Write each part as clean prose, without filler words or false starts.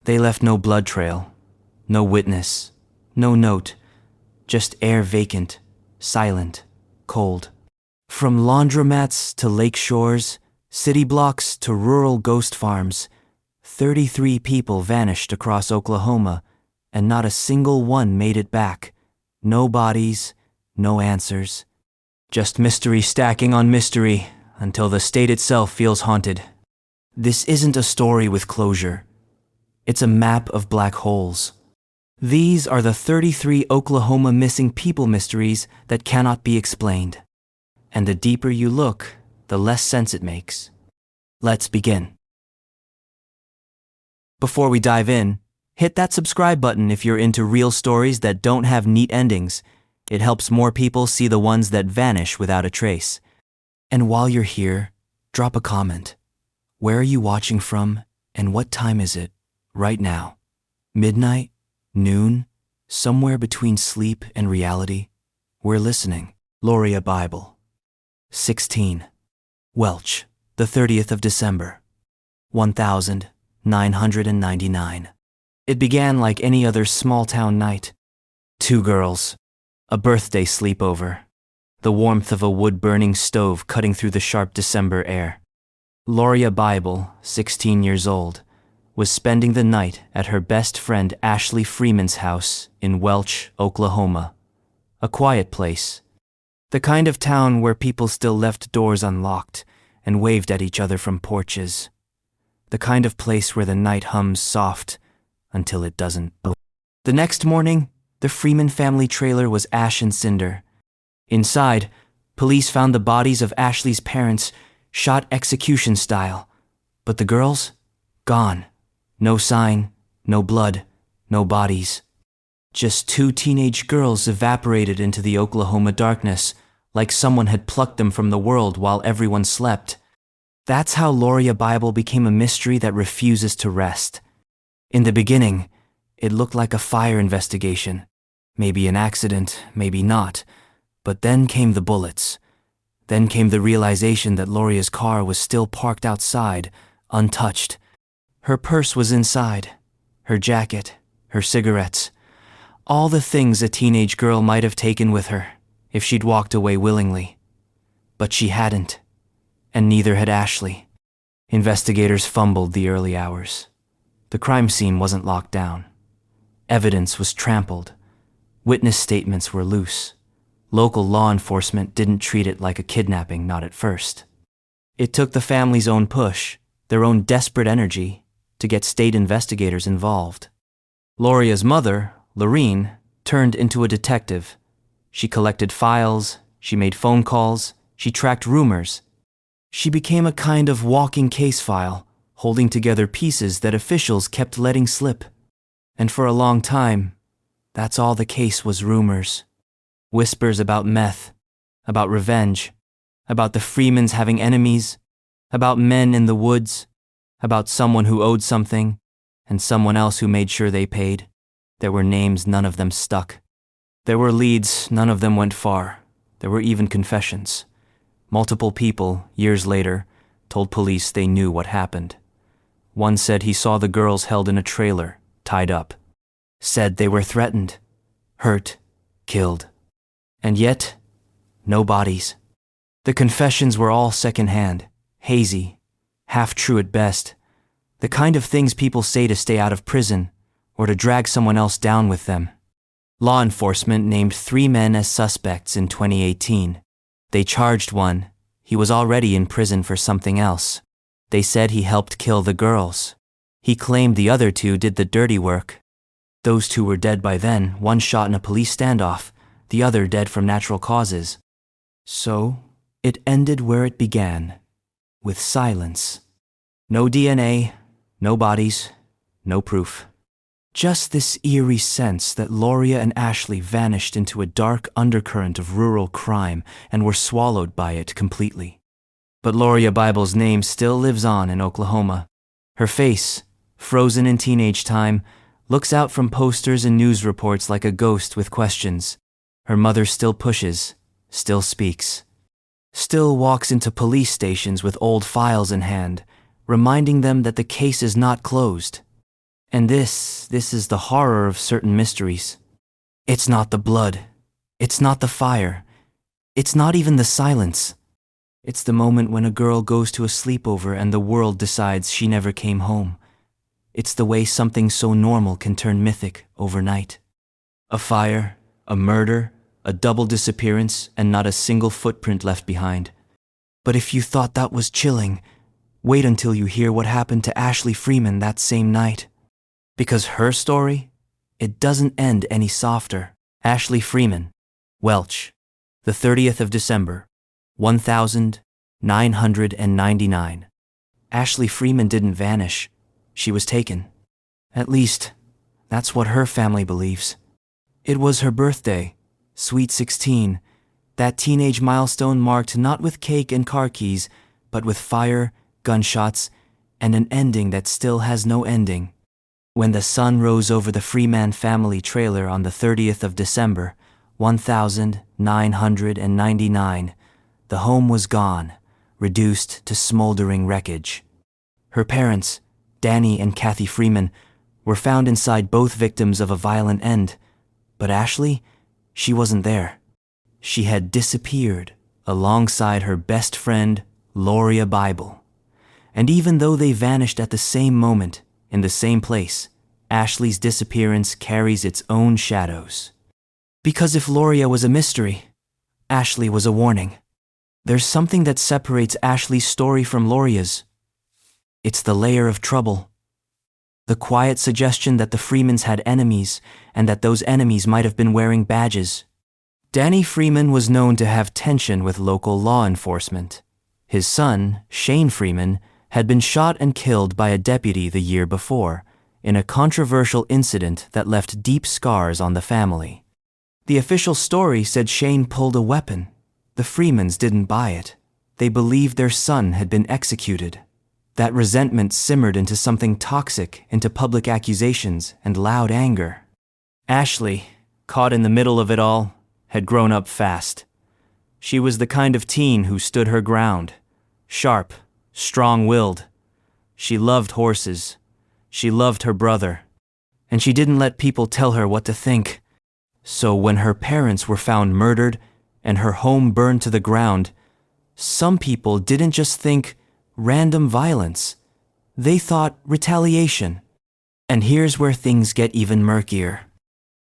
They left no blood trail, no witness, no note, just air vacant, silent, cold. From laundromats to lake shores, city blocks to rural ghost farms, 33 people vanished across Oklahoma, and not a single one made it back. No bodies, no answers. Just mystery stacking on mystery until the state itself feels haunted. This isn't a story with closure. It's a map of black holes. These are the 33 Oklahoma missing people mysteries that cannot be explained. And the deeper you look, the less sense it makes. Let's begin. Before we dive in, hit that subscribe button if you're into real stories that don't have neat endings. It helps more people see the ones that vanish without a trace. And while you're here, drop a comment. Where are you watching from, and what time is it right now? Midnight? Noon? Somewhere between sleep and reality? We're listening. Loria Bible. 16. Welch, the 30th of December, 1999. It began like any other small-town night. 2 girls, a birthday sleepover, the warmth of a wood-burning stove cutting through the sharp December air. Loria Bible, 16 years old, was spending the night at her best friend Ashley Freeman's house in Welch, Oklahoma. A quiet place. The kind of town where people still left doors unlocked and waved at each other from porches. The kind of place where the night hums soft until it doesn't. The next morning, the Freeman family trailer was ash and cinder. Inside, police found the bodies of Ashley's parents, shot execution style. But the girls? Gone. No sign, no blood, no bodies. Just 2 teenage girls evaporated into the Oklahoma darkness, like someone had plucked them from the world while everyone slept. That's how Loria Bible became a mystery that refuses to rest. In the beginning, it looked like a fire investigation. Maybe an accident, maybe not. But then came the bullets. Then came the realization that Loria's car was still parked outside, untouched. Her purse was inside, her jacket, her cigarettes, all the things a teenage girl might have taken with her if she'd walked away willingly. But she hadn't, and neither had Ashley. Investigators fumbled the early hours. The crime scene wasn't locked down. Evidence was trampled. Witness statements were loose. Local law enforcement didn't treat it like a kidnapping, not at first. It took the family's own push, their own desperate energy, to get state investigators involved. Loria's mother, Lorene, turned into a detective. She collected files, she made phone calls, she tracked rumors. She became a kind of walking case file, holding together pieces that officials kept letting slip. And for a long time, that's all the case was: rumors. Whispers about meth, about revenge, about the Freemans having enemies, about men in the woods, about someone who owed something, and someone else who made sure they paid. There were names, none of them stuck. There were leads, none of them went far. There were even confessions. Multiple people, years later, told police they knew what happened. One said he saw the girls held in a trailer, tied up. Said they were threatened, hurt, killed. And yet, no bodies. The confessions were all secondhand, hazy, half-true at best. The kind of things people say to stay out of prison, or to drag someone else down with them. Law enforcement named 3 men as suspects in 2018. They charged one. He was already in prison for something else. They said he helped kill the girls. He claimed the other 2 did the dirty work. Those 2 were dead by then, one shot in a police standoff, the other dead from natural causes. So, it ended where it began, with silence. No DNA, no bodies, no proof. Just this eerie sense that Loria and Ashley vanished into a dark undercurrent of rural crime and were swallowed by it completely. But Loria Bible's name still lives on in Oklahoma. Her face, frozen in teenage time, looks out from posters and news reports like a ghost with questions. Her mother still pushes, still speaks, still walks into police stations with old files in hand, reminding them that the case is not closed. And this is the horror of certain mysteries. It's not the blood. It's not the fire. It's not even the silence. It's the moment when a girl goes to a sleepover and the world decides she never came home. It's the way something so normal can turn mythic overnight. A fire, a murder, a double disappearance, and not a single footprint left behind. But if you thought that was chilling, wait until you hear what happened to Ashley Freeman that same night. Because her story, it doesn't end any softer. Ashley Freeman, Welch, the 30th of December, 1999. Ashley Freeman didn't vanish. She was taken. At least, that's what her family believes. It was her birthday, Sweet 16, that teenage milestone marked not with cake and car keys, but with fire, gunshots, and an ending that still has no ending. When the sun rose over the Freeman family trailer on the 30th of December, 1999, the home was gone, reduced to smoldering wreckage. Her parents, Danny and Kathy Freeman, were found inside, both victims of a violent end. But Ashley, she wasn't there. She had disappeared alongside her best friend, Loria Bible. And even though they vanished at the same moment, in the same place, Ashley's disappearance carries its own shadows. Because if Loria was a mystery, Ashley was a warning. There's something that separates Ashley's story from Loria's. It's the layer of trouble. The quiet suggestion that the Freemans had enemies, and that those enemies might have been wearing badges. Danny Freeman was known to have tension with local law enforcement. His son, Shane Freeman, had been shot and killed by a deputy the year before, in a controversial incident that left deep scars on the family. The official story said Shane pulled a weapon. The Freemans didn't buy it. They believed their son had been executed. That resentment simmered into something toxic, into public accusations and loud anger. Ashley, caught in the middle of it all, had grown up fast. She was the kind of teen who stood her ground, sharp, strong-willed. She loved horses. She loved her brother. And she didn't let people tell her what to think. So when her parents were found murdered and her home burned to the ground, some people didn't just think random violence. They thought retaliation. And here's where things get even murkier.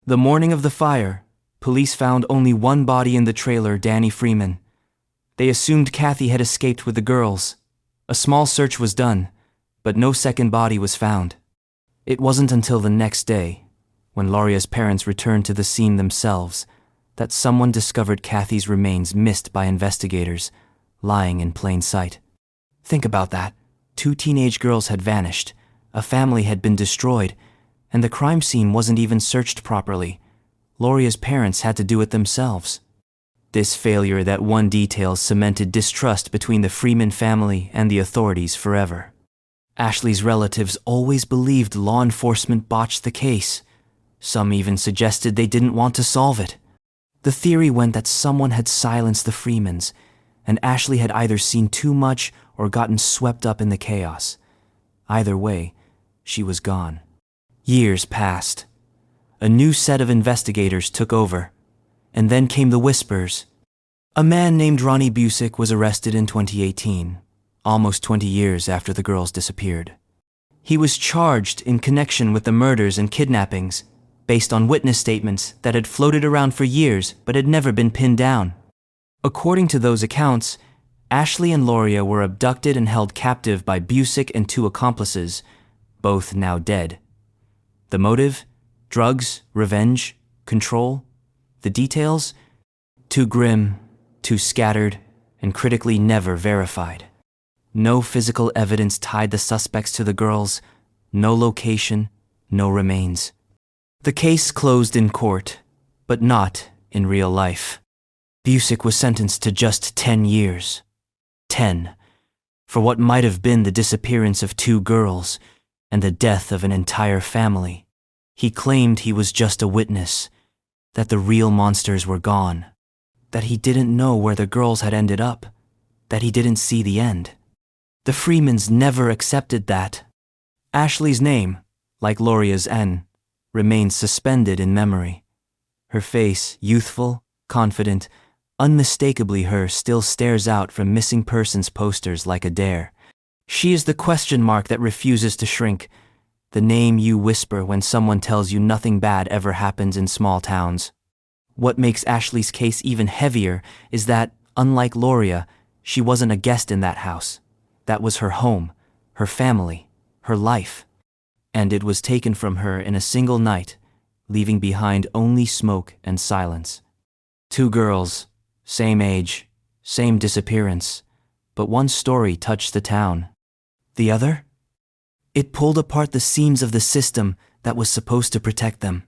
The morning of the fire, police found only one body in the trailer, Danny Freeman. They assumed Kathy had escaped with the girls. A small search was done, but no second body was found. It wasn't until the next day, when Loria's parents returned to the scene themselves, that someone discovered Kathy's remains missed by investigators, lying in plain sight. Think about that. 2 teenage girls had vanished, a family had been destroyed, and the crime scene wasn't even searched properly. Loria's parents had to do it themselves. This failure, that one detail, cemented distrust between the Freeman family and the authorities forever. Ashley's relatives always believed law enforcement botched the case. Some even suggested they didn't want to solve it. The theory went that someone had silenced the Freemans, and Ashley had either seen too much or gotten swept up in the chaos. Either way, she was gone. Years passed. A new set of investigators took over, and then came the whispers. A man named Ronnie Busick was arrested in 2018, almost 20 years after the girls disappeared. He was charged in connection with the murders and kidnappings, based on witness statements that had floated around for years but had never been pinned down. According to those accounts, Ashley and Loria were abducted and held captive by Busick and 2 accomplices, both now dead. The motive? Drugs, revenge, control? The details? Too grim, too scattered, and critically never verified. No physical evidence tied the suspects to the girls, no location, no remains. The case closed in court, but not in real life. Busick was sentenced to just 10 years. 10. For what might have been the disappearance of 2 girls and the death of an entire family. He claimed he was just a witness, that the real monsters were gone, that he didn't know where the girls had ended up, that he didn't see the end. The Freemans never accepted that. Ashley's name, like Loria's N, remains suspended in memory. Her face, youthful, confident, unmistakably her, still stares out from missing persons posters like a dare. She is the question mark that refuses to shrink, the name you whisper when someone tells you nothing bad ever happens in small towns. What makes Ashley's case even heavier is that, unlike Loria, she wasn't a guest in that house. That was her home, her family, her life. And it was taken from her in a single night, leaving behind only smoke and silence. 2 girls, same age, same disappearance, but one story touched the town. The other? It pulled apart the seams of the system that was supposed to protect them.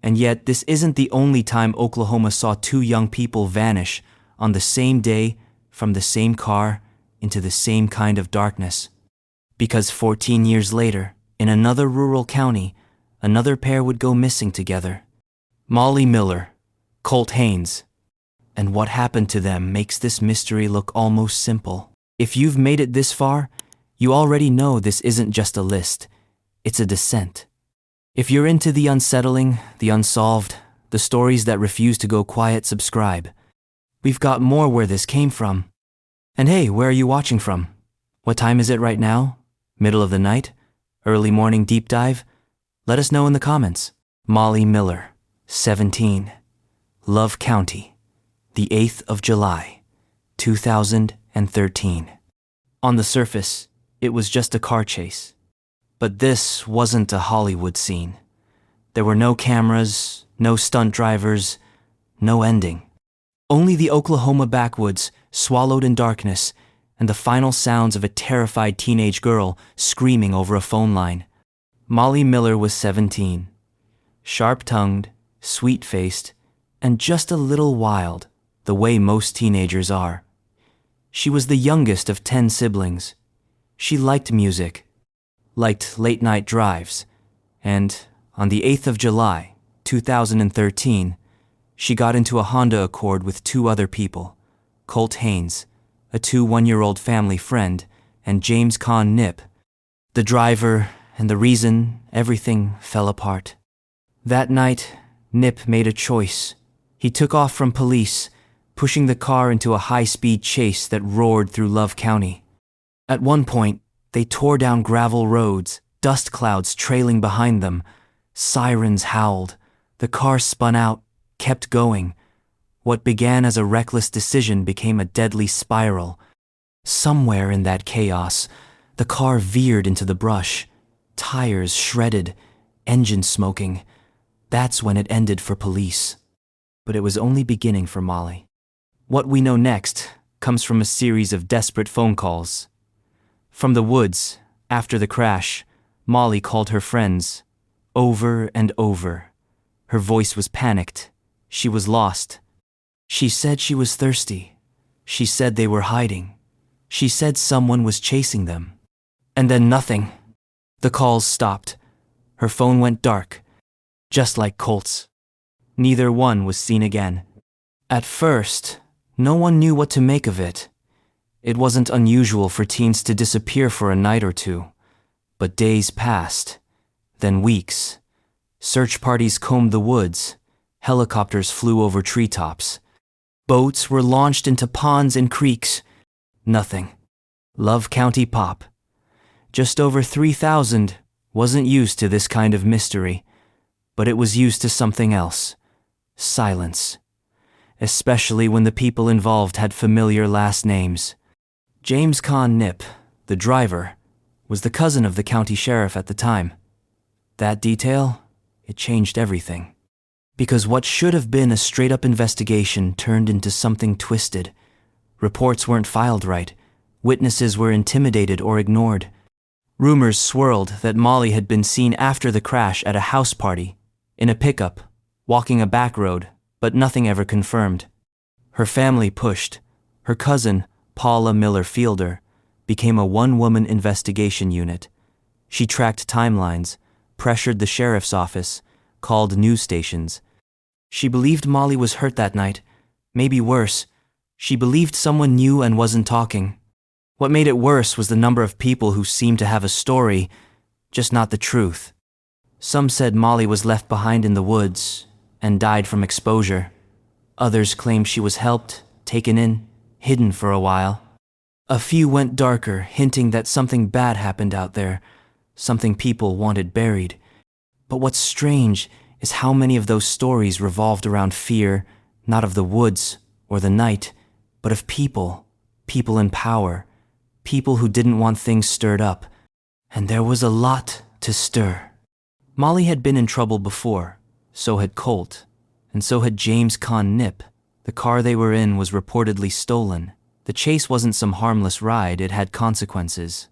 And yet, this isn't the only time Oklahoma saw 2 young people vanish on the same day, from the same car, into the same kind of darkness. Because 14 years later, in another rural county, another pair would go missing together. Molly Miller, Colt Haynes. And what happened to them makes this mystery look almost simple. If you've made it this far, you already know this isn't just a list, it's a descent. If you're into the unsettling, the unsolved, the stories that refuse to go quiet, subscribe. We've got more where this came from. And hey, where are you watching from? What time is it right now? Middle of the night? Early morning deep dive? Let us know in the comments. Molly Miller, 17, Love County, the 8th of July, 2013. On the surface, it was just a car chase. But this wasn't a Hollywood scene. There were no cameras, no stunt drivers, no ending. Only the Oklahoma backwoods, swallowed in darkness, and the final sounds of a terrified teenage girl screaming over a phone line. Molly Miller was 17, sharp-tongued, sweet-faced, and just a little wild, the way most teenagers are. She was the youngest of 10 siblings. She liked music, liked late-night drives, and on the 8th of July, 2013, she got into a Honda Accord with 2 other people, Colt Haynes, a 1-year-old family friend, and James Con Nip, the driver and the reason everything fell apart. That night, Nip made a choice. He took off from police, pushing the car into a high-speed chase that roared through Love County. At one point, they tore down gravel roads, dust clouds trailing behind them. Sirens howled. The car spun out, kept going. What began as a reckless decision became a deadly spiral. Somewhere in that chaos, the car veered into the brush, tires shredded, engine smoking. That's when it ended for police. But it was only beginning for Molly. What we know next comes from a series of desperate phone calls. From the woods, after the crash, Molly called her friends, over and over. Her voice was panicked. She was lost. She said she was thirsty. She said they were hiding. She said someone was chasing them. And then nothing. The calls stopped. Her phone went dark, just like Colt's. Neither one was seen again. At first, no one knew what to make of it. It wasn't unusual for teens to disappear for a night or two. But days passed, then weeks. Search parties combed the woods. Helicopters flew over treetops. Boats were launched into ponds and creeks. Nothing. Love County Pop, just over 3,000, wasn't used to this kind of mystery, but it was used to something else. Silence. Especially when the people involved had familiar last names. James Con Nip, the driver, was the cousin of the county sheriff at the time. That detail, it changed everything. Because what should have been a straight-up investigation turned into something twisted. Reports weren't filed right. Witnesses were intimidated or ignored. Rumors swirled that Molly had been seen after the crash at a house party, in a pickup, walking a back road, but nothing ever confirmed. Her family pushed. Her cousin, Paula Miller Fielder, became a one-woman investigation unit. She tracked timelines, pressured the sheriff's office, called news stations. She believed Molly was hurt that night. Maybe worse, she believed someone knew and wasn't talking. What made it worse was the number of people who seemed to have a story, just not the truth. Some said Molly was left behind in the woods and died from exposure. Others claimed she was helped, taken in, hidden for a while. A few went darker, hinting that something bad happened out there, something people wanted buried. But what's strange is how many of those stories revolved around fear, not of the woods or the night, but of people in power, people who didn't want things stirred up. And there was a lot to stir. Molly had been in trouble before, so had Colt, and so had James Con Nip. The car they were in was reportedly stolen. The chase wasn't some harmless ride, it had consequences.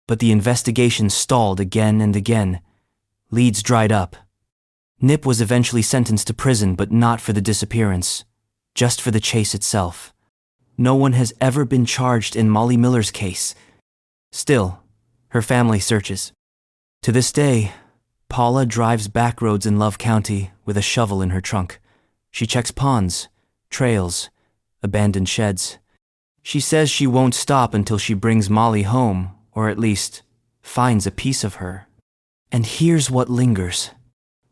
But the investigation stalled again and again. Leads dried up. Nip was eventually sentenced to prison, but not for the disappearance, just for the chase itself. No one has ever been charged in Molly Miller's case. Still, her family searches. To this day, Paula drives back roads in Love County with a shovel in her trunk. She checks ponds, trails, abandoned sheds. She says she won't stop until she brings Molly home, or at least finds a piece of her. And here's what lingers.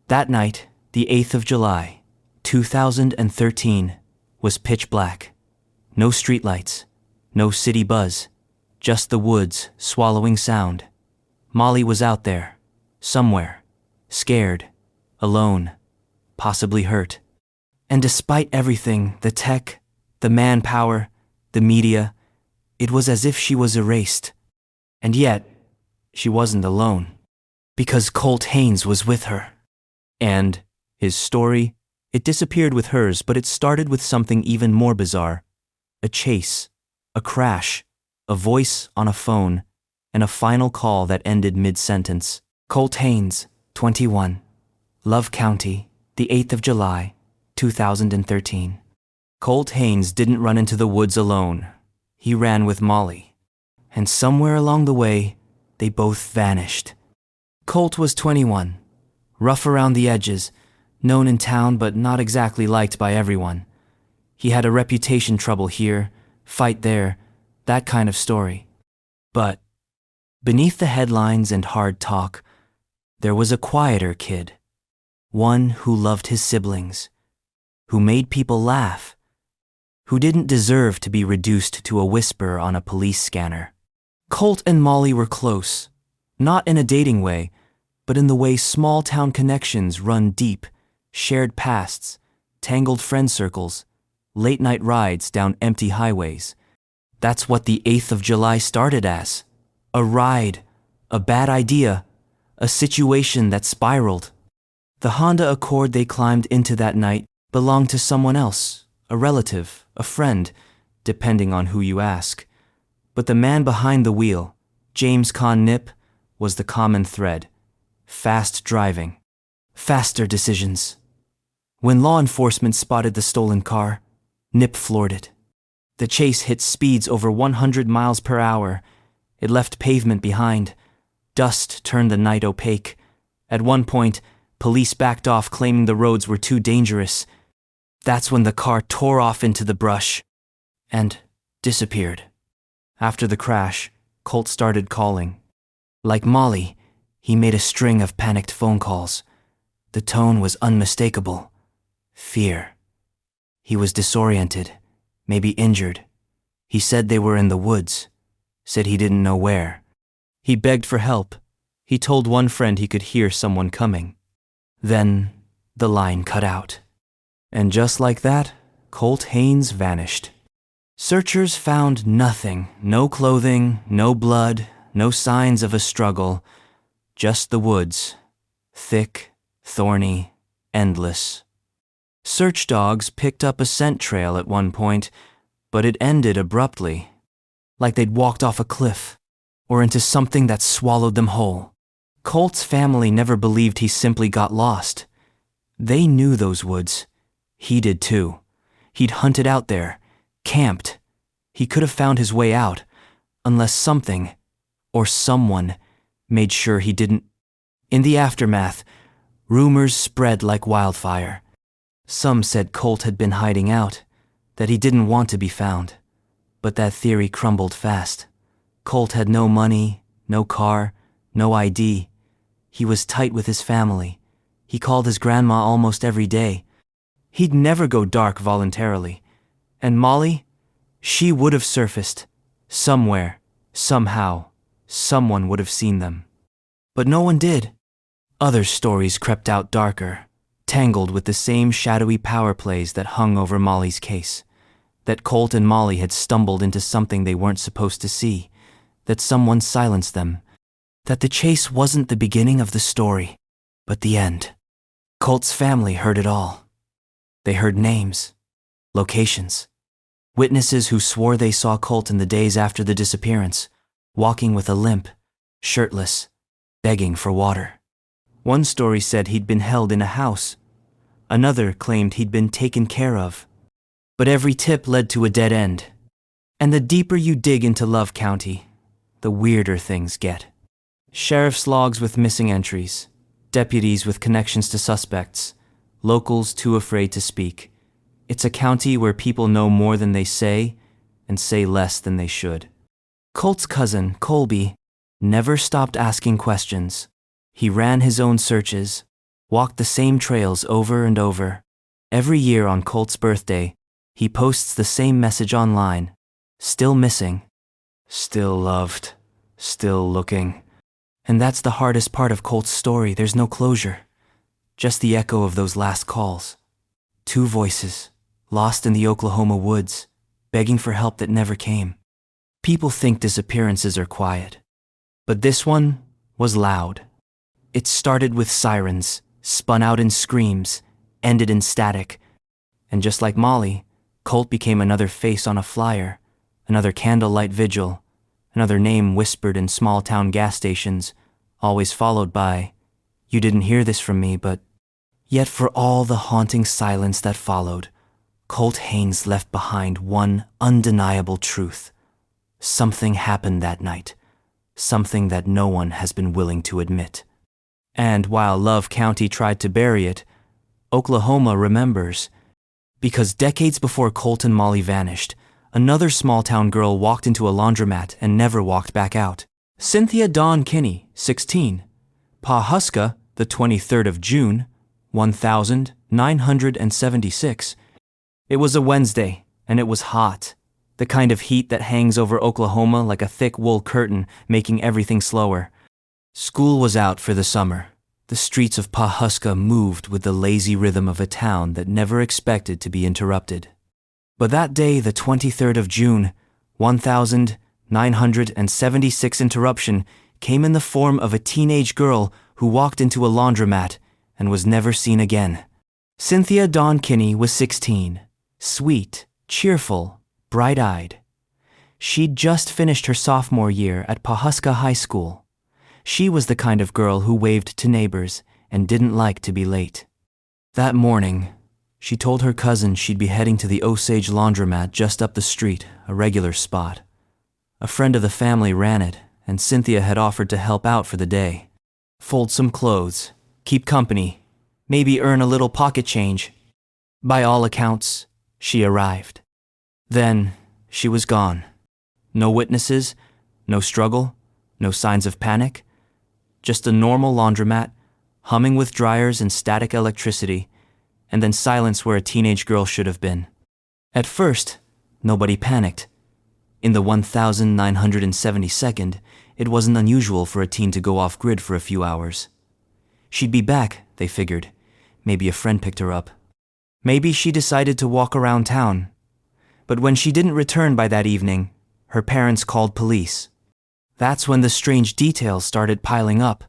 That night, the 8th of July, 2013, was pitch black. No streetlights, no city buzz, just the woods swallowing sound. Molly was out there, somewhere, scared, alone, possibly hurt. And despite everything, the tech, the manpower, the media, it was as if she was erased. And yet, she wasn't alone, because Colt Haynes was with her. And his story, it disappeared with hers, but it started with something even more bizarre. A chase, a crash, a voice on a phone, and a final call that ended mid-sentence. Colt Haynes, 21, Love County, the 8th of July, 2013. Colt Haynes didn't run into the woods alone. He ran with Molly. And somewhere along the way, they both vanished. Colt was 21, rough around the edges, known in town but not exactly liked by everyone. He had a reputation trouble here, fight there, that kind of story. But beneath the headlines and hard talk, there was a quieter kid. One who loved his siblings, who made people laugh, who didn't deserve to be reduced to a whisper on a police scanner. Colt and Molly were close, not in a dating way, but in the way small-town connections run deep, shared pasts, tangled friend circles, late-night rides down empty highways. That's what the 8th of July started as. A ride, a bad idea, a situation that spiraled. The Honda Accord they climbed into that night belonged to someone else, a relative, a friend, depending on who you ask. But the man behind the wheel, James Con Nip, was the common thread. Fast driving. Faster decisions. When law enforcement spotted the stolen car, Nip floored it. The chase hit speeds over 100 miles per hour. It left pavement behind. Dust turned the night opaque. At one point, police backed off claiming the roads were too dangerous. That's when the car tore off into the brush and disappeared. After the crash, Colt started calling. Like Molly, he made a string of panicked phone calls. The tone was unmistakable. Fear. He was disoriented, maybe injured. He said they were in the woods, said he didn't know where. He begged for help. He told one friend he could hear someone coming. Then the line cut out. And just like that, Colt Haynes vanished. Searchers found nothing, no clothing, no blood, no signs of a struggle, just the woods, thick, thorny, endless. Search dogs picked up a scent trail at one point, but it ended abruptly, like they'd walked off a cliff or into something that swallowed them whole. Colt's family never believed he simply got lost. They knew those woods. He did too. He'd hunted out there, camped. He could have found his way out, unless something, or someone, made sure he didn't. In the aftermath, rumors spread like wildfire. Some said Colt had been hiding out, that he didn't want to be found. But that theory crumbled fast. Colt had no money, no car, no ID. He was tight with his family. He called his grandma almost every day. He'd never go dark voluntarily. And Molly? She would have surfaced. Somewhere, somehow, someone would have seen them. But no one did. Other stories crept out darker, tangled with the same shadowy power plays that hung over Molly's case. That Colt and Molly had stumbled into something they weren't supposed to see. That someone silenced them. That the chase wasn't the beginning of the story, but the end. Colt's family heard it all. They heard names, locations, witnesses who swore they saw Colt in the days after the disappearance, walking with a limp, shirtless, begging for water. One story said he'd been held in a house. Another claimed he'd been taken care of. But every tip led to a dead end. And the deeper you dig into Love County, the weirder things get. Sheriff's logs with missing entries, deputies with connections to suspects, locals too afraid to speak. It's a county where people know more than they say and say less than they should. Colt's cousin, Colby, never stopped asking questions. He ran his own searches, walked the same trails over and over. Every year on Colt's birthday, he posts the same message online. Still missing. Still loved. Still looking. And that's the hardest part of Colt's story. There's no closure. Just the echo of those last calls. Two voices, lost in the Oklahoma woods, begging for help that never came. People think disappearances are quiet. But this one was loud. It started with sirens, spun out in screams, ended in static. And just like Molly, Colt became another face on a flyer, another candlelight vigil, another name whispered in small-town gas stations, always followed by, "You didn't hear this from me, but..." Yet for all the haunting silence that followed, Colt Haynes left behind one undeniable truth. Something happened that night, something that no one has been willing to admit. And while Love County tried to bury it, Oklahoma remembers. Because decades before Colt and Molly vanished, another small-town girl walked into a laundromat and never walked back out. Cynthia Dawn Kinney, 16. Pawhuska, the 23rd of June, 1976. It was a Wednesday, and it was hot. The kind of heat that hangs over Oklahoma like a thick wool curtain, making everything slower. School was out for the summer. The streets of Pawhuska moved with the lazy rhythm of a town that never expected to be interrupted. But that day, the 23rd of June, 1976 interruption came in the form of a teenage girl who walked into a laundromat and was never seen again. Cynthia Dawn Kinney was 16, sweet, cheerful, bright-eyed. She'd just finished her sophomore year at Pawhuska High School. She was the kind of girl who waved to neighbors and didn't like to be late. That morning, she told her cousin she'd be heading to the Osage laundromat just up the street, a regular spot. A friend of the family ran it, and Cynthia had offered to help out for the day. Fold some clothes, keep company, maybe earn a little pocket change. By all accounts, she arrived. Then, she was gone. No witnesses, no struggle, no signs of panic. Just a normal laundromat, humming with dryers and static electricity, and then silence where a teenage girl should have been. At first, nobody panicked. In the 1972nd, it wasn't unusual for a teen to go off-grid for a few hours. She'd be back, they figured. Maybe a friend picked her up. Maybe she decided to walk around town. But when she didn't return by that evening, her parents called police. That's when the strange details started piling up.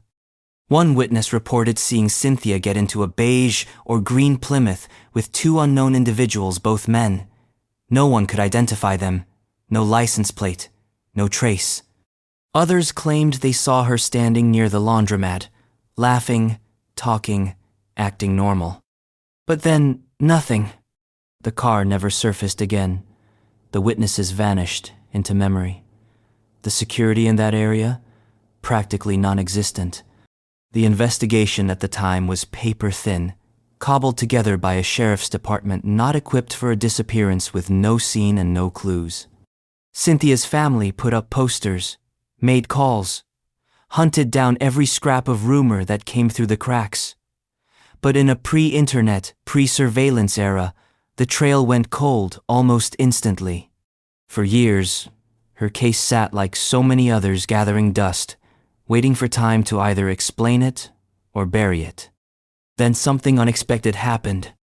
One witness reported seeing Cynthia get into a beige or green Plymouth with two unknown individuals, both men. No one could identify them. No license plate. No trace. Others claimed they saw her standing near the laundromat, laughing, talking, acting normal. But then, nothing. The car never surfaced again. The witnesses vanished into memory. The security in that area, practically non-existent. The investigation at the time was paper-thin, cobbled together by a sheriff's department not equipped for a disappearance with no scene and no clues. Cynthia's family put up posters, made calls. hunted down every scrap of rumor that came through the cracks. But in a pre-internet, pre-surveillance era, the trail went cold almost instantly. For years, her case sat like so many others gathering dust, waiting for time to either explain it or bury it. Then something unexpected happened.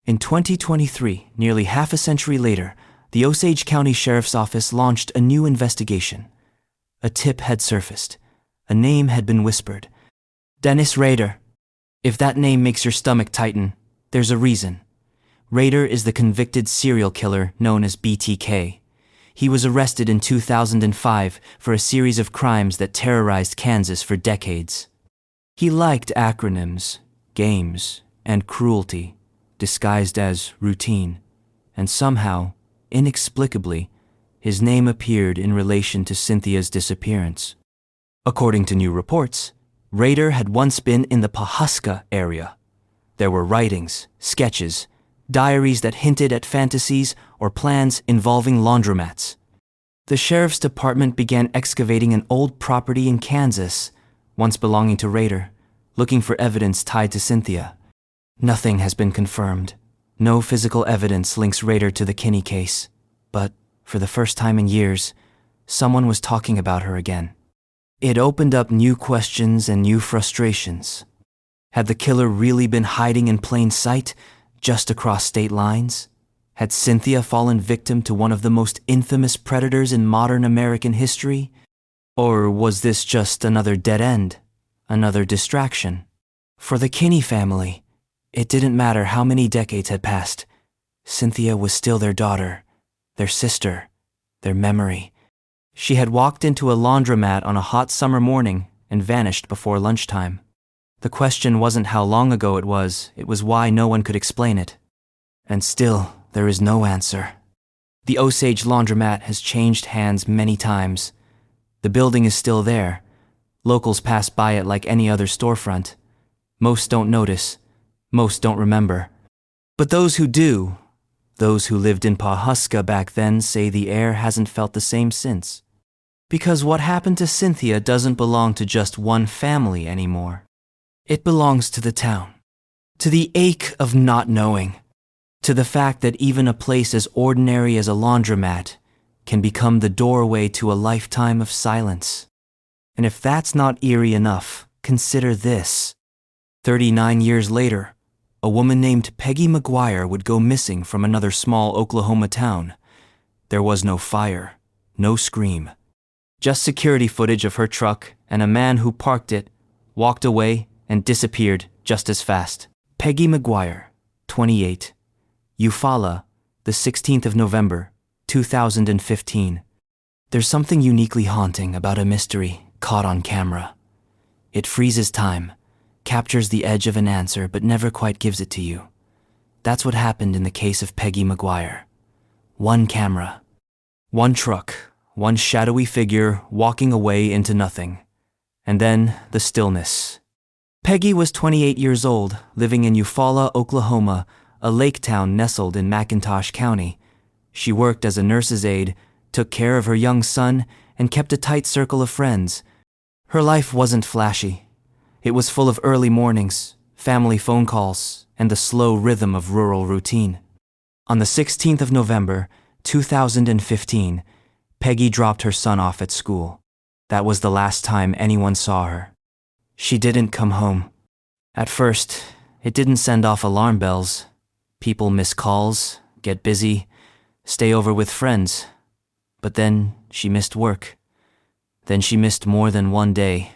In 2023, nearly half a century later, the Osage County Sheriff's Office launched a new investigation. A tip had surfaced. A name had been whispered. Dennis Rader. If that name makes your stomach tighten, there's a reason. Rader is the convicted serial killer known as BTK. He was arrested in 2005 for a series of crimes that terrorized Kansas for decades. He liked acronyms, games, and cruelty, disguised as routine, and somehow, inexplicably, his name appeared in relation to Cynthia's disappearance. According to new reports, Rader had once been in the Pawhuska area. There were writings, sketches, diaries that hinted at fantasies or plans involving laundromats. The sheriff's department began excavating an old property in Kansas, once belonging to Rader, looking for evidence tied to Cynthia. Nothing has been confirmed. No physical evidence links Rader to the Kinney case. But, for the first time in years, someone was talking about her again. It opened up new questions and new frustrations. Had the killer really been hiding in plain sight, just across state lines? Had Cynthia fallen victim to one of the most infamous predators in modern American history? Or was this just another dead end, another distraction? For the Kinney family, it didn't matter how many decades had passed. Cynthia was still their daughter, their sister, their memory. She had walked into a laundromat on a hot summer morning and vanished before lunchtime. The question wasn't how long ago it was why no one could explain it. And still, there is no answer. The Osage laundromat has changed hands many times. The building is still there. Locals pass by it like any other storefront. Most don't notice. Most don't remember. But those who do, those who lived in Pawhuska back then, say the air hasn't felt the same since. Because what happened to Cynthia doesn't belong to just one family anymore. It belongs to the town. To the ache of not knowing. To the fact that even a place as ordinary as a laundromat can become the doorway to a lifetime of silence. And if that's not eerie enough, consider this. 39 years later, a woman named Peggy McGuire would go missing from another small Oklahoma town. There was no fire, no scream. Just security footage of her truck and a man who parked it, walked away, and disappeared just as fast. Peggy McGuire, 28. Eufaula, the 16th of November, 2015. There's something uniquely haunting about a mystery caught on camera. It freezes time, captures the edge of an answer but never quite gives it to you. That's what happened in the case of Peggy McGuire. One camera, one truck, one shadowy figure walking away into nothing. And then the stillness. Peggy was 28 years old, living in Eufaula, Oklahoma, a lake town nestled in McIntosh County. She worked as a nurse's aide, took care of her young son, and kept a tight circle of friends. Her life wasn't flashy. It was full of early mornings, family phone calls, and the slow rhythm of rural routine. On the 16th of November, 2015, Peggy dropped her son off at school. That was the last time anyone saw her. She didn't come home. At first, it didn't send off alarm bells. People miss calls, get busy, stay over with friends. But then she missed work. Then she missed more than one day.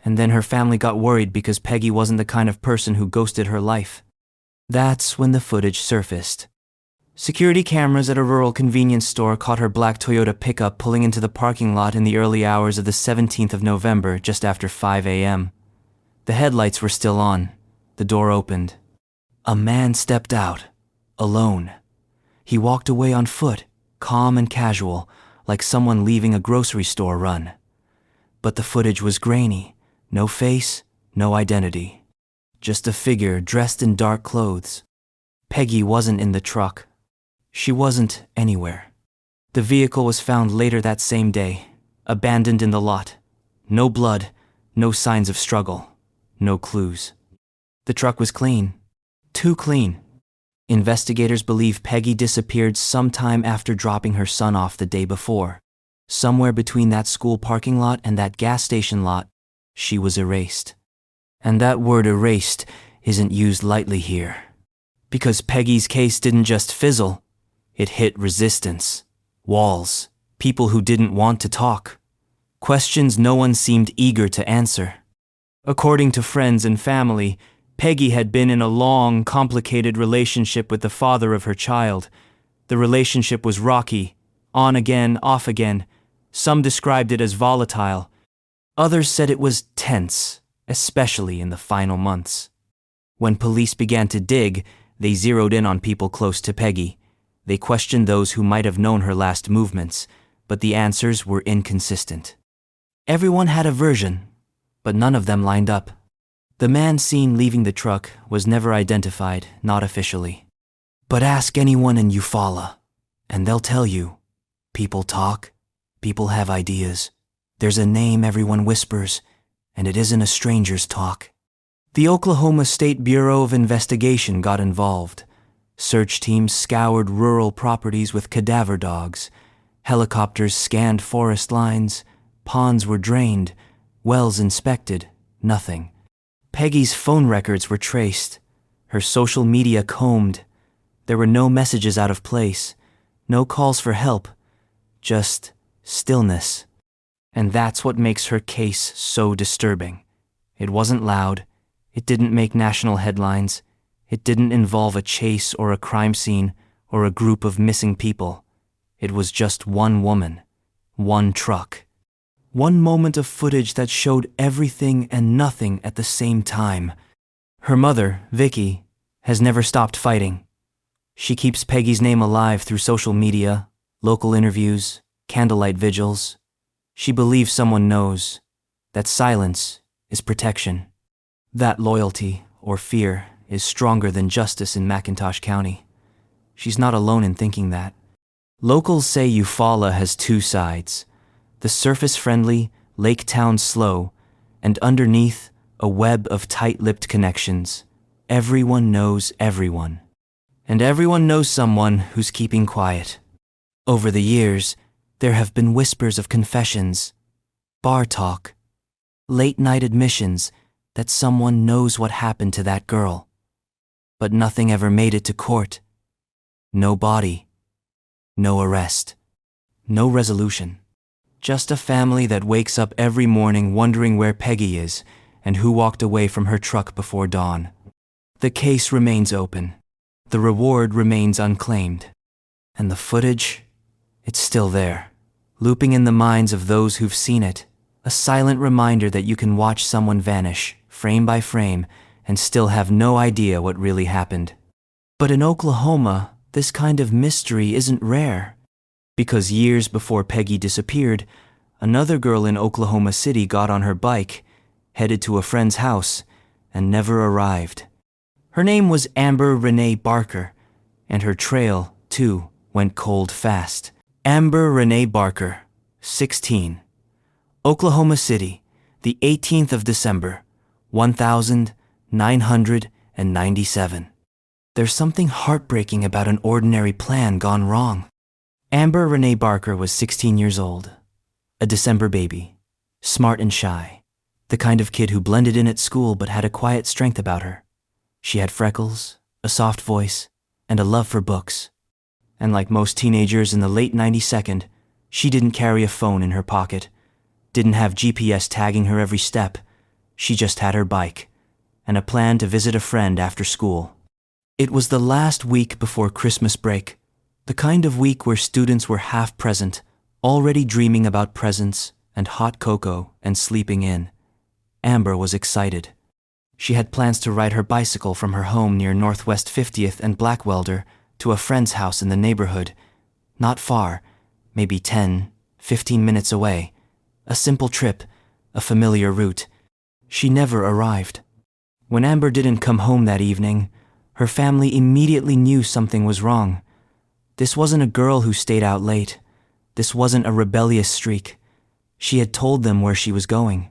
And then her family got worried because Peggy wasn't the kind of person who ghosted her life. That's when the footage surfaced. Security cameras at a rural convenience store caught her black Toyota pickup pulling into the parking lot in the early hours of the 17th of November, just after 5 a.m. The headlights were still on. The door opened. A man stepped out, alone. He walked away on foot, calm and casual, like someone leaving a grocery store run. But the footage was grainy. No face, no identity. Just a figure dressed in dark clothes. Peggy wasn't in the truck. She wasn't anywhere. The vehicle was found later that same day, abandoned in the lot. No blood, No signs of struggle. No clues. The truck was clean. Too clean. Investigators believe Peggy disappeared sometime after dropping her son off the day before. Somewhere between that school parking lot and that gas station lot, she was erased. And that word erased isn't used lightly here. Because Peggy's case didn't just fizzle, it hit resistance, walls, people who didn't want to talk, questions no one seemed eager to answer. According to friends and family, Peggy had been in a long, complicated relationship with the father of her child. The relationship was rocky, on again, off again. Some described it as volatile. Others said it was tense, especially in the final months. When police began to dig, they zeroed in on people close to Peggy. They questioned those who might have known her last movements, but the answers were inconsistent. Everyone had a version, but none of them lined up. The man seen leaving the truck was never identified, not officially. But ask anyone in Eufaula, and they'll tell you. People talk, people have ideas. There's a name everyone whispers, and it isn't a stranger's talk. The Oklahoma State Bureau of Investigation got involved. Search teams scoured rural properties with cadaver dogs. Helicopters scanned forest lines. Ponds were drained. Wells inspected. Nothing. Peggy's phone records were traced. Her social media combed. There were no messages out of place. No calls for help. Just stillness. And that's what makes her case so disturbing. It wasn't loud. It didn't make national headlines. It didn't involve a chase or a crime scene or a group of missing people. It was just one woman, one truck. One moment of footage that showed everything and nothing at the same time. Her mother, Vicky, has never stopped fighting. She keeps Peggy's name alive through social media, local interviews, candlelight vigils. She believes someone knows that silence is protection. That loyalty, or fear, is stronger than justice in McIntosh County. She's not alone in thinking that. Locals say Eufaula has two sides. The surface-friendly, lake town slow, and underneath, a web of tight-lipped connections. Everyone knows everyone. And everyone knows someone who's keeping quiet. Over the years, there have been whispers of confessions, bar talk, late-night admissions that someone knows what happened to that girl. But nothing ever made it to court. No body. No arrest. No resolution. Just a family that wakes up every morning wondering where Peggy is and who walked away from her truck before dawn. The case remains open. The reward remains unclaimed. And the footage, it's still there, looping in the minds of those who've seen it, a silent reminder that you can watch someone vanish, frame by frame, and still have no idea what really happened. But in Oklahoma, this kind of mystery isn't rare. Because years before Peggy disappeared, another girl in Oklahoma City got on her bike, headed to a friend's house, and never arrived. Her name was Amber Renee Barker, and her trail, too, went cold fast. Amber Renee Barker, 16. Oklahoma City, the 18th of December, 1997. There's something heartbreaking about an ordinary plan gone wrong. Amber Renee Barker was 16 years old, a December baby, smart and shy, the kind of kid who blended in at school but had a quiet strength about her. She had freckles, a soft voice, and a love for books. And like most teenagers in the late 92nd, she didn't carry a phone in her pocket, didn't have GPS tagging her every step. She just had her bike, and a plan to visit a friend after school. It was the last week before Christmas break, the kind of week where students were half present, already dreaming about presents and hot cocoa and sleeping in. Amber was excited. She had plans to ride her bicycle from her home near Northwest 50th and Blackwelder to a friend's house in the neighborhood, not far, maybe 10, 15 minutes away. A simple trip, a familiar route. She never arrived. When Amber didn't come home that evening, her family immediately knew something was wrong. This wasn't a girl who stayed out late. This wasn't a rebellious streak. She had told them where she was going.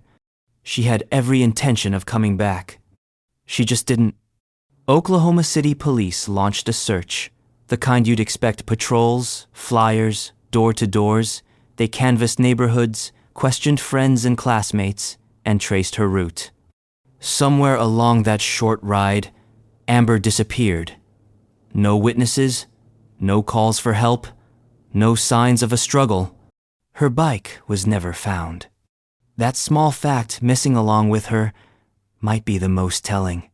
She had every intention of coming back. She just didn't. Oklahoma City police launched a search, the kind you'd expect: patrols, flyers, door-to-doors. They canvassed neighborhoods, questioned friends and classmates, and traced her route. Somewhere along that short ride, Amber disappeared. No witnesses, no calls for help, no signs of a struggle. Her bike was never found. That small fact missing along with her might be the most telling.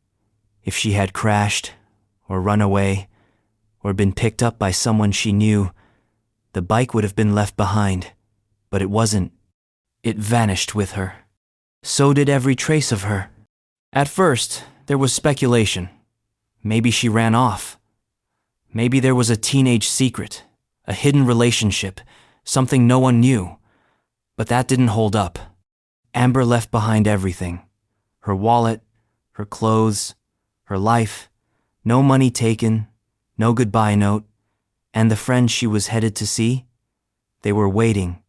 If she had crashed, or run away, or been picked up by someone she knew, the bike would have been left behind. But it wasn't. It vanished with her. So did every trace of her. At first, there was speculation. Maybe she ran off. Maybe there was a teenage secret, a hidden relationship, something no one knew. But that didn't hold up. Amber left behind everything. Her wallet, her clothes, her life, no money taken, no goodbye note, and the friends she was headed to see? They were waiting,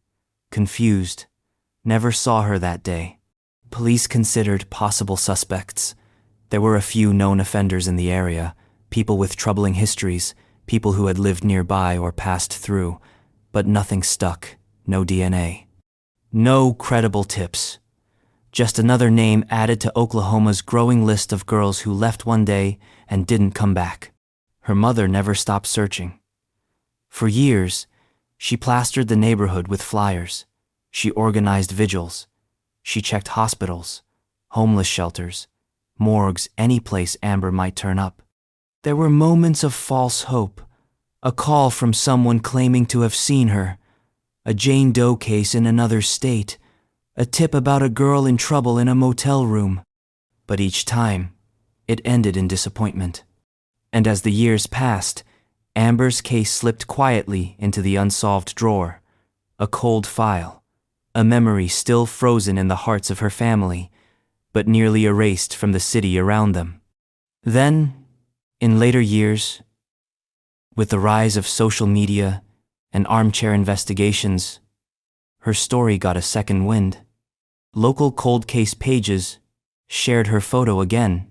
confused, never saw her that day. Police considered possible suspects. There were a few known offenders in the area, people with troubling histories, people who had lived nearby or passed through, but nothing stuck, no DNA. No credible tips. Just another name added to Oklahoma's growing list of girls who left one day and didn't come back. Her mother never stopped searching. For years, she plastered the neighborhood with flyers. She organized vigils. She checked hospitals, homeless shelters, morgues, any place Amber might turn up. There were moments of false hope, a call from someone claiming to have seen her, a Jane Doe case in another state, a tip about a girl in trouble in a motel room. But each time, it ended in disappointment. And as the years passed, Amber's case slipped quietly into the unsolved drawer, a cold file, a memory still frozen in the hearts of her family, but nearly erased from the city around them. Then, in later years, with the rise of social media and armchair investigations, her story got a second wind. Local cold case pages shared her photo again.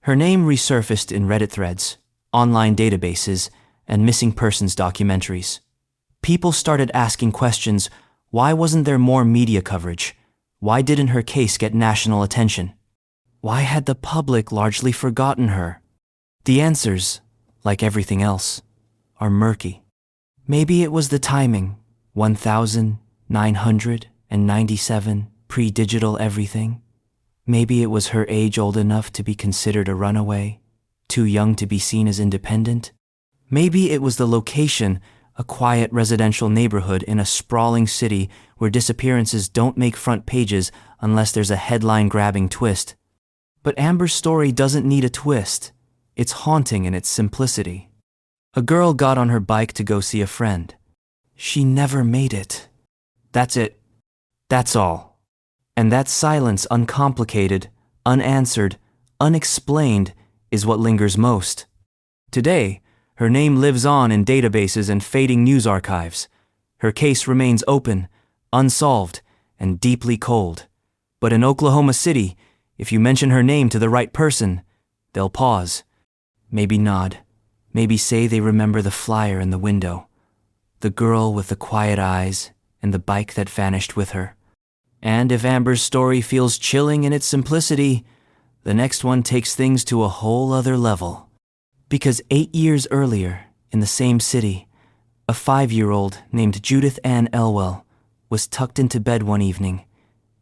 Her name resurfaced in Reddit threads, online databases, and missing persons documentaries. People started asking questions: why wasn't there more media coverage? Why didn't her case get national attention? Why had the public largely forgotten her? The answers, like everything else, are murky. Maybe it was the timing, 1997, pre-digital everything. Maybe it was her age old enough to be considered a runaway, too young to be seen as independent. Maybe it was the location, a quiet residential neighborhood in a sprawling city where disappearances don't make front pages unless there's a headline-grabbing twist. But Amber's story doesn't need a twist. It's haunting in its simplicity. A girl got on her bike to go see a friend. She never made it. That's it. That's all. And that silence, uncomplicated, unanswered, unexplained, is what lingers most. Today, her name lives on in databases and fading news archives. Her case remains open, unsolved, and deeply cold. But in Oklahoma City, if you mention her name to the right person, they'll pause, maybe nod, maybe say they remember the flyer in the window, the girl with the quiet eyes, and the bike that vanished with her. And if Amber's story feels chilling in its simplicity, the next one takes things to a whole other level. Because 8 years earlier, in the same city, a 5-year-old named Judith Ann Elwell was tucked into bed one evening,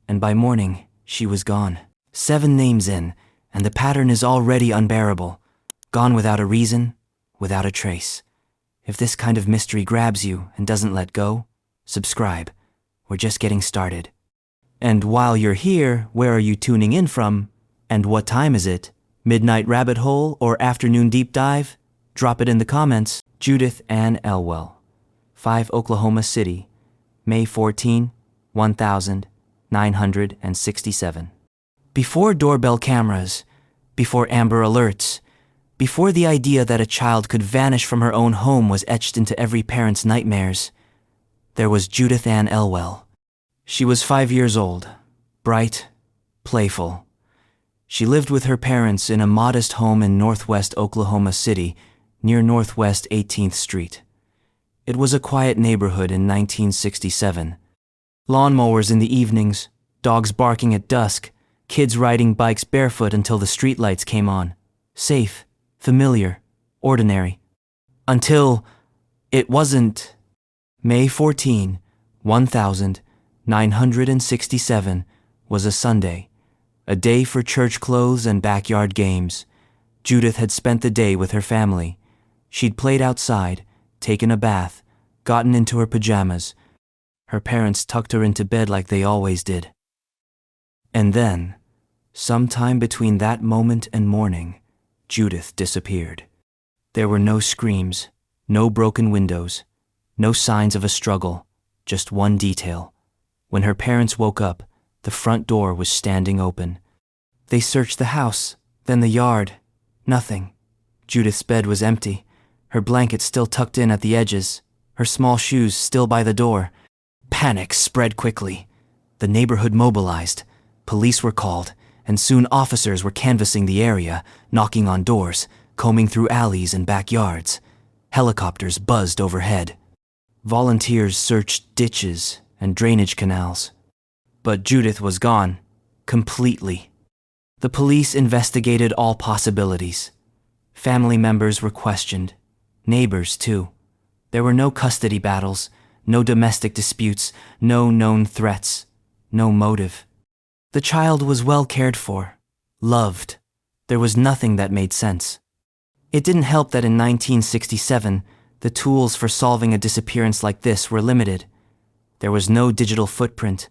and by morning, she was gone. 7 names in, and the pattern is already unbearable. Gone without a reason, without a trace. If this kind of mystery grabs you and doesn't let go, subscribe. We're just getting started. And while you're here, where are you tuning in from? And what time is it? Midnight rabbit hole or afternoon deep dive? Drop it in the comments. Judith Ann Elwell, 5 Oklahoma City, May 14, 1967. Before doorbell cameras, before Amber alerts, before the idea that a child could vanish from her own home was etched into every parent's nightmares, there was Judith Ann Elwell. She was 5 years old, bright, playful. She lived with her parents in a modest home in northwest Oklahoma City, near Northwest 18th Street. It was a quiet neighborhood in 1967. Lawnmowers in the evenings, dogs barking at dusk, kids riding bikes barefoot until the streetlights came on. Safe, familiar, ordinary. Until it wasn't. May 14, 1967 was a Sunday, a day for church clothes and backyard games. Judith had spent the day with her family. She'd played outside, taken a bath, gotten into her pajamas. Her parents tucked her into bed like they always did. And then, sometime between that moment and morning, Judith disappeared. There were no screams, no broken windows, no signs of a struggle, just one detail. When her parents woke up, the front door was standing open. They searched the house, then the yard. Nothing. Judith's bed was empty, her blanket still tucked in at the edges, her small shoes still by the door. Panic spread quickly. The neighborhood mobilized. Police were called, and soon officers were canvassing the area, knocking on doors, combing through alleys and backyards. Helicopters buzzed overhead. Volunteers searched ditches and drainage canals. But Judith was gone, completely. The police investigated all possibilities. Family members were questioned, neighbors too. There were no custody battles, no domestic disputes, no known threats, no motive. The child was well cared for, loved. There was nothing that made sense. It didn't help that in 1967, the tools for solving a disappearance like this were limited. There was no digital footprint,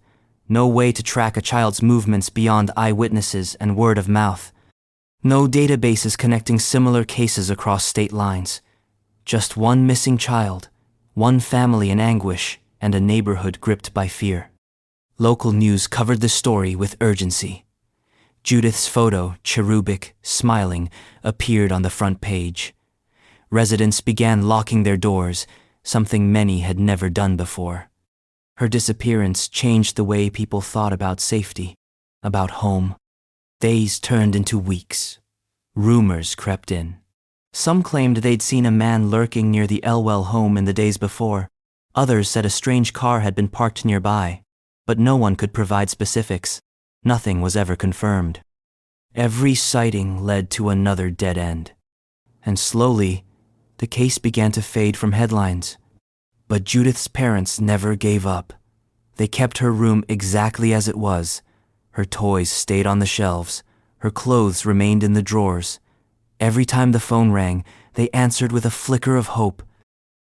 no way to track a child's movements beyond eyewitnesses and word of mouth. No databases connecting similar cases across state lines. Just one missing child, one family in anguish, and a neighborhood gripped by fear. Local news covered the story with urgency. Judith's photo, cherubic, smiling, appeared on the front page. Residents began locking their doors, something many had never done before. Her disappearance changed the way people thought about safety, about home. Days turned into weeks. Rumors crept in. Some claimed they'd seen a man lurking near the Elwell home in the days before. Others said a strange car had been parked nearby, but no one could provide specifics. Nothing was ever confirmed. Every sighting led to another dead end. And slowly, the case began to fade from headlines. But Judith's parents never gave up. They kept her room exactly as it was. Her toys stayed on the shelves. Her clothes remained in the drawers. Every time the phone rang, they answered with a flicker of hope.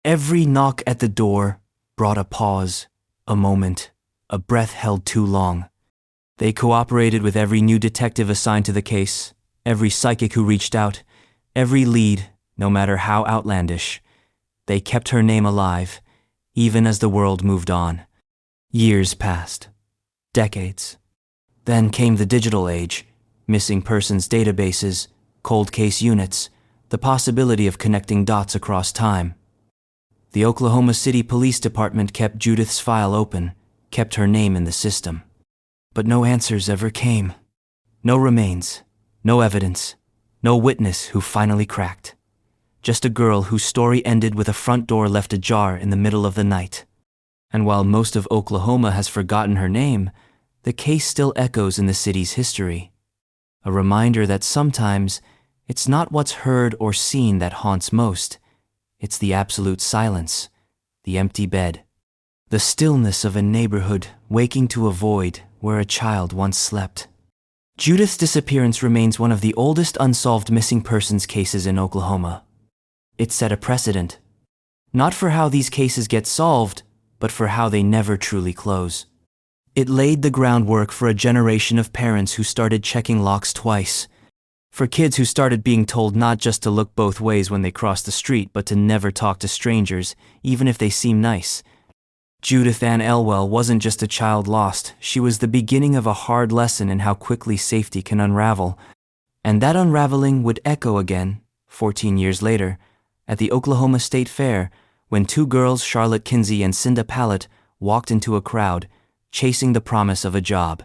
Every knock at the door brought a pause, a moment, a breath held too long. They cooperated with every new detective assigned to the case, every psychic who reached out, every lead, no matter how outlandish. They kept her name alive, even as the world moved on. Years passed. Decades. Then came the digital age, missing persons databases, cold case units, the possibility of connecting dots across time. The Oklahoma City Police Department kept Judith's file open, kept her name in the system. But no answers ever came. No remains, no evidence, no witness who finally cracked. Just a girl whose story ended with a front door left ajar in the middle of the night. And while most of Oklahoma has forgotten her name, the case still echoes in the city's history. A reminder that sometimes it's not what's heard or seen that haunts most. It's the absolute silence, the empty bed, the stillness of a neighborhood waking to a void where a child once slept. Judith's disappearance remains one of the oldest unsolved missing persons cases in Oklahoma. It set a precedent, not for how these cases get solved, but for how they never truly close. It laid the groundwork for a generation of parents who started checking locks twice, for kids who started being told not just to look both ways when they crossed the street, but to never talk to strangers, even if they seem nice. Judith Ann Elwell wasn't just a child lost, she was the beginning of a hard lesson in how quickly safety can unravel. And that unraveling would echo again, 14 years later, at the Oklahoma State Fair, when two girls, Charlotte Kinsey and Cinda Pallett, walked into a crowd, chasing the promise of a job.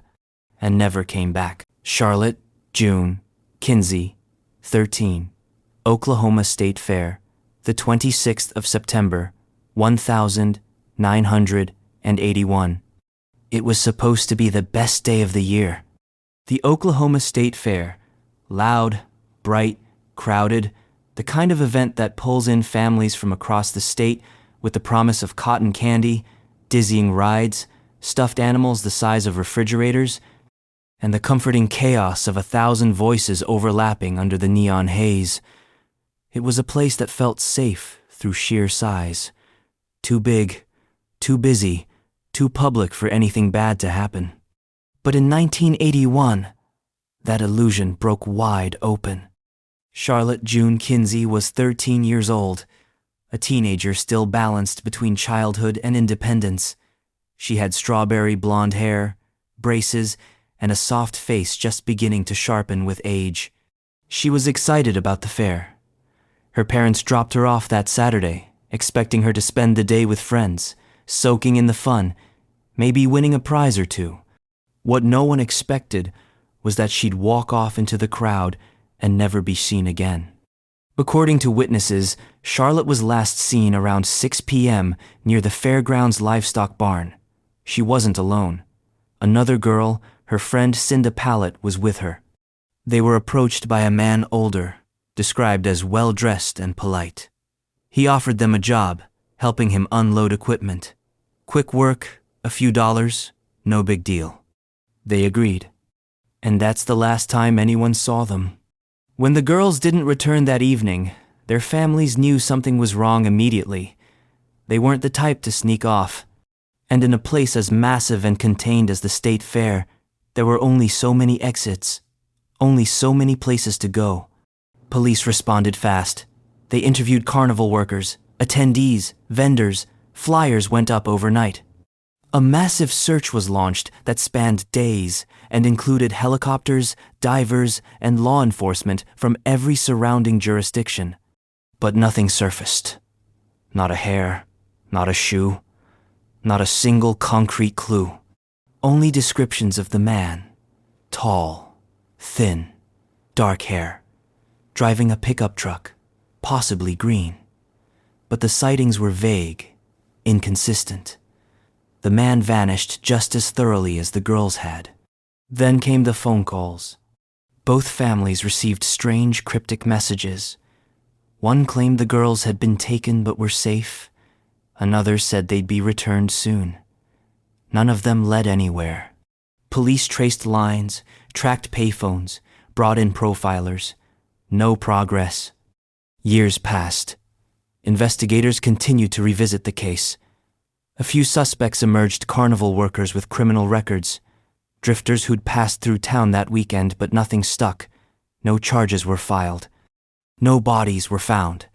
and never came back. Charlotte June Kinsey, 13, Oklahoma State Fair, the 26th of September, 1981. It was supposed to be the best day of the year. The Oklahoma State Fair, loud, bright, crowded, the kind of event that pulls in families from across the state with the promise of cotton candy, dizzying rides, stuffed animals the size of refrigerators, and the comforting chaos of 1,000 voices overlapping under the neon haze. It was a place that felt safe through sheer size. Too big, too busy, too public for anything bad to happen. But in 1981, that illusion broke wide open. Charlotte June Kinsey was 13 years old, a teenager still balanced between childhood and independence. She had strawberry blonde hair, braces, and a soft face just beginning to sharpen with age. She was excited about the fair. Her parents dropped her off that Saturday, expecting her to spend the day with friends, soaking in the fun, maybe winning a prize or two. What no one expected was that she'd walk off into the crowd and never be seen again. According to witnesses, Charlotte was last seen around 6 p.m. near the fairgrounds livestock barn. She wasn't alone. Another girl, her friend Cinda Pallett, was with her. They were approached by a man older, described as well-dressed and polite. He offered them a job, helping him unload equipment. Quick work, a few dollars, no big deal. They agreed. And that's the last time anyone saw them. When the girls didn't return that evening, their families knew something was wrong immediately. They weren't the type to sneak off. And in a place as massive and contained as the state fair, there were only so many exits, only so many places to go. Police responded fast. They interviewed carnival workers, attendees, vendors. Flyers went up overnight. A massive search was launched that spanned days and included helicopters, divers, and law enforcement from every surrounding jurisdiction. But nothing surfaced. Not a hair, not a shoe, not a single concrete clue. Only descriptions of the man, tall, thin, dark hair, driving a pickup truck, possibly green. But the sightings were vague, inconsistent. The man vanished just as thoroughly as the girls had. Then came the phone calls. Both families received strange, cryptic messages. One claimed the girls had been taken but were safe. Another said they'd be returned soon. None of them led anywhere. Police traced lines, tracked payphones, brought in profilers. No progress. Years passed. Investigators continued to revisit the case. A few suspects emerged: carnival workers with criminal records, drifters who'd passed through town that weekend, but nothing stuck. No charges were filed. No bodies were found.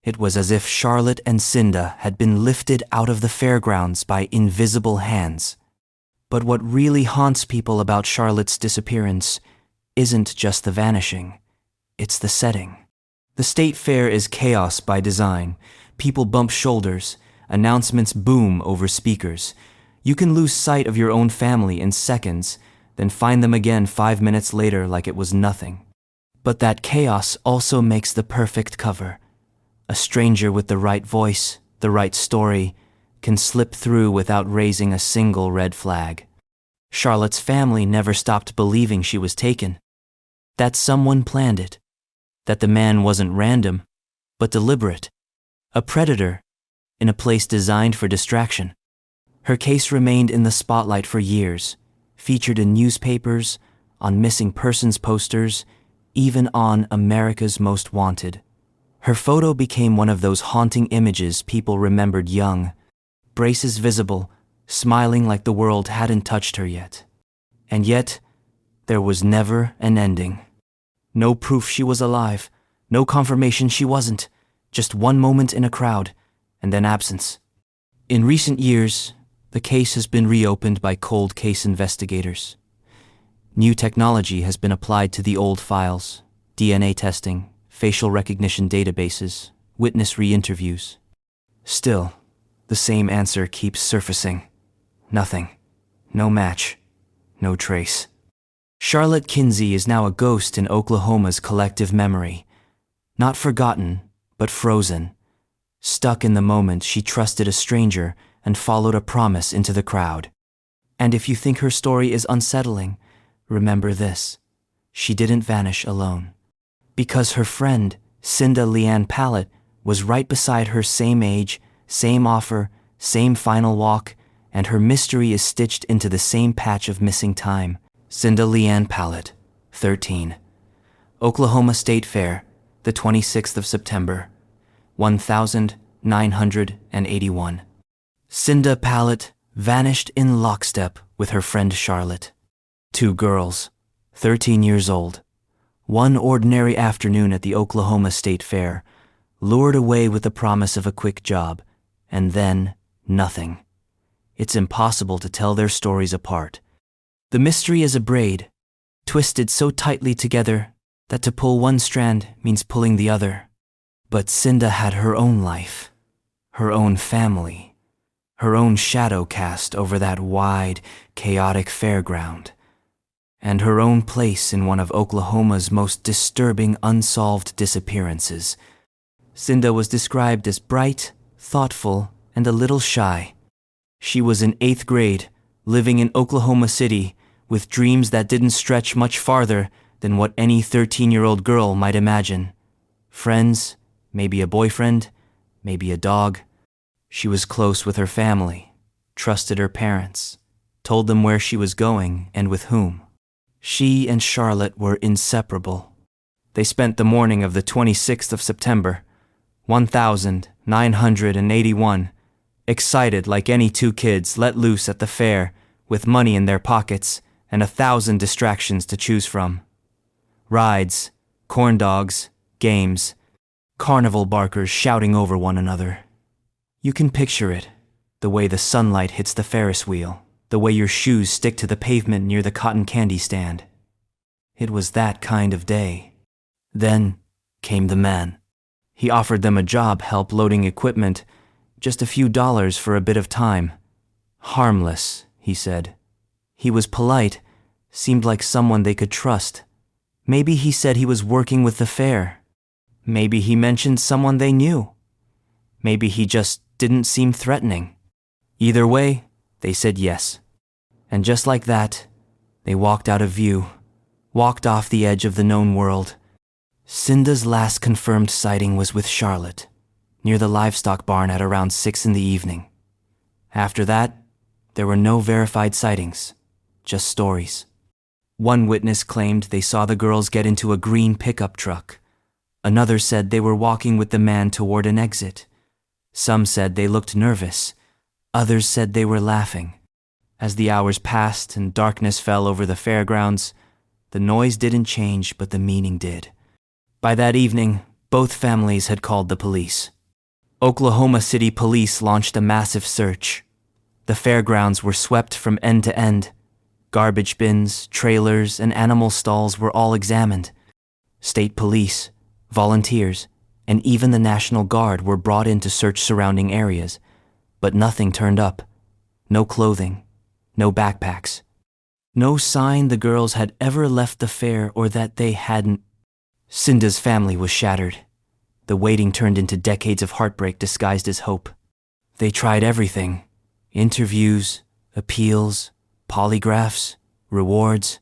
It was as if Charlotte and Cinda had been lifted out of the fairgrounds by invisible hands. But what really haunts people about Charlotte's disappearance isn't just the vanishing, it's the setting. The state fair is chaos by design. People bump shoulders. Announcements boom over speakers. You can lose sight of your own family in seconds, then find them again 5 minutes later like it was nothing. But that chaos also makes the perfect cover. A stranger with the right voice, the right story, can slip through without raising a single red flag. Charlotte's family never stopped believing she was taken. That someone planned it. That the man wasn't random, but deliberate. A predator in a place designed for distraction. Her case remained in the spotlight for years, featured in newspapers, on missing persons posters, even on America's Most Wanted. Her photo became one of those haunting images people remembered young, braces visible, smiling like the world hadn't touched her yet. And yet, there was never an ending. No proof she was alive, no confirmation she wasn't, just one moment in a crowd, and then absence. In recent years, the case has been reopened by cold case investigators. New technology has been applied to the old files: DNA testing, facial recognition databases, witness re-interviews. Still, the same answer keeps surfacing. Nothing. No match. No trace. Charlotte Kinsey is now a ghost in Oklahoma's collective memory. Not forgotten, but frozen. Stuck in the moment she trusted a stranger and followed a promise into the crowd. And if you think her story is unsettling, remember this: she didn't vanish alone. Because her friend, Cinda Leanne Pallett, was right beside her, same age, same offer, same final walk, and her mystery is stitched into the same patch of missing time. Cinda Leanne Pallett, 13. Oklahoma State Fair, the 26th of September, 1981. Cinda Pallett vanished in lockstep with her friend Charlotte. Two girls, 13 years old. One ordinary afternoon at the Oklahoma State Fair, lured away with the promise of a quick job, and then nothing. It's impossible to tell their stories apart. The mystery is a braid, twisted so tightly together that to pull one strand means pulling the other. But Cinda had her own life, her own family, her own shadow cast over that wide, chaotic fairground, and her own place in one of Oklahoma's most disturbing unsolved disappearances. Cinda was described as bright, thoughtful, and a little shy. She was in 8th grade, living in Oklahoma City, with dreams that didn't stretch much farther than what any 13-year-old girl might imagine. Friends, maybe a boyfriend, maybe a dog. She was close with her family, trusted her parents, told them where she was going and with whom. She and Charlotte were inseparable. They spent the morning of the 26th of September, 1981, excited like any two kids let loose at the fair, with money in their pockets and 1,000 distractions to choose from. Rides, corn dogs, games, carnival barkers shouting over one another. You can picture it, the way the sunlight hits the Ferris wheel, the way your shoes stick to the pavement near the cotton candy stand. It was that kind of day. Then came the man. He offered them a job help loading equipment, just a few dollars for a bit of time. Harmless, he said. He was polite, seemed like someone they could trust. Maybe he said he was working with the fair. Maybe he mentioned someone they knew. Maybe he just didn't seem threatening. Either way, they said yes. And just like that, they walked out of view, walked off the edge of the known world. Cinda's last confirmed sighting was with Charlotte, near the livestock barn at around 6 in the evening. After that, there were no verified sightings, just stories. One witness claimed they saw the girls get into a green pickup truck. Another said they were walking with the man toward an exit. Some said they looked nervous. Others said they were laughing. As the hours passed and darkness fell over the fairgrounds, the noise didn't change, but the meaning did. By that evening, both families had called the police. Oklahoma City police launched a massive search. The fairgrounds were swept from end to end. Garbage bins, trailers, and animal stalls were all examined. State police, volunteers, and even the National Guard were brought in to search surrounding areas, but nothing turned up. No clothing, no backpacks. No sign the girls had ever left the fair or that they hadn't. Cinda's family was shattered. The waiting turned into decades of heartbreak disguised as hope. They tried everything: interviews, appeals, polygraphs, rewards.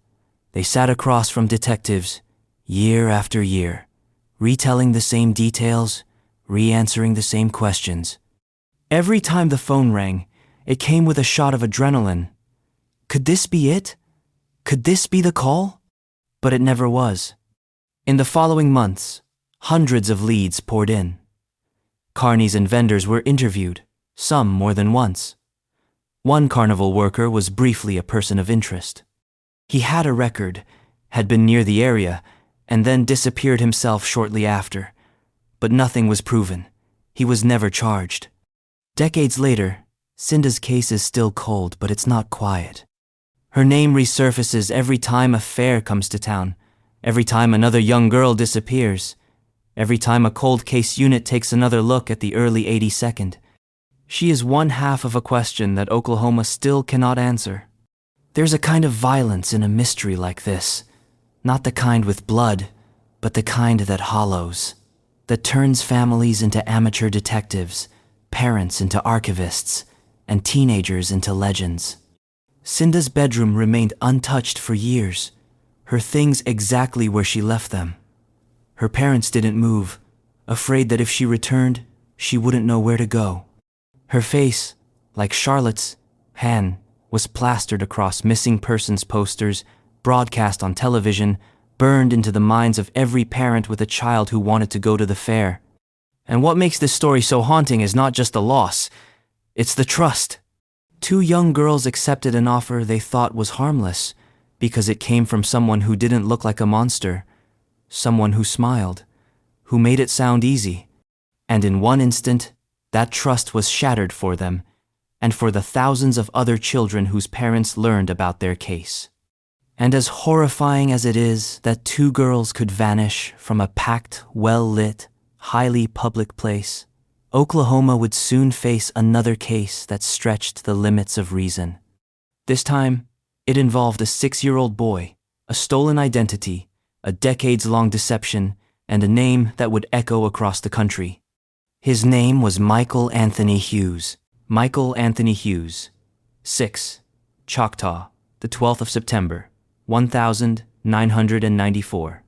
They sat across from detectives, year after year, retelling the same details, re-answering the same questions. Every time the phone rang, it came with a shot of adrenaline. Could this be it? Could this be the call? But it never was. In the following months, hundreds of leads poured in. Carnies and vendors were interviewed, some more than once. One carnival worker was briefly a person of interest. He had a record, had been near the area, and then disappeared himself shortly after. But nothing was proven. He was never charged. Decades later, Cinda's case is still cold, but it's not quiet. Her name resurfaces every time a fair comes to town, every time another young girl disappears, every time a cold case unit takes another look at the early 82nd. She is one half of a question that Oklahoma still cannot answer. There's a kind of violence in a mystery like this, not the kind with blood, but the kind that hollows, that turns families into amateur detectives, parents into archivists, and teenagers into legends. Cinda's bedroom remained untouched for years, her things exactly where she left them. Her parents didn't move, afraid that if she returned, she wouldn't know where to go. Her face, like Charlotte's, Han, was plastered across missing persons posters, broadcast on television, burned into the minds of every parent with a child who wanted to go to the fair. And what makes this story so haunting is not just the loss, it's the trust. Two young girls accepted an offer they thought was harmless because it came from someone who didn't look like a monster, someone who smiled, who made it sound easy. And in one instant, that trust was shattered for them and for the thousands of other children whose parents learned about their case. And as horrifying as it is that two girls could vanish from a packed, well-lit, highly public place, Oklahoma would soon face another case that stretched the limits of reason. This time, it involved a 6-year-old boy, a stolen identity, a decades-long deception, and a name that would echo across the country. His name was Michael Anthony Hughes. Michael Anthony Hughes, 6, Choctaw, the 12th of September, 1994.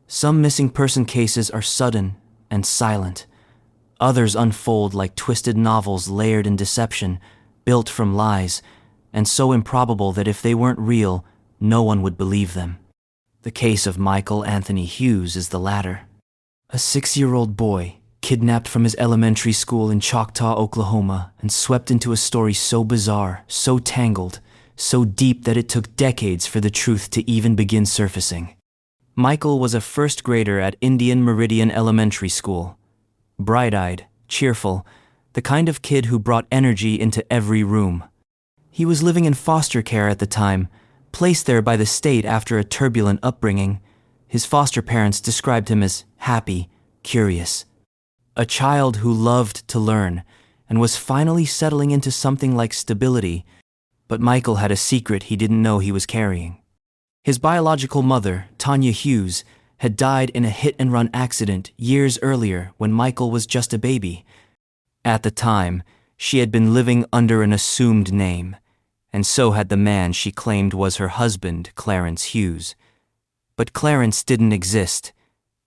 Some missing person cases are sudden and silent. Others unfold like twisted novels layered in deception, built from lies, and so improbable that if they weren't real, no one would believe them. The case of Michael Anthony Hughes is the latter. A 6-year-old boy, kidnapped from his elementary school in Choctaw, Oklahoma, and swept into a story so bizarre, so tangled, so deep that it took decades for the truth to even begin surfacing. Michael was a first grader at Indian Meridian Elementary School. Bright-eyed, cheerful, the kind of kid who brought energy into every room. He was living in foster care at the time, placed there by the state after a turbulent upbringing. His foster parents described him as happy, curious. A child who loved to learn and was finally settling into something like stability, but Michael had a secret he didn't know he was carrying. His biological mother, Tanya Hughes, had died in a hit-and-run accident years earlier when Michael was just a baby. At the time, she had been living under an assumed name, and so had the man she claimed was her husband, Clarence Hughes. But Clarence didn't exist.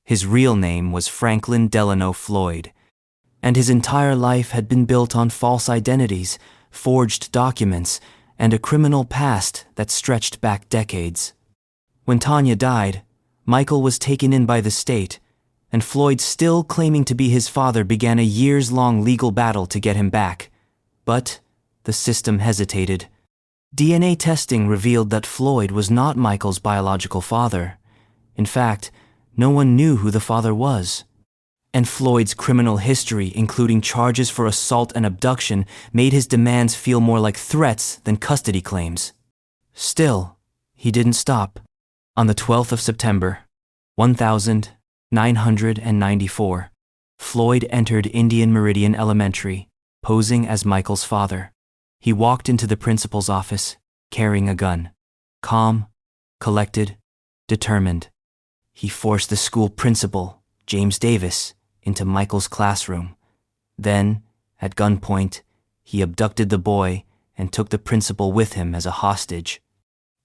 His real name was Franklin Delano Floyd, and his entire life had been built on false identities, forged documents, and a criminal past that stretched back decades. When Tanya died, Michael was taken in by the state, and Floyd, still claiming to be his father, began a years-long legal battle to get him back. But the system hesitated. DNA testing revealed that Floyd was not Michael's biological father. In fact, no one knew who the father was. And Floyd's criminal history, including charges for assault and abduction, made his demands feel more like threats than custody claims. Still, he didn't stop. On the 12th of September, 1994, Floyd entered Indian Meridian Elementary, posing as Michael's father. He walked into the principal's office, carrying a gun. Calm, collected, determined. He forced the school principal, James Davis, into Michael's classroom. Then, at gunpoint, he abducted the boy and took the principal with him as a hostage.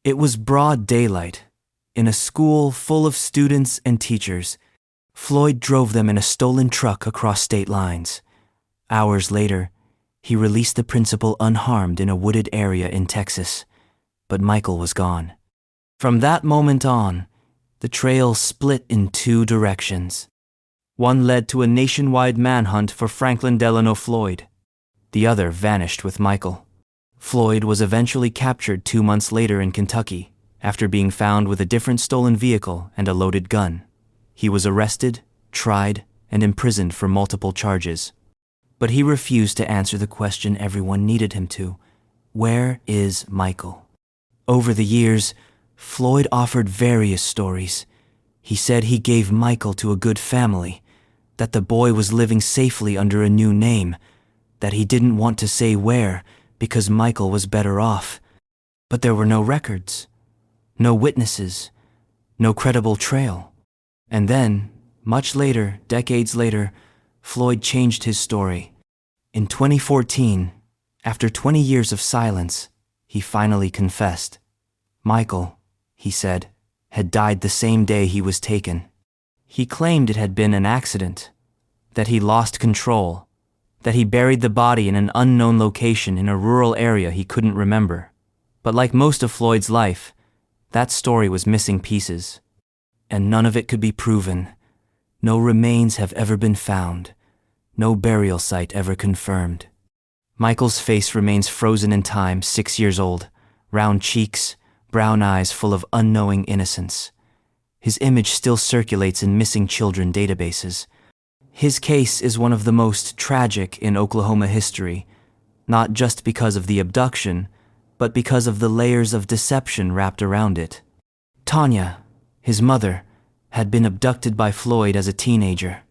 It was broad daylight. In a school full of students and teachers, Floyd drove them in a stolen truck across state lines. Hours later, he released the principal unharmed in a wooded area in Texas, but Michael was gone. From that moment on, the trail split in two directions. One led to a nationwide manhunt for Franklin Delano Floyd. The other vanished with Michael. Floyd was eventually captured 2 months later in Kentucky, after being found with a different stolen vehicle and a loaded gun. He was arrested, tried, and imprisoned for multiple charges. But he refused to answer the question everyone needed him to: where is Michael? Over the years, Floyd offered various stories. He said he gave Michael to a good family, that the boy was living safely under a new name, that he didn't want to say where because Michael was better off. But there were no records, no witnesses, no credible trail. And then, much later, decades later, Floyd changed his story. In 2014, after 20 years of silence, he finally confessed. Michael, he said, had died the same day he was taken. He claimed it had been an accident, that he lost control, that he buried the body in an unknown location in a rural area he couldn't remember. But like most of Floyd's life, that story was missing pieces. And none of it could be proven. No remains have ever been found. No burial site ever confirmed. Michael's face remains frozen in time, 6 years old, round cheeks, brown eyes full of unknowing innocence. His image still circulates in missing children databases. His case is one of the most tragic in Oklahoma history, not just because of the abduction, but because of the layers of deception wrapped around it. Tanya, his mother, had been abducted by Floyd as a teenager,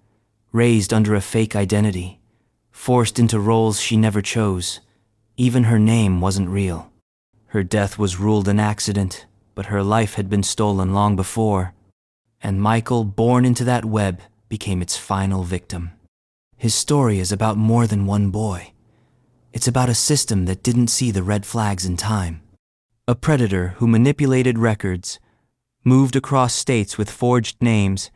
raised under a fake identity, forced into roles she never chose. Even her name wasn't real. Her death was ruled an accident, but her life had been stolen long before. And Michael, born into that web, became its final victim. His story is about more than one boy. It's about a system that didn't see the red flags in time. A predator who manipulated records, moved across states with forged names,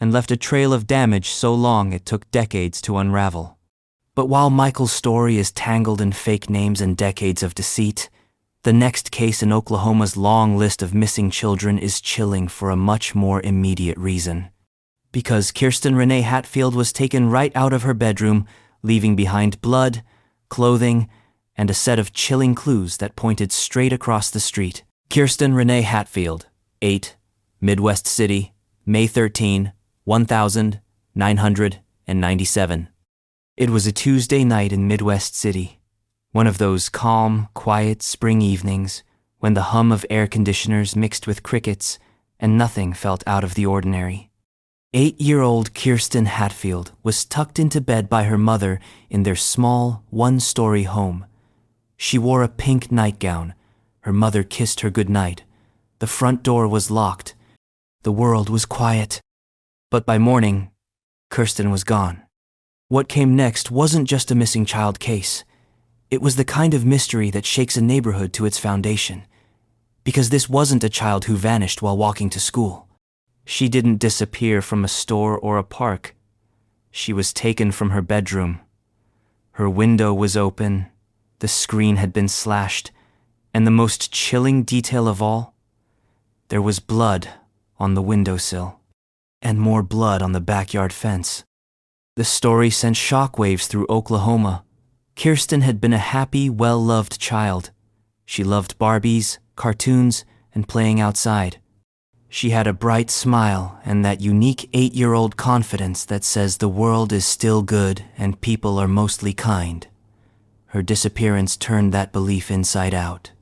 and left a trail of damage so long it took decades to unravel. But while Michael's story is tangled in fake names and decades of deceit, the next case in Oklahoma's long list of missing children is chilling for a much more immediate reason. Because Kirsten Renee Hatfield was taken right out of her bedroom, leaving behind blood, clothing, and a set of chilling clues that pointed straight across the street. Kirsten Renee Hatfield, 8, Midwest City, May 13, 1997. It was a Tuesday night in Midwest City, one of those calm, quiet spring evenings when the hum of air conditioners mixed with crickets and nothing felt out of the ordinary. 8-year-old Kirsten Hatfield was tucked into bed by her mother in their small, one-story home. She wore a pink nightgown. Her mother kissed her goodnight. The front door was locked. The world was quiet. But by morning, Kirsten was gone. What came next wasn't just a missing child case. It was the kind of mystery that shakes a neighborhood to its foundation. Because this wasn't a child who vanished while walking to school. She didn't disappear from a store or a park. She was taken from her bedroom. Her window was open, the screen had been slashed, and the most chilling detail of all, there was blood on the windowsill, and more blood on the backyard fence. The story sent shockwaves through Oklahoma. Kirsten had been a happy, well-loved child. She loved Barbies, cartoons, and playing outside. She had a bright smile and that unique 8-year-old confidence that says the world is still good and people are mostly kind. Her disappearance turned that belief inside out.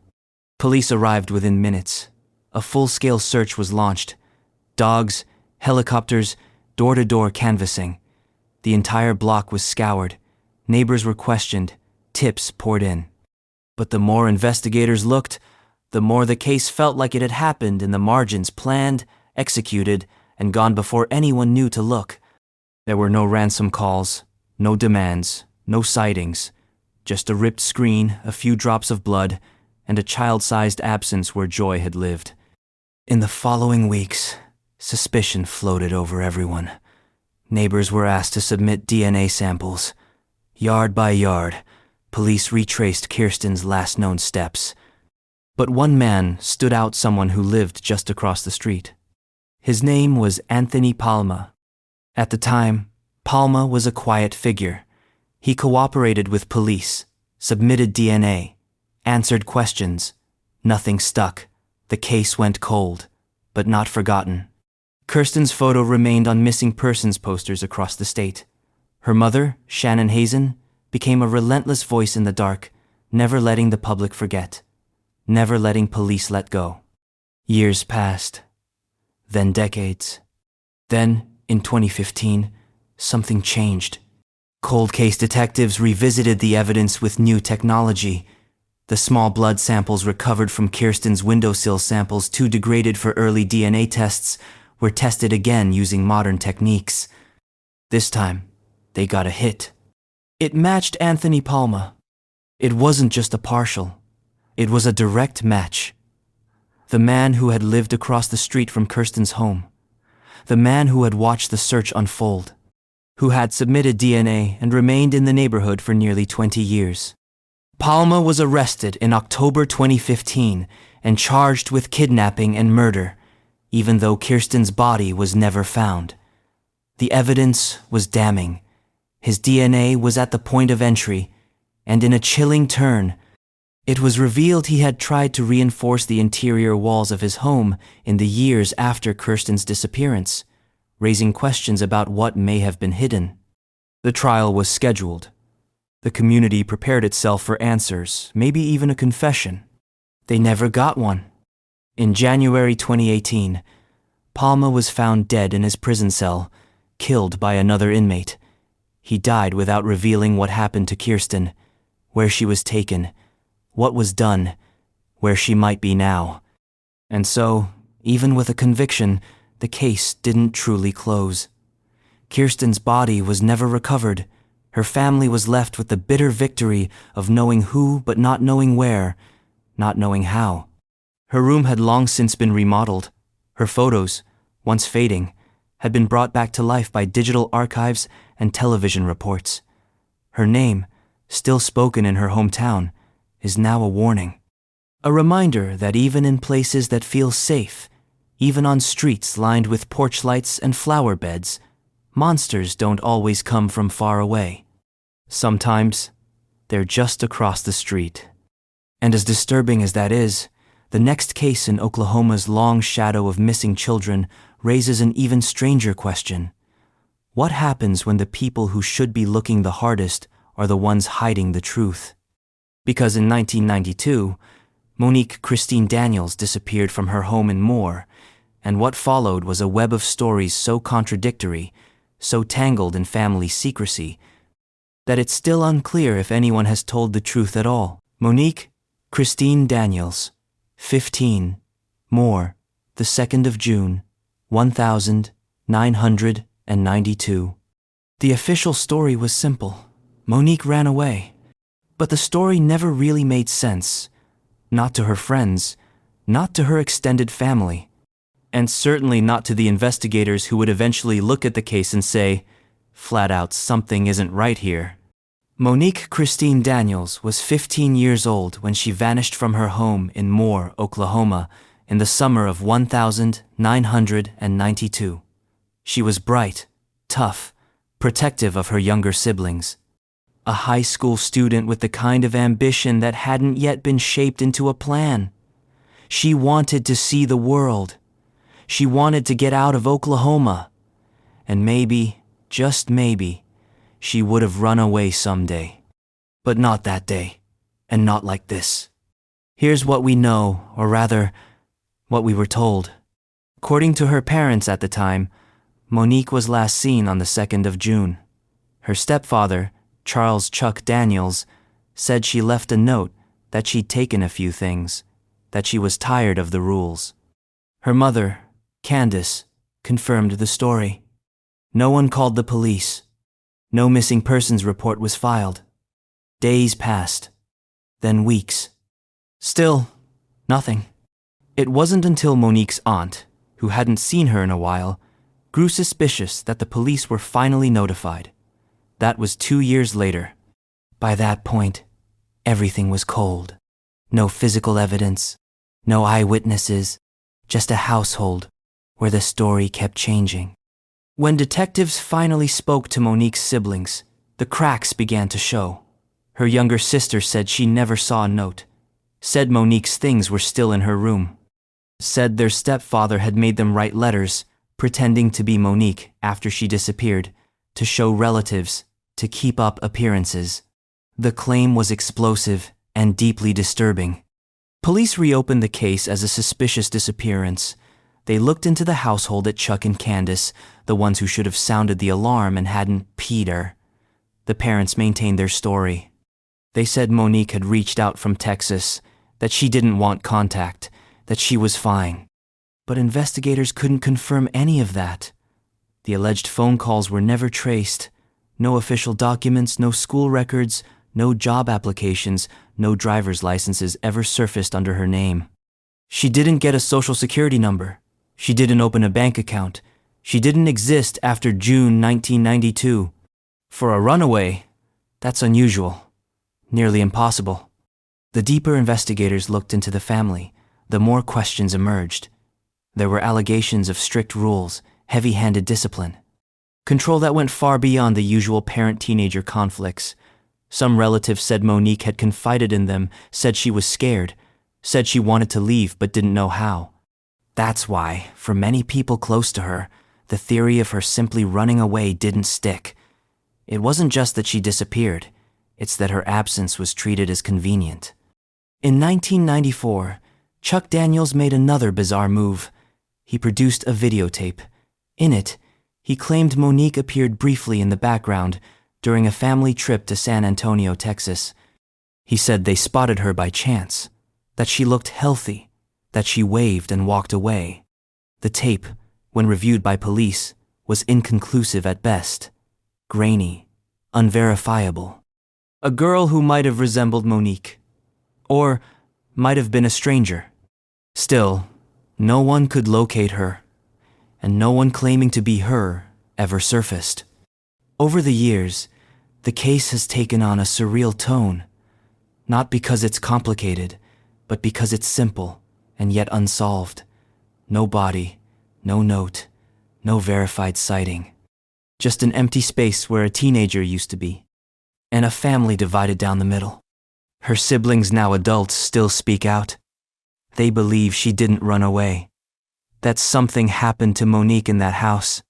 Police arrived within minutes. A full-scale search was launched. Dogs, helicopters, door-to-door canvassing. The entire block was scoured. Neighbors were questioned. Tips poured in. But the more investigators looked, the more the case felt like it had happened in the margins, planned, executed, and gone before anyone knew to look. There were no ransom calls, no demands, no sightings, just a ripped screen, a few drops of blood, and a child-sized absence where joy had lived. In the following weeks, suspicion floated over everyone. Neighbors were asked to submit DNA samples. Yard by yard, police retraced Kirsten's last known steps. But one man stood out, someone who lived just across the street. His name was Anthony Palma. At the time, Palma was a quiet figure. He cooperated with police, submitted DNA, answered questions. Nothing stuck. The case went cold, but not forgotten. Kirsten's photo remained on missing persons posters across the state. Her mother, Shannon Hazen, became a relentless voice in the dark, never letting the public forget. Never letting police let go. Years passed, then decades. Then, in 2015, something changed. Cold case detectives revisited the evidence with new technology. The small blood samples recovered from Kirsten's windowsill samples, too degraded for early DNA tests, were tested again using modern techniques. This time, they got a hit. It matched Anthony Palma. It wasn't just a partial. It was a direct match. The man who had lived across the street from Kirsten's home. The man who had watched the search unfold. Who had submitted DNA and remained in the neighborhood for nearly 20 years. Palma was arrested in October 2015 and charged with kidnapping and murder, even though Kirsten's body was never found. The evidence was damning. His DNA was at the point of entry, and in a chilling turn, it was revealed he had tried to reinforce the interior walls of his home in the years after Kirsten's disappearance, raising questions about what may have been hidden. The trial was scheduled. The community prepared itself for answers, maybe even a confession. They never got one. In January 2018, Palma was found dead in his prison cell, killed by another inmate. He died without revealing what happened to Kirsten, where she was taken, what was done, where she might be now. And so, even with a conviction, the case didn't truly close. Kirsten's body was never recovered. Her family was left with the bitter victory of knowing who but not knowing where, not knowing how. Her room had long since been remodeled. Her photos, once fading, had been brought back to life by digital archives and television reports. Her name, still spoken in her hometown, is now a warning. A reminder that even in places that feel safe, even on streets lined with porch lights and flower beds, monsters don't always come from far away. Sometimes, they're just across the street. And as disturbing as that is, the next case in Oklahoma's long shadow of missing children raises an even stranger question. What happens when the people who should be looking the hardest are the ones hiding the truth? Because in 1992, Monique Christine Daniels disappeared from her home in Moore, and what followed was a web of stories so contradictory, so tangled in family secrecy, that it's still unclear if anyone has told the truth at all. Monique Christine Daniels, 15, Moore, the 2nd of June, 1992. The official story was simple. Monique ran away. But the story never really made sense. Not to her friends, not to her extended family, and certainly not to the investigators who would eventually look at the case and say, flat out, something isn't right here. Monique Christine Daniels was 15 years old when she vanished from her home in Moore, Oklahoma, in the summer of 1992. She was bright, tough, protective of her younger siblings. A high school student with the kind of ambition that hadn't yet been shaped into a plan. She wanted to see the world. She wanted to get out of Oklahoma. And maybe, just maybe, she would have run away someday. But not that day, and not like this. Here's what we know, or rather, what we were told. According to her parents at the time, Monique was last seen on the 2nd of June. Her stepfather, Charles Chuck Daniels, said she left a note that she'd taken a few things, that she was tired of the rules. Her mother, Candace, confirmed the story. No one called the police. No missing persons report was filed. Days passed, then weeks. Still, nothing. It wasn't until Monique's aunt, who hadn't seen her in a while, grew suspicious that the police were finally notified. That was 2 years later. By that point, everything was cold. No physical evidence, no eyewitnesses, just a household where the story kept changing. When detectives finally spoke to Monique's siblings, the cracks began to show. Her younger sister said she never saw a note, said Monique's things were still in her room, said their stepfather had made them write letters pretending to be Monique after she disappeared, to show relatives, to keep up appearances. The claim was explosive and deeply disturbing. Police reopened the case as a suspicious disappearance. They looked into the household at Chuck and Candace, the ones who should have sounded the alarm and hadn't peed her. The parents maintained their story. They said Monique had reached out from Texas, that she didn't want contact, that she was fine. But investigators couldn't confirm any of that. The alleged phone calls were never traced. No official documents, no school records, no job applications, no driver's licenses ever surfaced under her name. She didn't get a social security number. She didn't open a bank account. She didn't exist after June 1992. For a runaway, that's unusual, nearly impossible. The deeper investigators looked into the family, the more questions emerged. There were allegations of strict rules, heavy-handed discipline, control that went far beyond the usual parent-teenager conflicts. Some relatives said Monique had confided in them, said she was scared, said she wanted to leave but didn't know how. That's why, for many people close to her, the theory of her simply running away didn't stick. It wasn't just that she disappeared, it's that her absence was treated as convenient. In 1994, Chuck Daniels made another bizarre move. He produced a videotape. In it, he claimed Monique appeared briefly in the background during a family trip to San Antonio, Texas. He said they spotted her by chance, that she looked healthy, that she waved and walked away. The tape, when reviewed by police, was inconclusive at best, grainy, unverifiable. A girl who might have resembled Monique, or might have been a stranger. Still, no one could locate her, and no one claiming to be her ever surfaced. Over the years, the case has taken on a surreal tone, not because it's complicated, but because it's simple and yet unsolved. No body, no note, no verified sighting. Just an empty space where a teenager used to be, and a family divided down the middle. Her siblings, now adults, still speak out. They believe she didn't run away, that something happened to Monique in that house,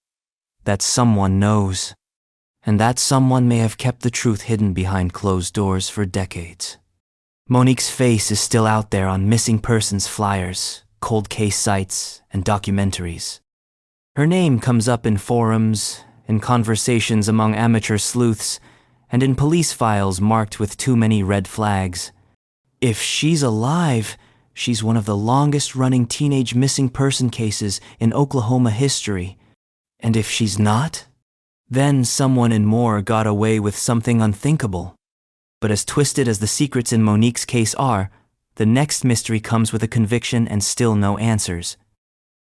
that someone knows, and that someone may have kept the truth hidden behind closed doors for decades. Monique's face is still out there on missing persons flyers, cold case sites, and documentaries. Her name comes up in forums, in conversations among amateur sleuths, and in police files marked with too many red flags. If she's alive, she's one of the longest-running teenage missing person cases in Oklahoma history. And if she's not, then someone in Moore got away with something unthinkable. But as twisted as the secrets in Monique's case are, the next mystery comes with a conviction and still no answers.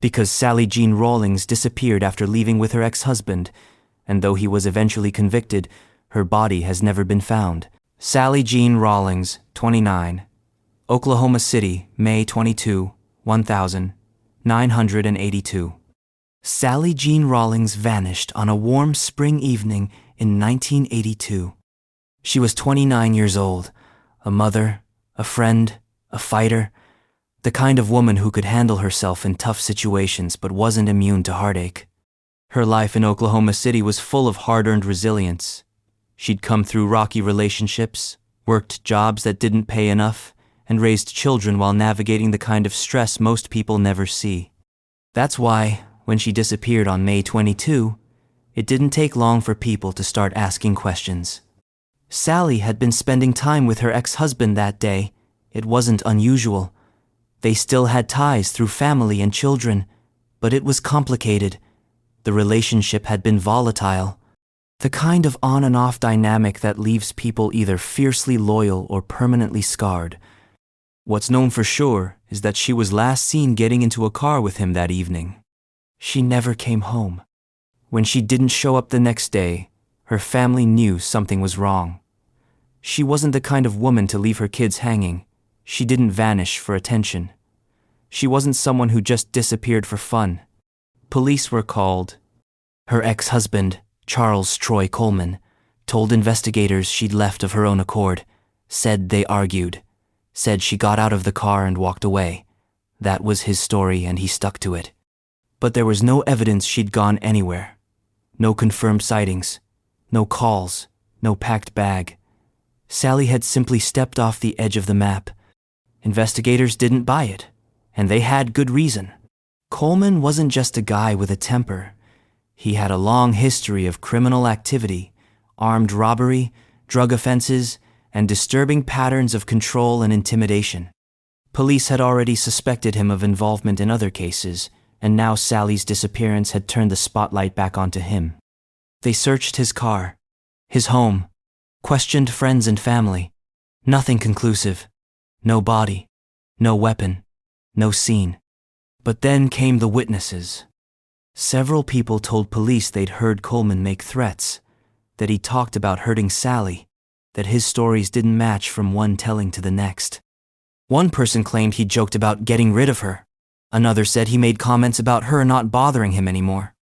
Because Sally Jean Rawlings disappeared after leaving with her ex-husband, and though he was eventually convicted, her body has never been found. Sally Jean Rawlings, 29, Oklahoma City, May 22, 1982. Sally Jean Rawlings vanished on a warm spring evening in 1982. She was 29 years old, a mother, a friend, a fighter, the kind of woman who could handle herself in tough situations but wasn't immune to heartache. Her life in Oklahoma City was full of hard-earned resilience. She'd come through rocky relationships, worked jobs that didn't pay enough, and raised children while navigating the kind of stress most people never see. That's why, when she disappeared on May 22, it didn't take long for people to start asking questions. Sally had been spending time with her ex-husband that day. It wasn't unusual. They still had ties through family and children, but it was complicated. The relationship had been volatile, the kind of on and off dynamic that leaves people either fiercely loyal or permanently scarred. What's known for sure is that she was last seen getting into a car with him that evening. She never came home. When she didn't show up the next day, her family knew something was wrong. She wasn't the kind of woman to leave her kids hanging. She didn't vanish for attention. She wasn't someone who just disappeared for fun. Police were called. Her ex-husband, Charles Troy Coleman, told investigators she'd left of her own accord, said they argued, said she got out of the car and walked away. That was his story and he stuck to it. But there was no evidence she'd gone anywhere. No confirmed sightings, no calls, no packed bag. Sally had simply stepped off the edge of the map. Investigators didn't buy it, and they had good reason. Coleman wasn't just a guy with a temper. He had a long history of criminal activity, armed robbery, drug offenses, and disturbing patterns of control and intimidation. Police had already suspected him of involvement in other cases, and now Sally's disappearance had turned the spotlight back onto him. They searched his car, his home, questioned friends and family. Nothing conclusive. No body, no weapon, no scene. But then came the witnesses. Several people told police they'd heard Coleman make threats, that he talked about hurting Sally, that his stories didn't match from one telling to the next. One person claimed he joked about getting rid of her. Another said he made comments about her not bothering him anymore.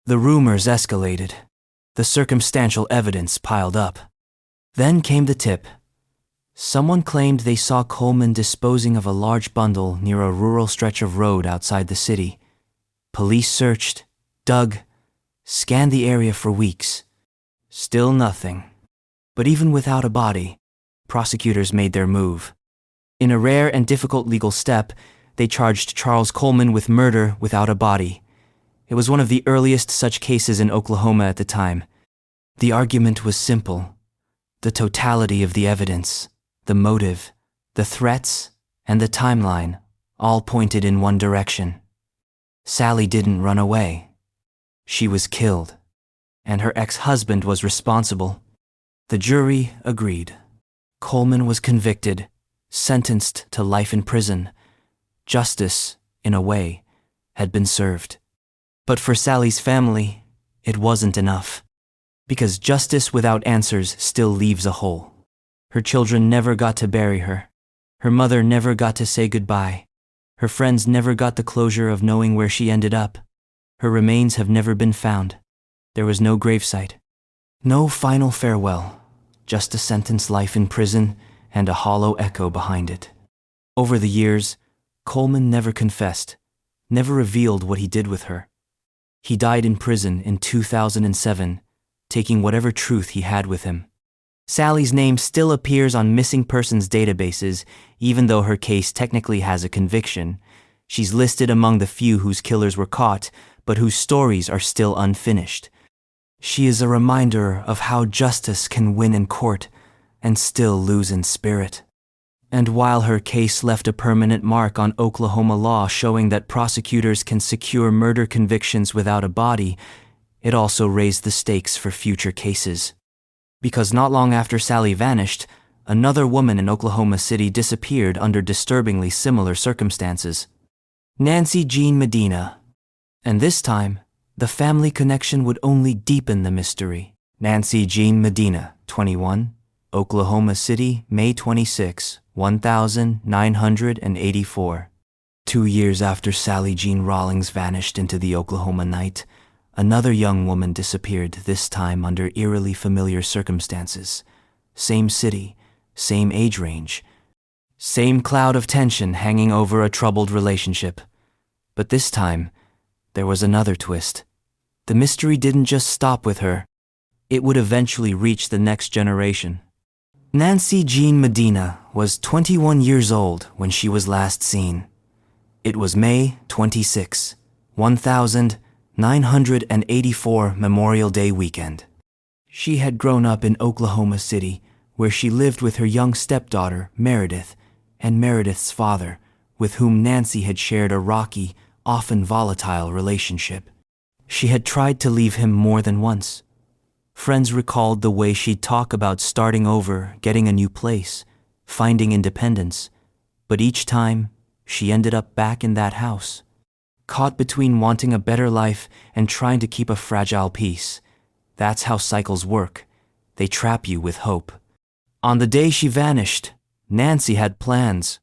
The rumors escalated. The circumstantial evidence piled up. Then came the tip. Someone claimed they saw Coleman disposing of a large bundle near a rural stretch of road outside the city. Police searched, dug, scanned the area for weeks. Still nothing. But even without a body, prosecutors made their move. In a rare and difficult legal step, they charged Charles Coleman with murder without a body. It was one of the earliest such cases in Oklahoma at the time. The argument was simple. The totality of the evidence, the motive, the threats, and the timeline all pointed in one direction. Sally didn't run away. She was killed, and her ex-husband was responsible. The jury agreed. Coleman was convicted, sentenced to life in prison. Justice, in a way, had been served. But for Sally's family, it wasn't enough. Because justice without answers still leaves a hole. Her children never got to bury her. Her mother never got to say goodbye. Her friends never got the closure of knowing where she ended up. Her remains have never been found. There was no gravesite. No final farewell. Just a sentence life in prison and a hollow echo behind it. Over the years, Coleman never confessed, never revealed what he did with her. He died in prison in 2007, taking whatever truth he had with him. Sally's name still appears on missing persons databases, even though her case technically has a conviction. She's listed among the few whose killers were caught, but whose stories are still unfinished. She is a reminder of how justice can win in court and still lose in spirit. And while her case left a permanent mark on Oklahoma law showing that prosecutors can secure murder convictions without a body, it also raised the stakes for future cases. Because not long after Sally vanished, another woman in Oklahoma City disappeared under disturbingly similar circumstances. Nancy Jean Medina. And this time, the family connection would only deepen the mystery. Nancy Jean Medina, 21, Oklahoma City, May 26, 1984. 2 years after Sally Jean Rawlings vanished into the Oklahoma night, another young woman disappeared, this time under eerily familiar circumstances. Same city, same age range, same cloud of tension hanging over a troubled relationship. But this time, there was another twist. The mystery didn't just stop with her. It would eventually reach the next generation. Nancy Jean Medina was 21 years old when she was last seen. It was May 26, 1984 Memorial Day weekend. She had grown up in Oklahoma City, where she lived with her young stepdaughter, Meredith, and Meredith's father, with whom Nancy had shared a rocky, often volatile relationship. She had tried to leave him more than once. Friends recalled the way she'd talk about starting over, getting a new place, finding independence, but each time, she ended up back in that house. Caught between wanting a better life and trying to keep a fragile peace. That's how cycles work. They trap you with hope. On the day she vanished, Nancy had plans.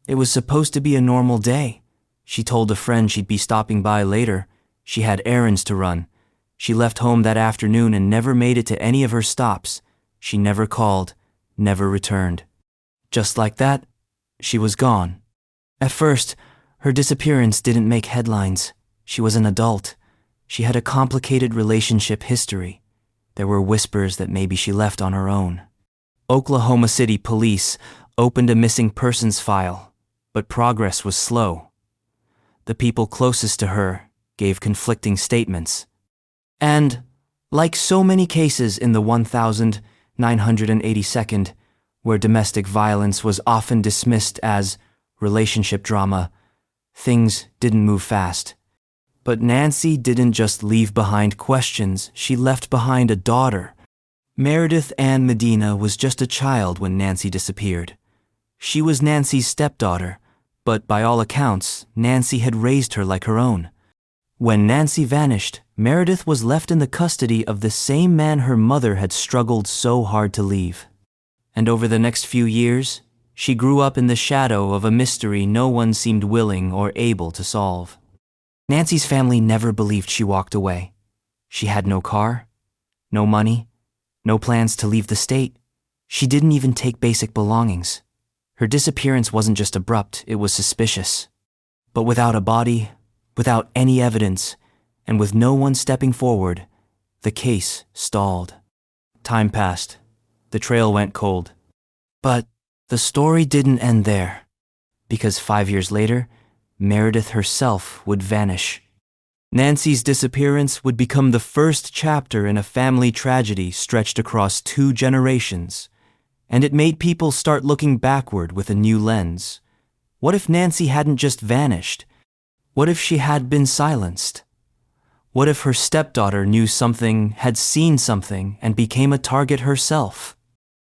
It was supposed to be a normal day. She told a friend she'd be stopping by later. She had errands to run. She left home that afternoon and never made it to any of her stops. She never called, never returned. Just like that, she was gone. At first, her disappearance didn't make headlines. She was an adult. She had a complicated relationship history. There were whispers that maybe she left on her own. Oklahoma City police opened a missing persons file, but progress was slow. The people closest to her gave conflicting statements. And, like so many cases in the 1982nd, where domestic violence was often dismissed as relationship drama, things didn't move fast. But Nancy didn't just leave behind questions, she left behind a daughter. Meredith Ann Medina was just a child when Nancy disappeared. She was Nancy's stepdaughter, but by all accounts, Nancy had raised her like her own. When Nancy vanished, Meredith was left in the custody of the same man her mother had struggled so hard to leave. And over the next few years, she grew up in the shadow of a mystery no one seemed willing or able to solve. Nancy's family never believed she walked away. She had no car, no money, no plans to leave the state. She didn't even take basic belongings. Her disappearance wasn't just abrupt, it was suspicious. But without a body, without any evidence, and with no one stepping forward, the case stalled. Time passed. The trail went cold. But the story didn't end there, because 5 years later, Meredith herself would vanish. Nancy's disappearance would become the first chapter in a family tragedy stretched across 2 generations, and it made people start looking backward with a new lens. What if Nancy hadn't just vanished? What if she had been silenced? What if her stepdaughter knew something, had seen something, and became a target herself?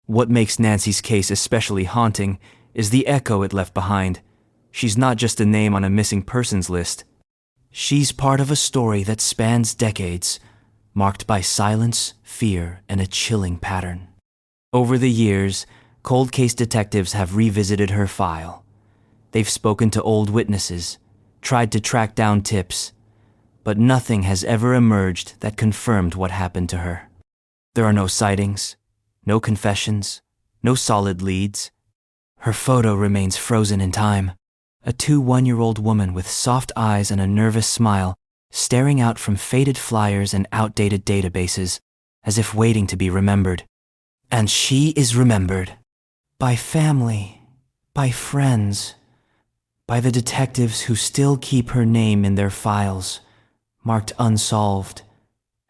What makes Nancy's case especially haunting is the echo it left behind. She's not just a name on a missing persons list. She's part of a story that spans decades, marked by silence, fear, and a chilling pattern. Over the years, cold case detectives have revisited her file. They've spoken to old witnesses, tried to track down tips, but nothing has ever emerged that confirmed what happened to her. There are no sightings, no confessions, no solid leads. Her photo remains frozen in time. A 1-year-old woman with soft eyes and a nervous smile, staring out from faded flyers and outdated databases, as if waiting to be remembered. And she is remembered. By family, by friends, by the detectives who still keep her name in their files, marked unsolved,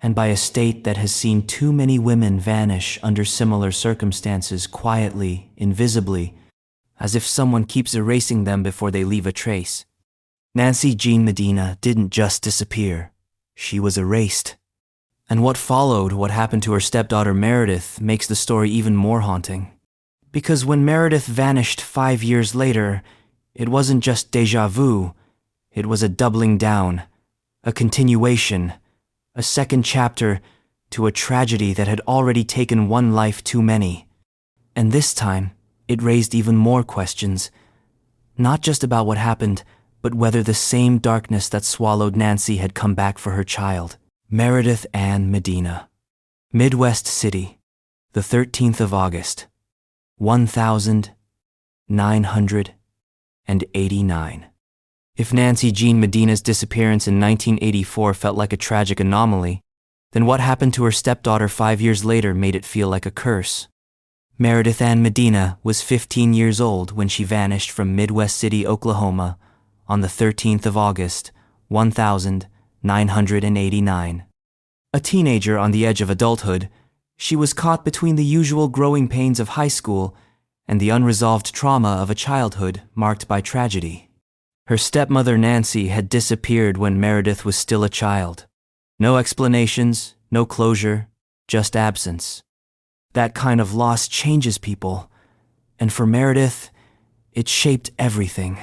and by a state that has seen too many women vanish under similar circumstances quietly, invisibly, as if someone keeps erasing them before they leave a trace. Nancy Jean Medina didn't just disappear. She was erased. And what followed, what happened to her stepdaughter Meredith, makes the story even more haunting. Because when Meredith vanished 5 years later, it wasn't just déjà vu, it was a doubling down, a continuation, a second chapter to a tragedy that had already taken one life too many. And this time, it raised even more questions, not just about what happened, but whether the same darkness that swallowed Nancy had come back for her child. Meredith Ann Medina. Midwest City, the 13th of August, 1989. If Nancy Jean Medina's disappearance in 1984 felt like a tragic anomaly, then what happened to her stepdaughter 5 years later made it feel like a curse. Meredith Ann Medina was 15 years old when she vanished from Midwest City, Oklahoma, on the 13th of August, 1989. A teenager on the edge of adulthood, she was caught between the usual growing pains of high school and the unresolved trauma of a childhood marked by tragedy. Her stepmother Nancy had disappeared when Meredith was still a child. No explanations, no closure, just absence. That kind of loss changes people, and for Meredith, it shaped everything.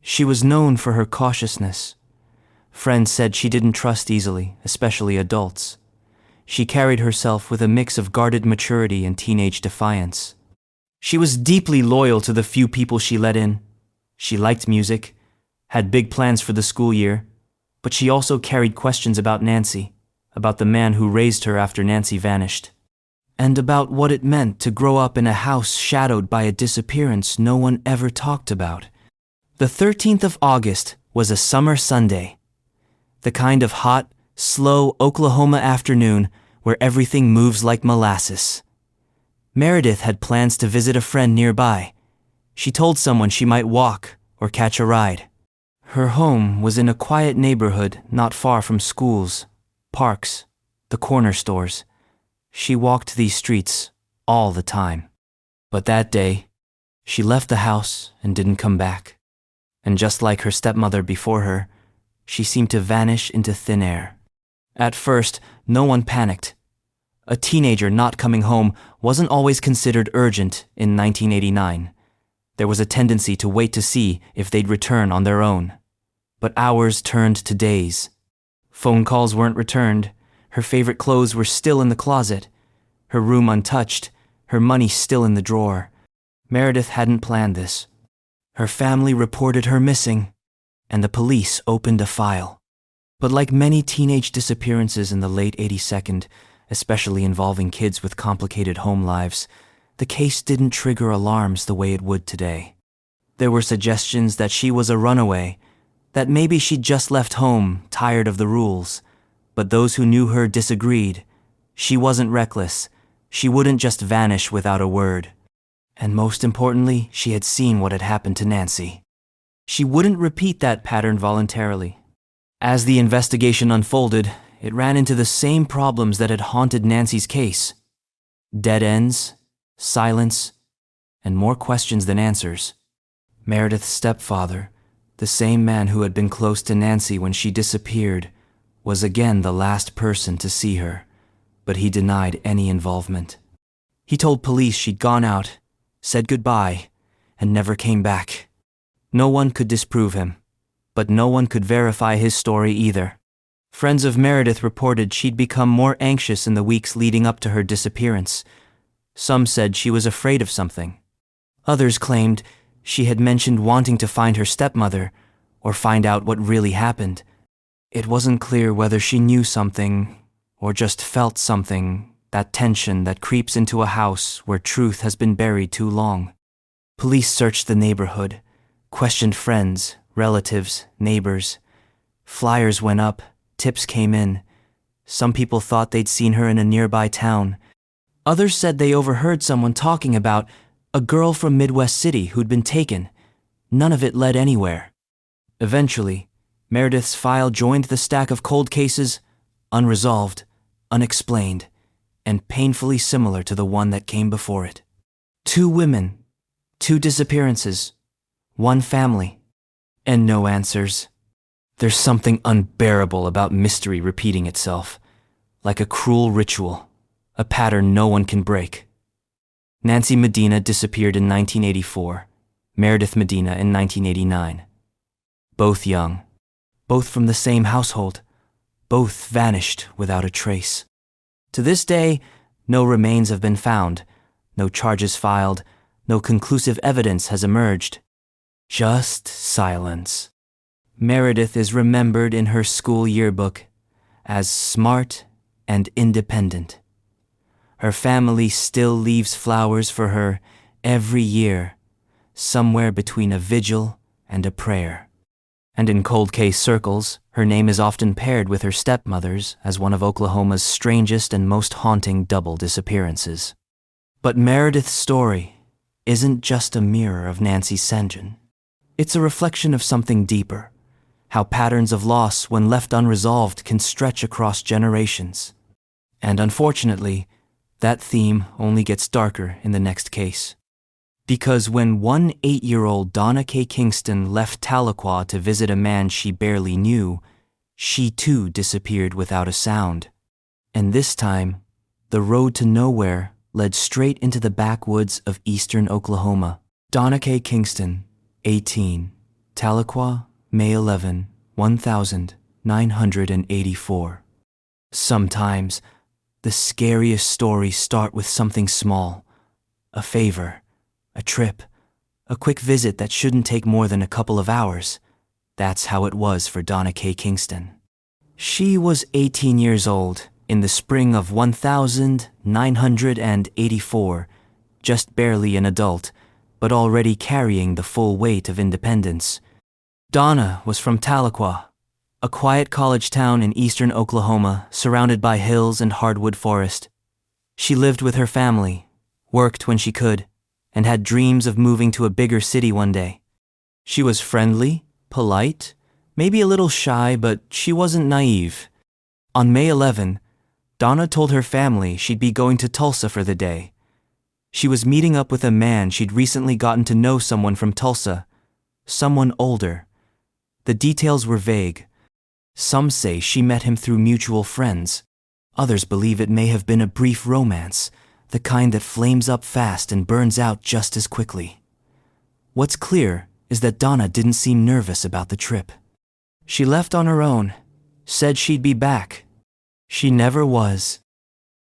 She was known for her cautiousness. Friends said she didn't trust easily, especially adults. She carried herself with a mix of guarded maturity and teenage defiance. She was deeply loyal to the few people she let in. She liked music, had big plans for the school year, but she also carried questions about Nancy, about the man who raised her after Nancy vanished, and about what it meant to grow up in a house shadowed by a disappearance no one ever talked about. The 13th of August was a summer Sunday, the kind of hot, slow Oklahoma afternoon where everything moves like molasses. Meredith had plans to visit a friend nearby. She told someone she might walk or catch a ride. Her home was in a quiet neighborhood not far from schools, parks, the corner stores. She walked these streets all the time. But that day, she left the house and didn't come back. And just like her stepmother before her, she seemed to vanish into thin air. At first, no one panicked. A teenager not coming home wasn't always considered urgent in 1989. There was a tendency to wait to see if they'd return on their own. But hours turned to days. Phone calls weren't returned. Her favorite clothes were still in the closet. Her room untouched. Her money still in the drawer. Meredith hadn't planned this. Her family reported her missing, and the police opened a file. But like many teenage disappearances in the late 82nd, especially involving kids with complicated home lives, the case didn't trigger alarms the way it would today. There were suggestions that she was a runaway, that maybe she'd just left home, tired of the rules. But those who knew her disagreed. She wasn't reckless. She wouldn't just vanish without a word. And most importantly, she had seen what had happened to Nancy. She wouldn't repeat that pattern voluntarily. As the investigation unfolded, it ran into the same problems that had haunted Nancy's case. Dead ends, silence, and more questions than answers. Meredith's stepfather, the same man who had been close to Nancy when she disappeared, was again the last person to see her, but he denied any involvement. He told police she'd gone out, said goodbye, and never came back. No one could disprove him, but no one could verify his story either. Friends of Meredith reported she'd become more anxious in the weeks leading up to her disappearance. Some said she was afraid of something. Others claimed she had mentioned wanting to find her stepmother or find out what really happened. It wasn't clear whether she knew something or just felt something, that tension that creeps into a house where truth has been buried too long. Police searched the neighborhood, questioned friends, relatives, neighbors. Flyers went up, tips came in. Some people thought they'd seen her in a nearby town. Others said they overheard someone talking about a girl from Midwest City who'd been taken. None of it led anywhere. Eventually, Meredith's file joined the stack of cold cases, unresolved, unexplained, and painfully similar to the one that came before it. 2 women, 2 disappearances, 1 family, and no answers. There's something unbearable about mystery repeating itself, like a cruel ritual, a pattern no one can break. Nancy Medina disappeared in 1984, Meredith Medina in 1989. Both young, both from the same household, both vanished without a trace. To this day, no remains have been found, no charges filed, no conclusive evidence has emerged. Just silence. Meredith is remembered in her school yearbook as smart and independent. Her family still leaves flowers for her every year, somewhere between a vigil and a prayer. And in cold case circles, her name is often paired with her stepmother's as one of Oklahoma's strangest and most haunting double disappearances. But Meredith's story isn't just a mirror of Nancy St. John. It's a reflection of something deeper, how patterns of loss, when left unresolved, can stretch across generations. And unfortunately, that theme only gets darker in the next case. Because when 8-year-old Donna K. Kingston left Tahlequah to visit a man she barely knew, she too disappeared without a sound. And this time, the road to nowhere led straight into the backwoods of eastern Oklahoma. Donna K. Kingston, 18, Tahlequah, May 11, 1984. Sometimes, the scariest stories start with something small, a favor, a trip, a quick visit that shouldn't take more than a couple of hours. That's how it was for Donna K. Kingston. She was 18 years old in the spring of 1984, just barely an adult, but already carrying the full weight of independence. Donna was from Tahlequah, a quiet college town in eastern Oklahoma surrounded by hills and hardwood forest. She lived with her family, worked when she could, and had dreams of moving to a bigger city one day. She was friendly, polite, maybe a little shy, but she wasn't naive. On May 11, Donna told her family she'd be going to Tulsa for the day. She was meeting up with a man she'd recently gotten to know, someone from Tulsa, someone older. The details were vague. Some say she met him through mutual friends. Others believe it may have been a brief romance, the kind that flames up fast and burns out just as quickly. What's clear is that Donna didn't seem nervous about the trip. She left on her own, said she'd be back. She never was.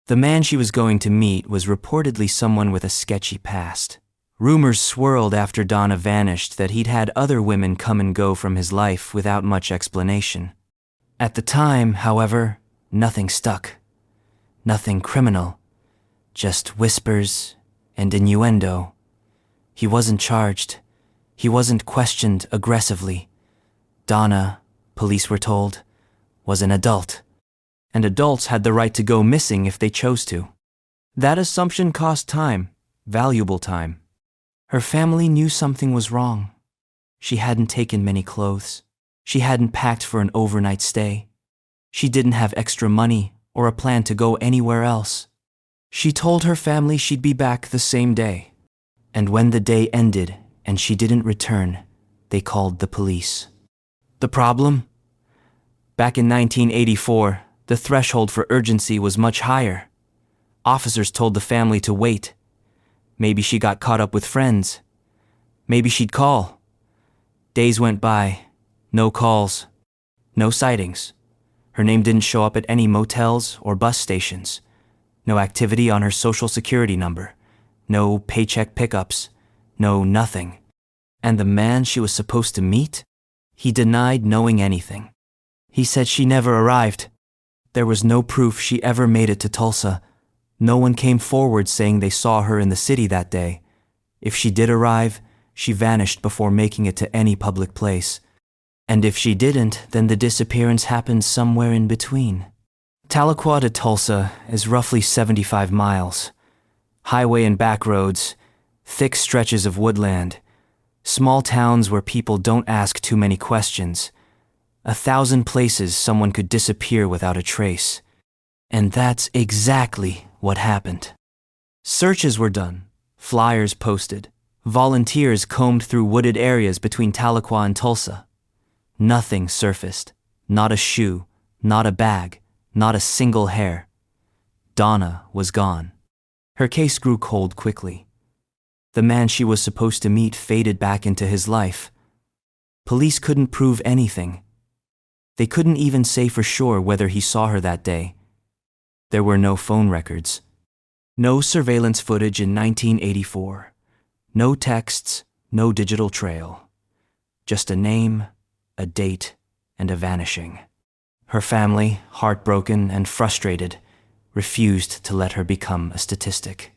The man she was going to meet was reportedly someone with a sketchy past. Rumors swirled after Donna vanished that he'd had other women come and go from his life without much explanation. At the time, however, nothing stuck. Nothing criminal. Just whispers and innuendo. He wasn't charged. He wasn't questioned aggressively. Donna, police were told, was an adult. And adults had the right to go missing if they chose to. That assumption cost time, valuable time. Her family knew something was wrong. She hadn't taken many clothes. She hadn't packed for an overnight stay. She didn't have extra money or a plan to go anywhere else. She told her family she'd be back the same day. And when the day ended and she didn't return, they called the police. The problem? Back in 1984, the threshold for urgency was much higher. Officers told the family to wait. Maybe she got caught up with friends. Maybe she'd call. Days went by. No calls. No sightings. Her name didn't show up at any motels or bus stations. No activity on her social security number. No paycheck pickups. No nothing. And the man she was supposed to meet? He denied knowing anything. He said she never arrived. There was no proof she ever made it to Tulsa. No one came forward saying they saw her in the city that day. If she did arrive, she vanished before making it to any public place. And if she didn't, then the disappearance happened somewhere in between. Tahlequah to Tulsa is roughly 75 miles. Highway and back roads, thick stretches of woodland, small towns where people don't ask too many questions. 1,000 places someone could disappear without a trace. And that's exactly what happened. Searches were done, flyers posted, volunteers combed through wooded areas between Tahlequah and Tulsa. Nothing surfaced, not a shoe, not a bag, not a single hair. Donna was gone. Her case grew cold quickly. The man she was supposed to meet faded back into his life. Police couldn't prove anything. They couldn't even say for sure whether he saw her that day. There were no phone records. No surveillance footage in 1984. No texts, no digital trail. Just a name, a date, and a vanishing. Her family, heartbroken and frustrated, refused to let her become a statistic.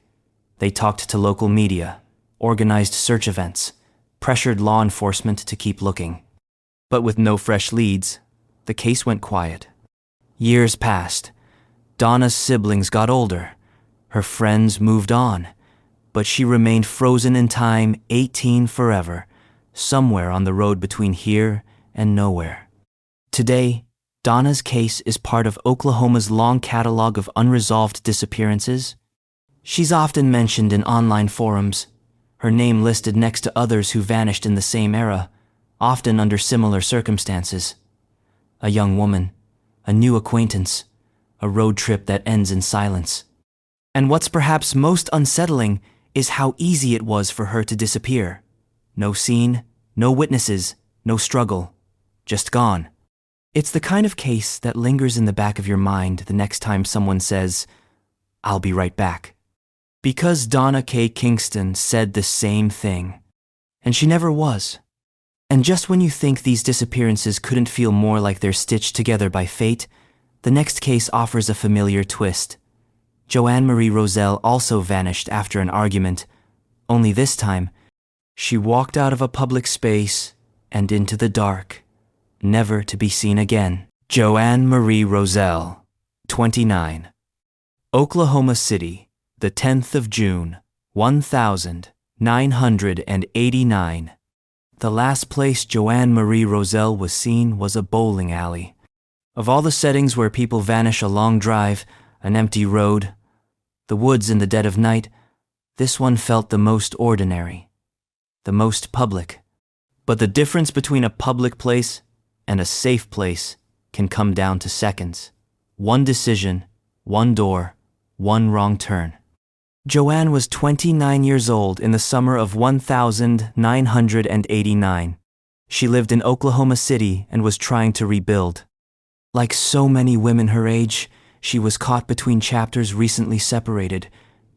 They talked to local media, organized search events, pressured law enforcement to keep looking. But with no fresh leads, the case went quiet. Years passed. Donna's siblings got older. Her friends moved on. But she remained frozen in time, 18 forever, somewhere on the road between here and nowhere. Today, Donna's case is part of Oklahoma's long catalog of unresolved disappearances. She's often mentioned in online forums, her name listed next to others who vanished in the same era, often under similar circumstances. A young woman, a new acquaintance, a road trip that ends in silence. And what's perhaps most unsettling is how easy it was for her to disappear. No scene, no witnesses, no struggle, just gone. It's the kind of case that lingers in the back of your mind the next time someone says, "I'll be right back." Because Donna K. Kingston said the same thing. And she never was. And just when you think these disappearances couldn't feel more like they're stitched together by fate, the next case offers a familiar twist. Joanne Marie Roselle also vanished after an argument, only this time, she walked out of a public space and into the dark, never to be seen again. Joanne Marie Roselle, 29. Oklahoma City, the 10th of June, 1989. The last place Joanne Marie Roselle was seen was a bowling alley. Of all the settings where people vanish, a long drive, an empty road, the woods in the dead of night, This one felt the most ordinary, the most public. But the difference between a public place and a safe place can come down to seconds. One decision, one door, one wrong turn. Joanne was 29 years old in the summer of 1989. She lived in Oklahoma City and was trying to rebuild. Like so many women her age, she was caught between chapters, recently separated,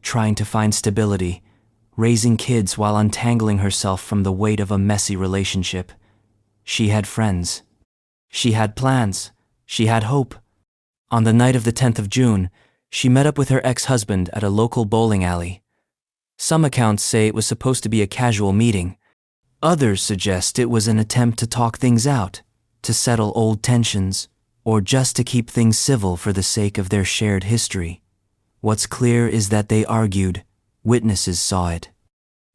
trying to find stability, raising kids while untangling herself from the weight of a messy relationship. She had friends. She had plans. She had hope. On the night of the 10th of June, she met up with her ex-husband at a local bowling alley. Some accounts say it was supposed to be a casual meeting. Others suggest it was an attempt to talk things out, to settle old tensions, or just to keep things civil for the sake of their shared history. What's clear is that they argued. Witnesses saw it.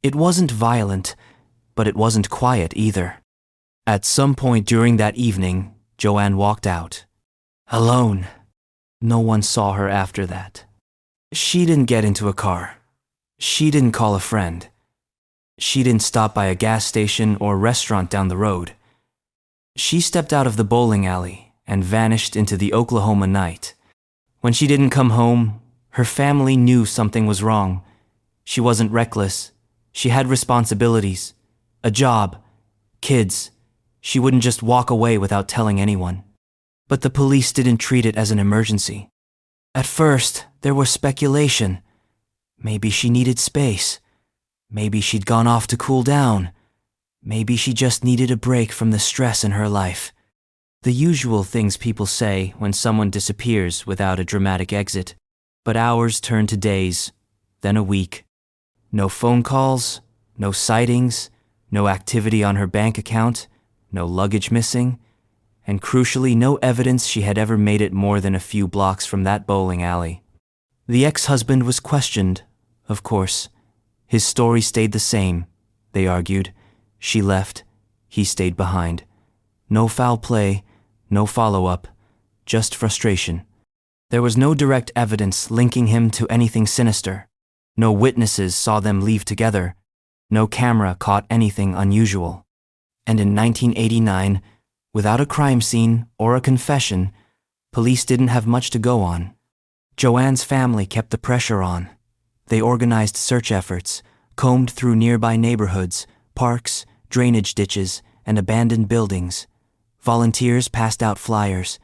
It wasn't violent, but it wasn't quiet either. At some point during that evening, Joanne walked out. Alone. No one saw her after that. She didn't get into a car. She didn't call a friend. She didn't stop by a gas station or restaurant down the road. She stepped out of the bowling alley and vanished into the Oklahoma night. When she didn't come home, her family knew something was wrong. She wasn't reckless. She had responsibilities, a job, kids. She wouldn't just walk away without telling anyone. But the police didn't treat it as an emergency. At first, there was speculation. Maybe she needed space. Maybe she'd gone off to cool down. Maybe she just needed a break from the stress in her life. The usual things people say when someone disappears without a dramatic exit. But hours turned to days, then a week. No phone calls, no sightings, no activity on her bank account, no luggage missing, and crucially, no evidence she had ever made it more than a few blocks from that bowling alley. The ex-husband was questioned, of course. His story stayed the same, they argued. She left, he stayed behind. No foul play, no follow-up, just frustration. There was no direct evidence linking him to anything sinister. No witnesses saw them leave together. No camera caught anything unusual. And in 1989, without a crime scene or a confession, police didn't have much to go on. Joanne's family kept the pressure on. They organized search efforts, combed through nearby neighborhoods, parks, drainage ditches, and abandoned buildings. Volunteers passed out flyers.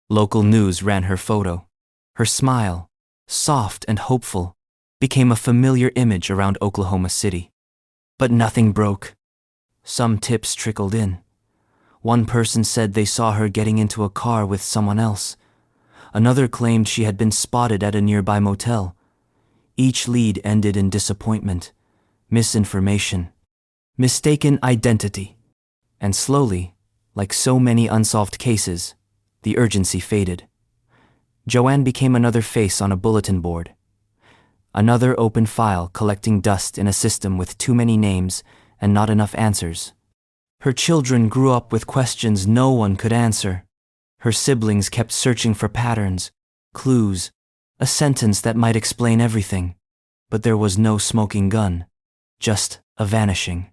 Local news ran her photo. Her smile, soft and hopeful, became a familiar image around Oklahoma City. But nothing broke. Some tips trickled in. One person said they saw her getting into a car with someone else. Another claimed she had been spotted at a nearby motel. Each lead ended in disappointment, misinformation, mistaken identity. And slowly, like so many unsolved cases, the urgency faded. Joanne became another face on a bulletin board. Another open file collecting dust in a system with too many names and not enough answers. Her children grew up with questions no one could answer. Her siblings kept searching for patterns, clues, a sentence that might explain everything. But there was no smoking gun, just a vanishing.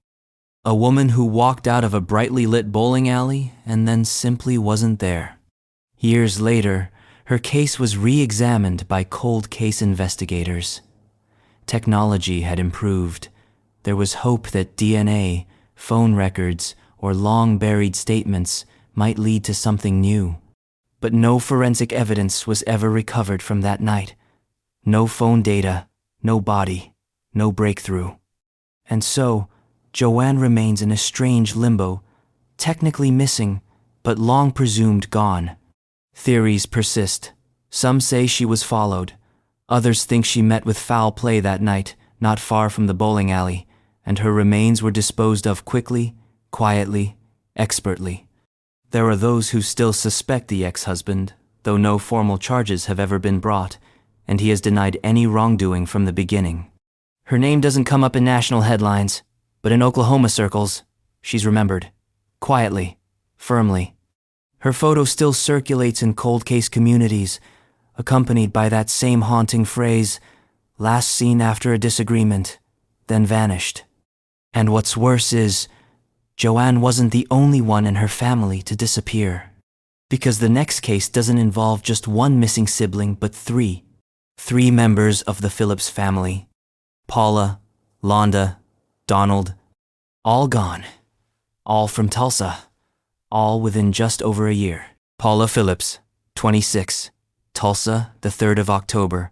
A woman who walked out of a brightly lit bowling alley and then simply wasn't there. Years later, her case was re-examined by cold case investigators. Technology had improved. There was hope that DNA, phone records, or long-buried statements might lead to something new. But no forensic evidence was ever recovered from that night. No phone data, no body, no breakthrough. And so, Joanne remains in a strange limbo, technically missing, but long presumed gone. Theories persist. Some say she was followed. Others think she met with foul play that night, not far from the bowling alley, and her remains were disposed of quickly, quietly, expertly. There are those who still suspect the ex-husband, though no formal charges have ever been brought, and he has denied any wrongdoing from the beginning. Her name doesn't come up in national headlines, but in Oklahoma circles, she's remembered. Quietly, firmly. Her photo still circulates in cold case communities, accompanied by that same haunting phrase, last seen after a disagreement, then vanished. And what's worse is, Joanne wasn't the only one in her family to disappear. Because the next case doesn't involve just one missing sibling, but three. Three members of the Phillips family. Paula, Londa, Donald, all gone. All from Tulsa. All within just over a year. Paula Phillips, 26, Tulsa, the 3rd of October,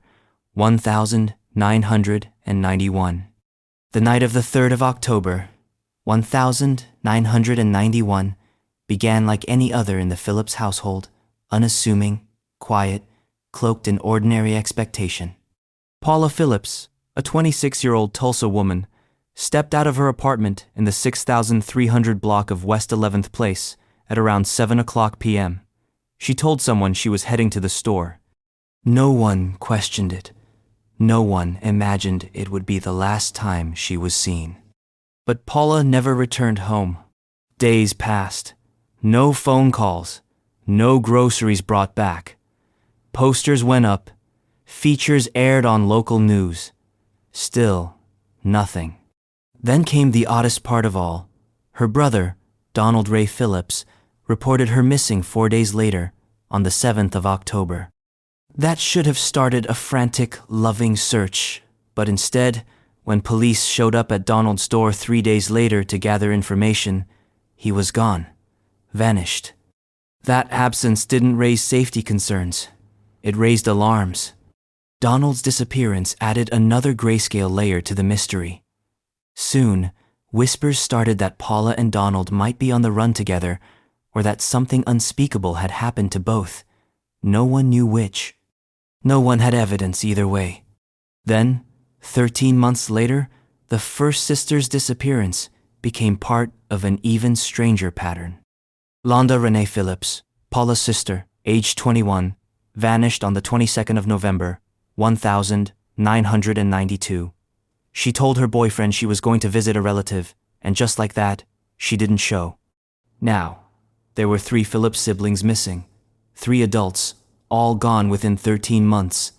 1991. The night of the 3rd of October, 1991, began like any other in the Phillips household, unassuming, quiet, cloaked in ordinary expectation. Paula Phillips, a 26-year-old Tulsa woman, stepped out of her apartment in the 6300 block of West 11th Place at around 7 o'clock p.m. She told someone she was heading to the store. No one questioned it. No one imagined it would be the last time she was seen. But Paula never returned home. Days passed. No phone calls. No groceries brought back. Posters went up. Features aired on local news. Still, nothing. Then came the oddest part of all. Her brother, Donald Ray Phillips, reported her missing 4 days later, on the 7th of October. That should have started a frantic, loving search, but instead, when police showed up at Donald's door 3 days later to gather information, he was gone, vanished. That absence didn't raise safety concerns. It raised alarms. Donald's disappearance added another grayscale layer to the mystery. Soon, whispers started that Paula and Donald might be on the run together, or that something unspeakable had happened to both. No one knew which. No one had evidence either way. Then, 13 months later, the first sister's disappearance became part of an even stranger pattern. Londa Renee Phillips, Paula's sister, age 21, vanished on the 22nd of November, 1992. She told her boyfriend she was going to visit a relative, and just like that, she didn't show. Now, there were 3 Phillips siblings missing. 3 adults, all gone within 13 months.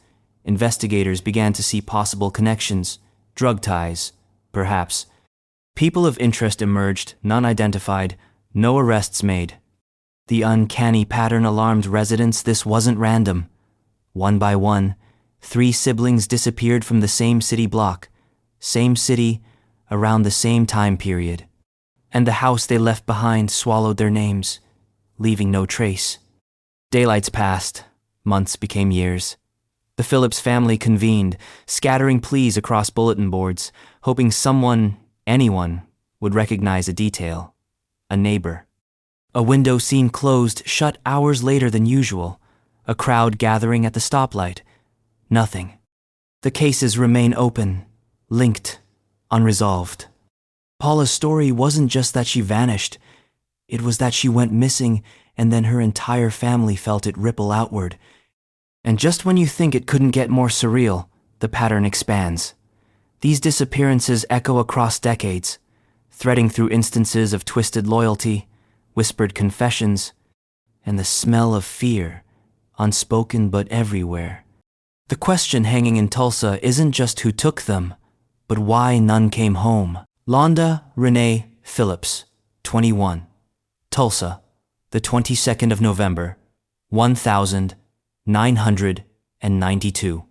Investigators began to see possible connections, drug ties, perhaps. People of interest emerged, none identified, no arrests made. The uncanny pattern alarmed residents. This wasn't random. One by one, 3 siblings disappeared from the same city block, same city, around the same time period. And the house they left behind swallowed their names, leaving no trace. Daylights passed. Months became years. The Phillips family convened, scattering pleas across bulletin boards, hoping someone, anyone, would recognize a detail. A neighbor. A window seen closed shut hours later than usual. A crowd gathering at the stoplight. Nothing. The cases remain open, linked, unresolved. Paula's story wasn't just that she vanished. It was that she went missing, and then her entire family felt it ripple outward. And just when you think it couldn't get more surreal, the pattern expands. These disappearances echo across decades, threading through instances of twisted loyalty, whispered confessions, and the smell of fear, unspoken but everywhere. The question hanging in Tulsa isn't just who took them, but why none came home. Londa Renee Phillips, 21, Tulsa, the 22nd of November, 1992.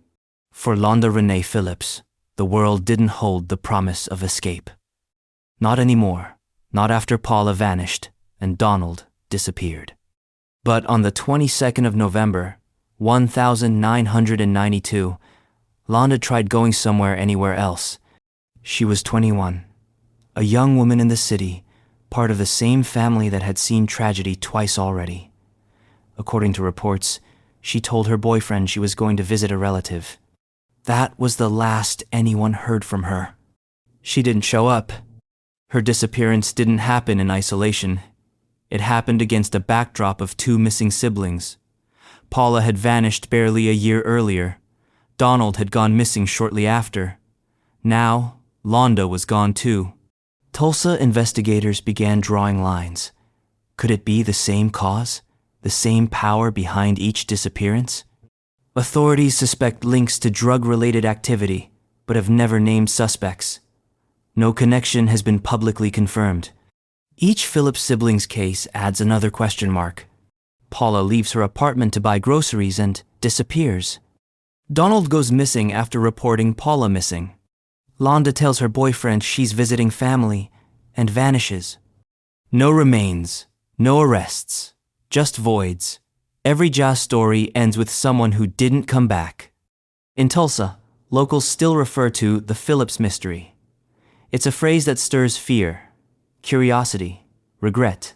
For Londa Renee Phillips, the world didn't hold the promise of escape. Not anymore, not after Paula vanished and Donald disappeared. But on the 22nd of November, 1992, Londa tried going somewhere anywhere else. She was 21, a young woman in the city, part of the same family that had seen tragedy twice already. According to reports, she told her boyfriend she was going to visit a relative. That was the last anyone heard from her. She didn't show up. Her disappearance didn't happen in isolation. It happened against a backdrop of 2 missing siblings. Paula had vanished barely a year earlier. Donald had gone missing shortly after. Now, Londa was gone too. Tulsa investigators began drawing lines. Could it be the same cause? The same power behind each disappearance? Authorities suspect links to drug-related activity, but have never named suspects. No connection has been publicly confirmed. Each Phillips sibling's case adds another question mark. Paula leaves her apartment to buy groceries and disappears. Donald goes missing after reporting Paula missing. Londa tells her boyfriend she's visiting family and vanishes. No remains, no arrests, just voids. Every Jaw story ends with someone who didn't come back. In Tulsa, locals still refer to the Phillips mystery. It's a phrase that stirs fear, curiosity, regret.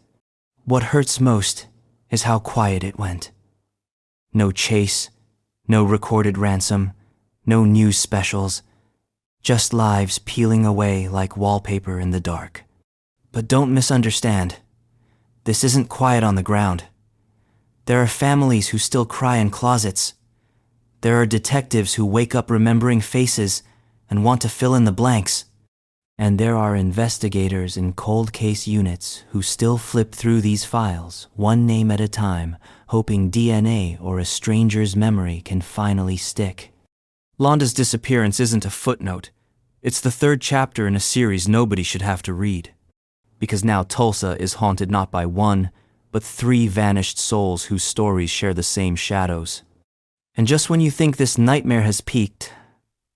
What hurts most is how quiet it went. No chase, no recorded ransom, no news specials, just lives peeling away like wallpaper in the dark. But don't misunderstand. This isn't quiet on the ground. There are families who still cry in closets. There are detectives who wake up remembering faces and want to fill in the blanks. And there are investigators in cold case units who still flip through these files, one name at a time, hoping DNA or a stranger's memory can finally stick. Londa's disappearance isn't a footnote. It's the third chapter in a series nobody should have to read. Because now Tulsa is haunted not by one, but 3 vanished souls whose stories share the same shadows. And just when you think this nightmare has peaked,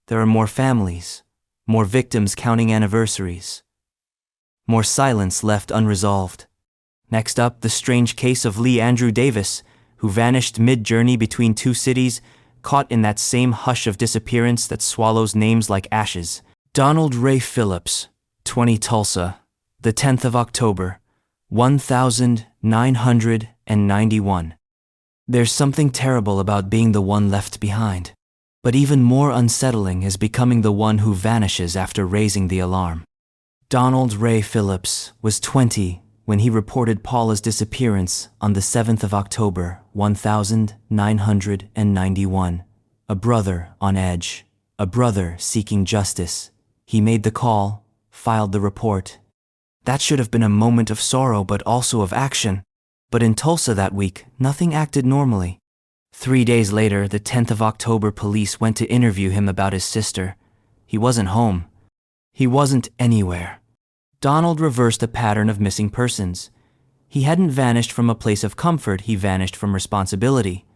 there are more families, more victims counting anniversaries, more silence left unresolved. Next up, the strange case of Lee Andrew Davis, who vanished mid-journey between 2 cities, caught in that same hush of disappearance that swallows names like ashes. Donald Ray Phillips, 20 Tulsa, the 10th of October, 1991. There's something terrible about being the one left behind. But even more unsettling is becoming the one who vanishes after raising the alarm. Donald Ray Phillips was 20 when he reported Paula's disappearance on the 7th of October, 1991. A brother on edge, a brother seeking justice. He made the call, filed the report. That should have been a moment of sorrow but also of action. But in Tulsa that week, nothing acted normally. 3 days later, the 10th of October, police went to interview him about his sister. He wasn't home. He wasn't anywhere. Donald reversed a pattern of missing persons. He hadn't vanished from a place of comfort, he vanished from responsibility.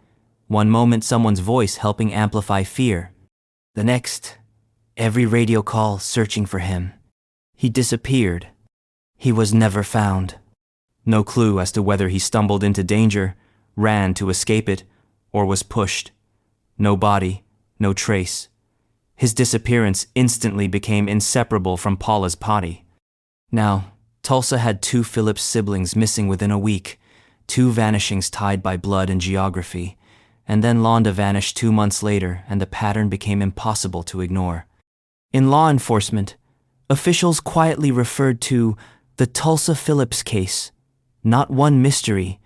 One moment, someone's voice helping amplify fear. The next, every radio call searching for him. He disappeared. He was never found. No clue as to whether he stumbled into danger, ran to escape it, or was pushed. No body, no trace. His disappearance instantly became inseparable from Paula's body. Now, Tulsa had 2 Phillips siblings missing within a week, 2 vanishings tied by blood and geography, and then Londa vanished 2 months later, and the pattern became impossible to ignore. In law enforcement, officials quietly referred to the Tulsa Phillips case, not one mystery,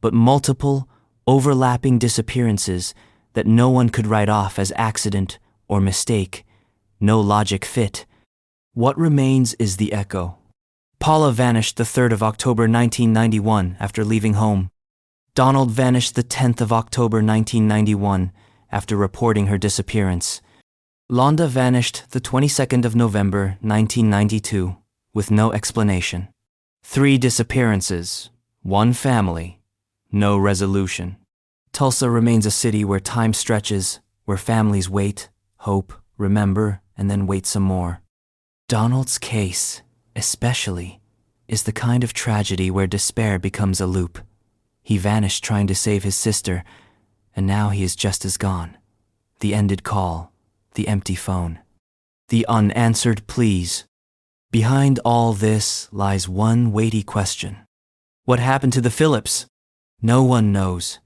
but multiple, overlapping disappearances that no one could write off as accident or mistake. No logic fit. What remains is the echo. Paula vanished the 3rd of October 1991 after leaving home. Donald vanished the 10th of October 1991 after reporting her disappearance. Londa vanished the 22nd of November 1992 with no explanation. 3 disappearances, 1 family. No resolution. Tulsa remains a city where time stretches, where families wait, hope, remember, and then wait some more. Donald's case, especially, is the kind of tragedy where despair becomes a loop. He vanished trying to save his sister, and now he is just as gone. The ended call, the empty phone, the unanswered pleas. Behind all this lies one weighty question. What happened to the Phillips? No one knows,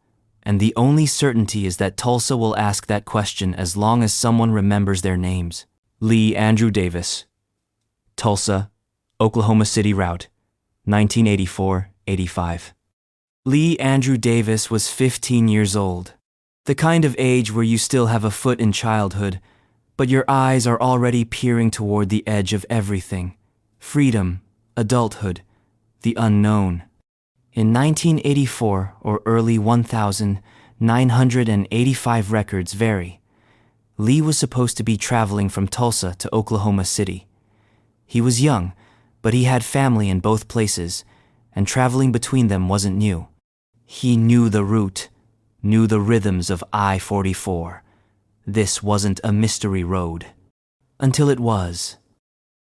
and the only certainty is that Tulsa will ask that question as long as someone remembers their names. Lee Andrew Davis, Tulsa, Oklahoma City route, 1984-85. Lee Andrew Davis was 15 years old, the kind of age where you still have a foot in childhood, but your eyes are already peering toward the edge of everything: freedom, adulthood, the unknown. In 1984 or early 1985, records vary. Lee was supposed to be traveling from Tulsa to Oklahoma City. He was young, but he had family in both places, and traveling between them wasn't new. He knew the route, knew the rhythms of I-44. This wasn't a mystery road. Until it was.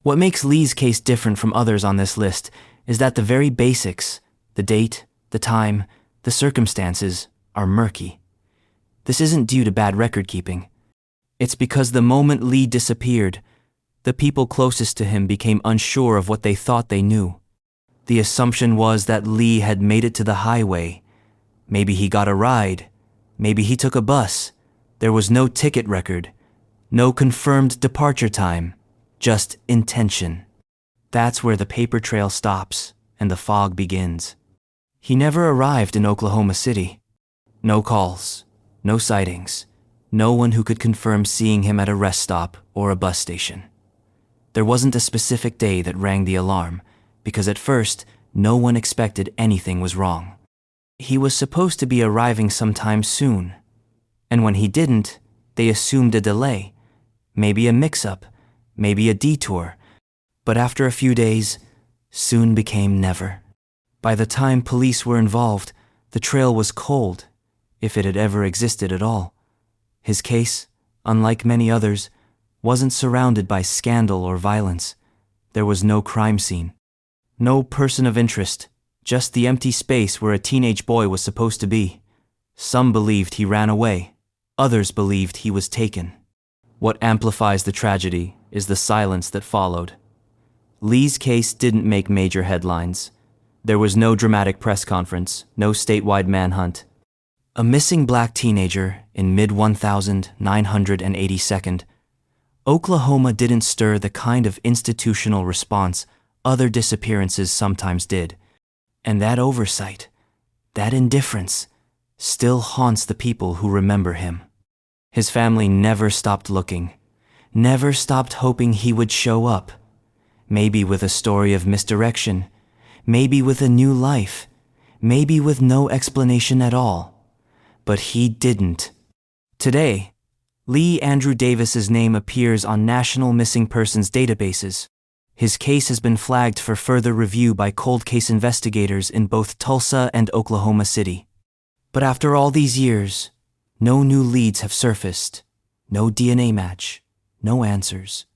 What makes Lee's case different from others on this list is that the very basics, the date, the time, the circumstances, are murky. This isn't due to bad record keeping. It's because the moment Lee disappeared, the people closest to him became unsure of what they thought they knew. The assumption was that Lee had made it to the highway. Maybe he got a ride. Maybe he took a bus. There was no ticket record, no confirmed departure time, just intention. That's where the paper trail stops and the fog begins. He never arrived in Oklahoma City. No calls, no sightings, no one who could confirm seeing him at a rest stop or a bus station. There wasn't a specific day that rang the alarm, because at first, no one expected anything was wrong. He was supposed to be arriving sometime soon, and when he didn't, they assumed a delay, maybe a mix-up, maybe a detour, but after a few days, soon became never. By the time police were involved, the trail was cold, if it had ever existed at all. His case, unlike many others, wasn't surrounded by scandal or violence. There was no crime scene. No person of interest, just the empty space where a teenage boy was supposed to be. Some believed he ran away. Others believed he was taken. What amplifies the tragedy is the silence that followed. Lee's case didn't make major headlines. There was no dramatic press conference, no statewide manhunt. A missing black teenager in mid-1982nd, Oklahoma didn't stir the kind of institutional response other disappearances sometimes did. And that oversight, that indifference, still haunts the people who remember him. His family never stopped looking, never stopped hoping he would show up. Maybe with a story of misdirection, maybe with a new life, maybe with no explanation at all. But he didn't. Today, Lee Andrew Davis's name appears on national missing persons databases. His case has been flagged for further review by cold case investigators in both Tulsa and Oklahoma City. But after all these years, no new leads have surfaced, no DNA match, no answers.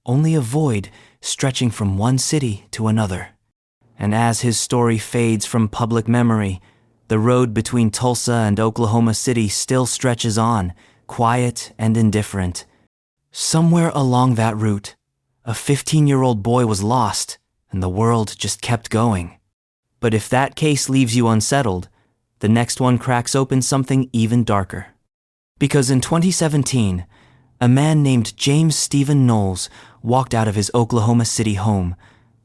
Only a void stretching from one city to another. And as his story fades from public memory, the road between Tulsa and Oklahoma City still stretches on, quiet and indifferent. Somewhere along that route, a 15-year-old boy was lost, and the world just kept going. But if that case leaves you unsettled, the next one cracks open something even darker. Because in 2017, a man named James Stephen Knowles walked out of his Oklahoma City home,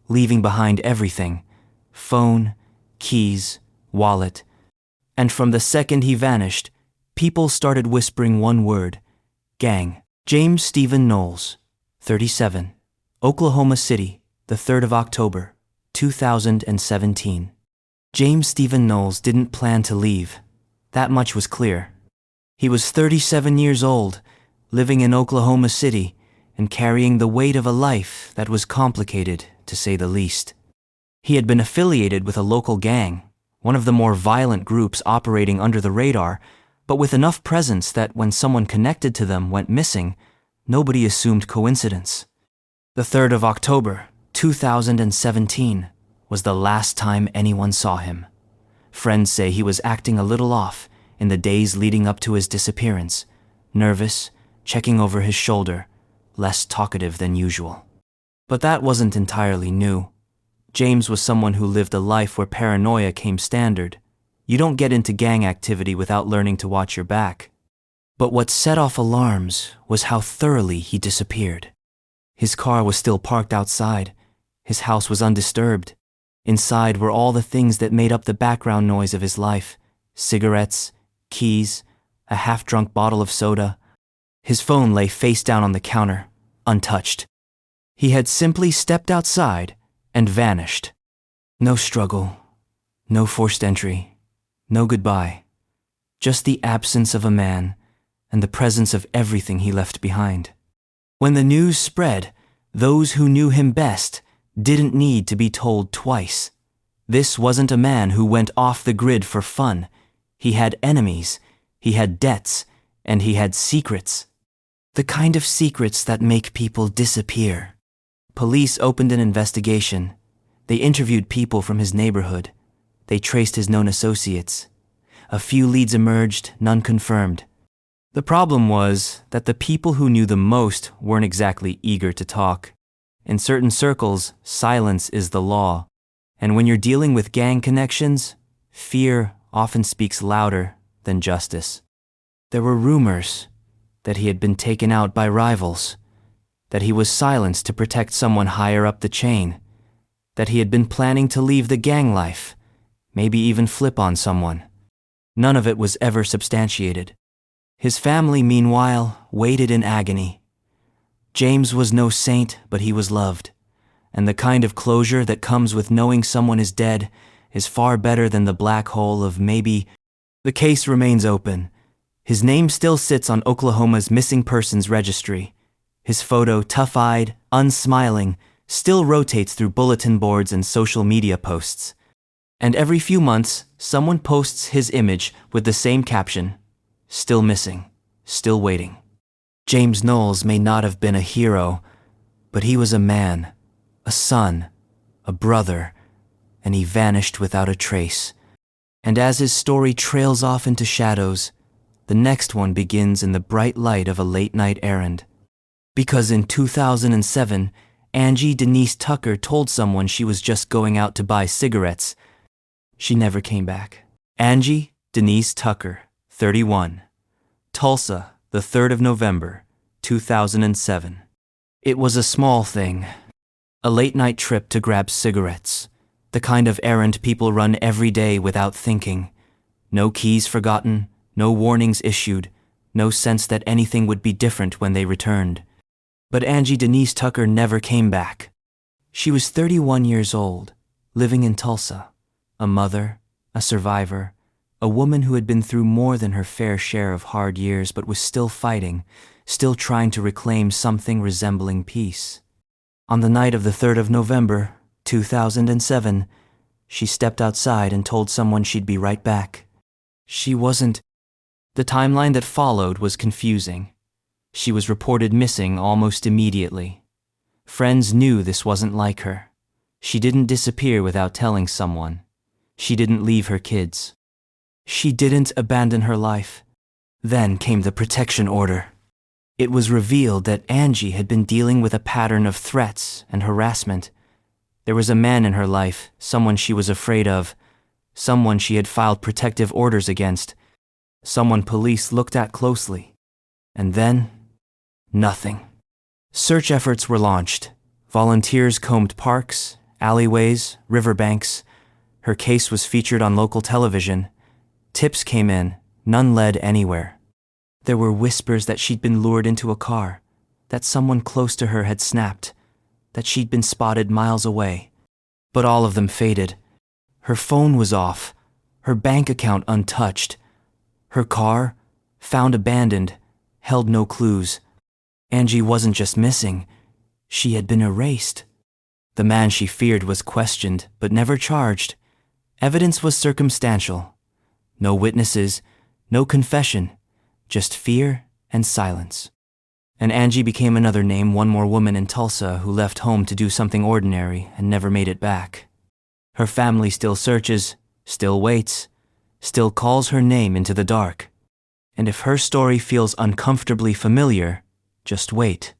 leaving behind everything: phone, keys, wallet. And from the second he vanished, people started whispering one word: gang. James Stephen Knowles, 37, Oklahoma City, the 3rd of October, 2017. James Stephen Knowles didn't plan to leave. That much was clear. He was 37 years old, living in Oklahoma City, and carrying the weight of a life that was complicated, to say the least. He had been affiliated with a local gang, one of the more violent groups operating under the radar, but with enough presence that when someone connected to them went missing, nobody assumed coincidence. The 3rd of October, 2017, was the last time anyone saw him. Friends say he was acting a little off in the days leading up to his disappearance, nervous, checking over his shoulder, less talkative than usual. But that wasn't entirely new. James was someone who lived a life where paranoia came standard. You don't get into gang activity without learning to watch your back. But what set off alarms was how thoroughly he disappeared. His car was still parked outside. His house was undisturbed. Inside were all the things that made up the background noise of his life: cigarettes, keys, a half-drunk bottle of soda. His phone lay face down on the counter, untouched. He had simply stepped outside and vanished. No struggle, no forced entry, no goodbye. Just the absence of a man, and the presence of everything he left behind. When the news spread, those who knew him best didn't need to be told twice. This wasn't a man who went off the grid for fun. He had enemies, he had debts, and he had secrets. The kind of secrets that make people disappear. Police opened an investigation. They interviewed people from his neighborhood. They traced his known associates. A few leads emerged, none confirmed. The problem was that the people who knew the most weren't exactly eager to talk. In certain circles, silence is the law. And when you're dealing with gang connections, fear often speaks louder than justice. There were rumors that he had been taken out by rivals, that he was silenced to protect someone higher up the chain, that he had been planning to leave the gang life, maybe even flip on someone. None of it was ever substantiated. His family, meanwhile, waited in agony. James was no saint, but he was loved. And the kind of closure that comes with knowing someone is dead is far better than the black hole of maybe. The case remains open. His name still sits on Oklahoma's missing persons registry. His photo, tough-eyed, unsmiling, still rotates through bulletin boards and social media posts. And every few months, someone posts his image with the same caption, "Still missing, still waiting." James Knowles may not have been a hero, but he was a man, a son, a brother, and he vanished without a trace. And as his story trails off into shadows, the next one begins in the bright light of a late-night errand. Because in 2007, Angie Denise Tucker told someone she was just going out to buy cigarettes. She never came back. Angie Denise Tucker, 31. Tulsa, the 3rd of November, 2007. It was a small thing. A late-night trip to grab cigarettes. The kind of errand people run every day without thinking. No keys forgotten, no warnings issued, no sense that anything would be different when they returned. But Angie Denise Tucker never came back. She was 31 years old, living in Tulsa. A mother, a survivor, a woman who had been through more than her fair share of hard years but was still fighting, still trying to reclaim something resembling peace. On the night of the 3rd of November, 2007, she stepped outside and told someone she'd be right back. She wasn't. The timeline that followed was confusing. She was reported missing almost immediately. Friends knew this wasn't like her. She didn't disappear without telling someone. She didn't leave her kids. She didn't abandon her life. Then came the protection order. It was revealed that Angie had been dealing with a pattern of threats and harassment. There was a man in her life, someone she was afraid of, someone she had filed protective orders against, someone police looked at closely. And then, nothing. Search efforts were launched. Volunteers combed parks, alleyways, riverbanks. Her case was featured on local television. Tips came in, none led anywhere. There were whispers that she'd been lured into a car, that someone close to her had snapped, that she'd been spotted miles away. But all of them faded. Her phone was off, her bank account untouched. Her car, found abandoned, held no clues. Angie wasn't just missing, she had been erased. The man she feared was questioned, but never charged. Evidence was circumstantial. No witnesses, no confession, just fear and silence. And Angie became another name, one more woman in Tulsa who left home to do something ordinary and never made it back. Her family still searches, still waits, still calls her name into the dark. And if her story feels uncomfortably familiar, just wait.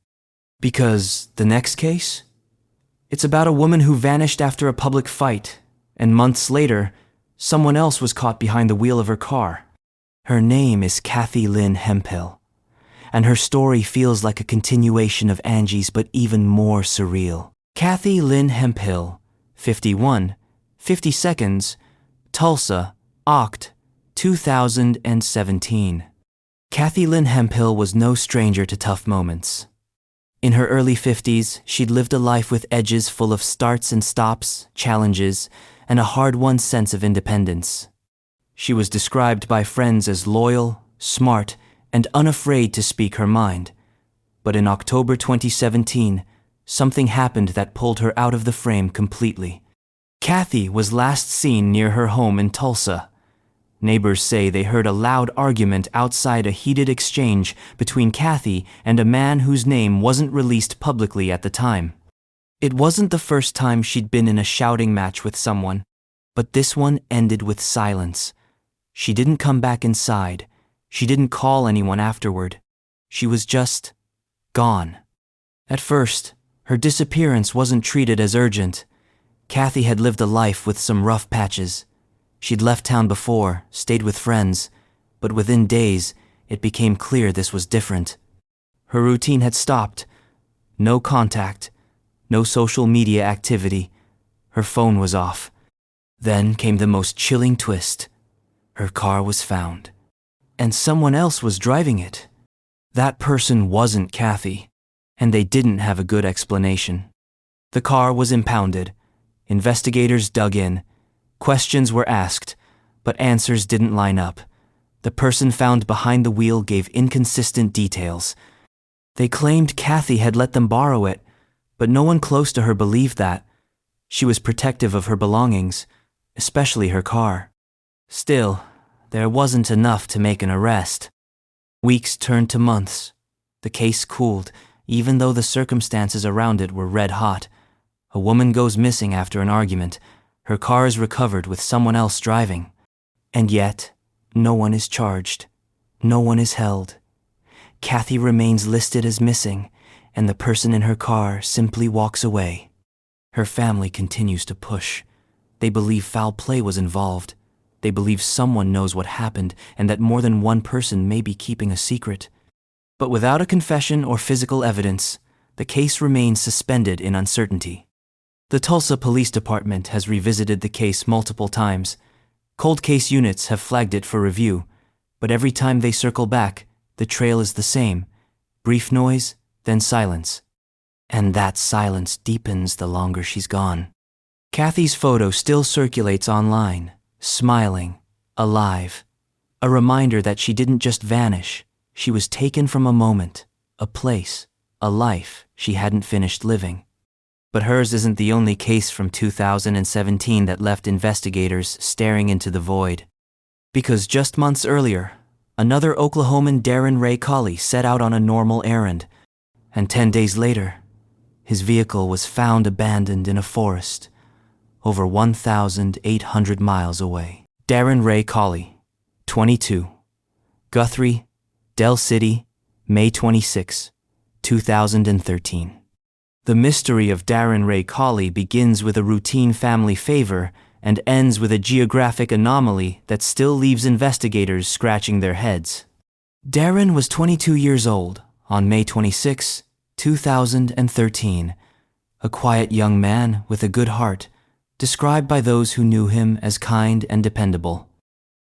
Because the next case? It's about a woman who vanished after a public fight, and months later, someone else was caught behind the wheel of her car. Her name is Kathy Lynn Hemphill, and her story feels like a continuation of Angie's but even more surreal. Kathy Lynn Hemphill, 51, 50 seconds, Tulsa, Oct. 2017. Kathy Lynn Hemphill was no stranger to tough moments. In her early 50s, she'd lived a life with edges full of starts and stops, challenges, and a hard-won sense of independence. She was described by friends as loyal, smart, and unafraid to speak her mind. But in October 2017, something happened that pulled her out of the frame completely. Kathy was last seen near her home in Tulsa. Neighbors say they heard a loud argument outside a heated exchange between Kathy and a man whose name wasn't released publicly at the time. It wasn't the first time she'd been in a shouting match with someone, but this one ended with silence. She didn't come back inside. She didn't call anyone afterward. She was just gone. At first, her disappearance wasn't treated as urgent. Kathy had lived a life with some rough patches. She'd left town before, stayed with friends, but within days, it became clear this was different. Her routine had stopped. No contact, no social media activity. Her phone was off. Then came the most chilling twist. Her car was found. And someone else was driving it. That person wasn't Kathy, and they didn't have a good explanation. The car was impounded. Investigators dug in. Questions were asked, but answers didn't line up. The person found behind the wheel gave inconsistent details. They claimed Kathy had let them borrow it, but no one close to her believed that. She was protective of her belongings, especially her car. Still, there wasn't enough to make an arrest. Weeks turned to months. The case cooled, even though the circumstances around it were red hot. A woman goes missing after an argument. Her car is recovered with someone else driving. And yet, no one is charged. No one is held. Kathy remains listed as missing, and the person in her car simply walks away. Her family continues to push. They believe foul play was involved. They believe someone knows what happened and that more than one person may be keeping a secret. But without a confession or physical evidence, the case remains suspended in uncertainty. The Tulsa Police Department has revisited the case multiple times. Cold case units have flagged it for review, but every time they circle back, the trail is the same. Brief noise, then silence. And that silence deepens the longer she's gone. Kathy's photo still circulates online, smiling, alive. A reminder that she didn't just vanish. She was taken from a moment, a place, a life she hadn't finished living. But hers isn't the only case from 2017 that left investigators staring into the void. Because just months earlier, another Oklahoman, Darren Ray Colley, set out on a normal errand. And 10 days later, his vehicle was found abandoned in a forest, over 1,800 miles away. Darren Ray Colley, 22, Guthrie, Del City, May 26, 2013. The mystery of Darren Ray Colley begins with a routine family favor and ends with a geographic anomaly that still leaves investigators scratching their heads. Darren was 22 years old on May 26, 2013, a quiet young man with a good heart, described by those who knew him as kind and dependable.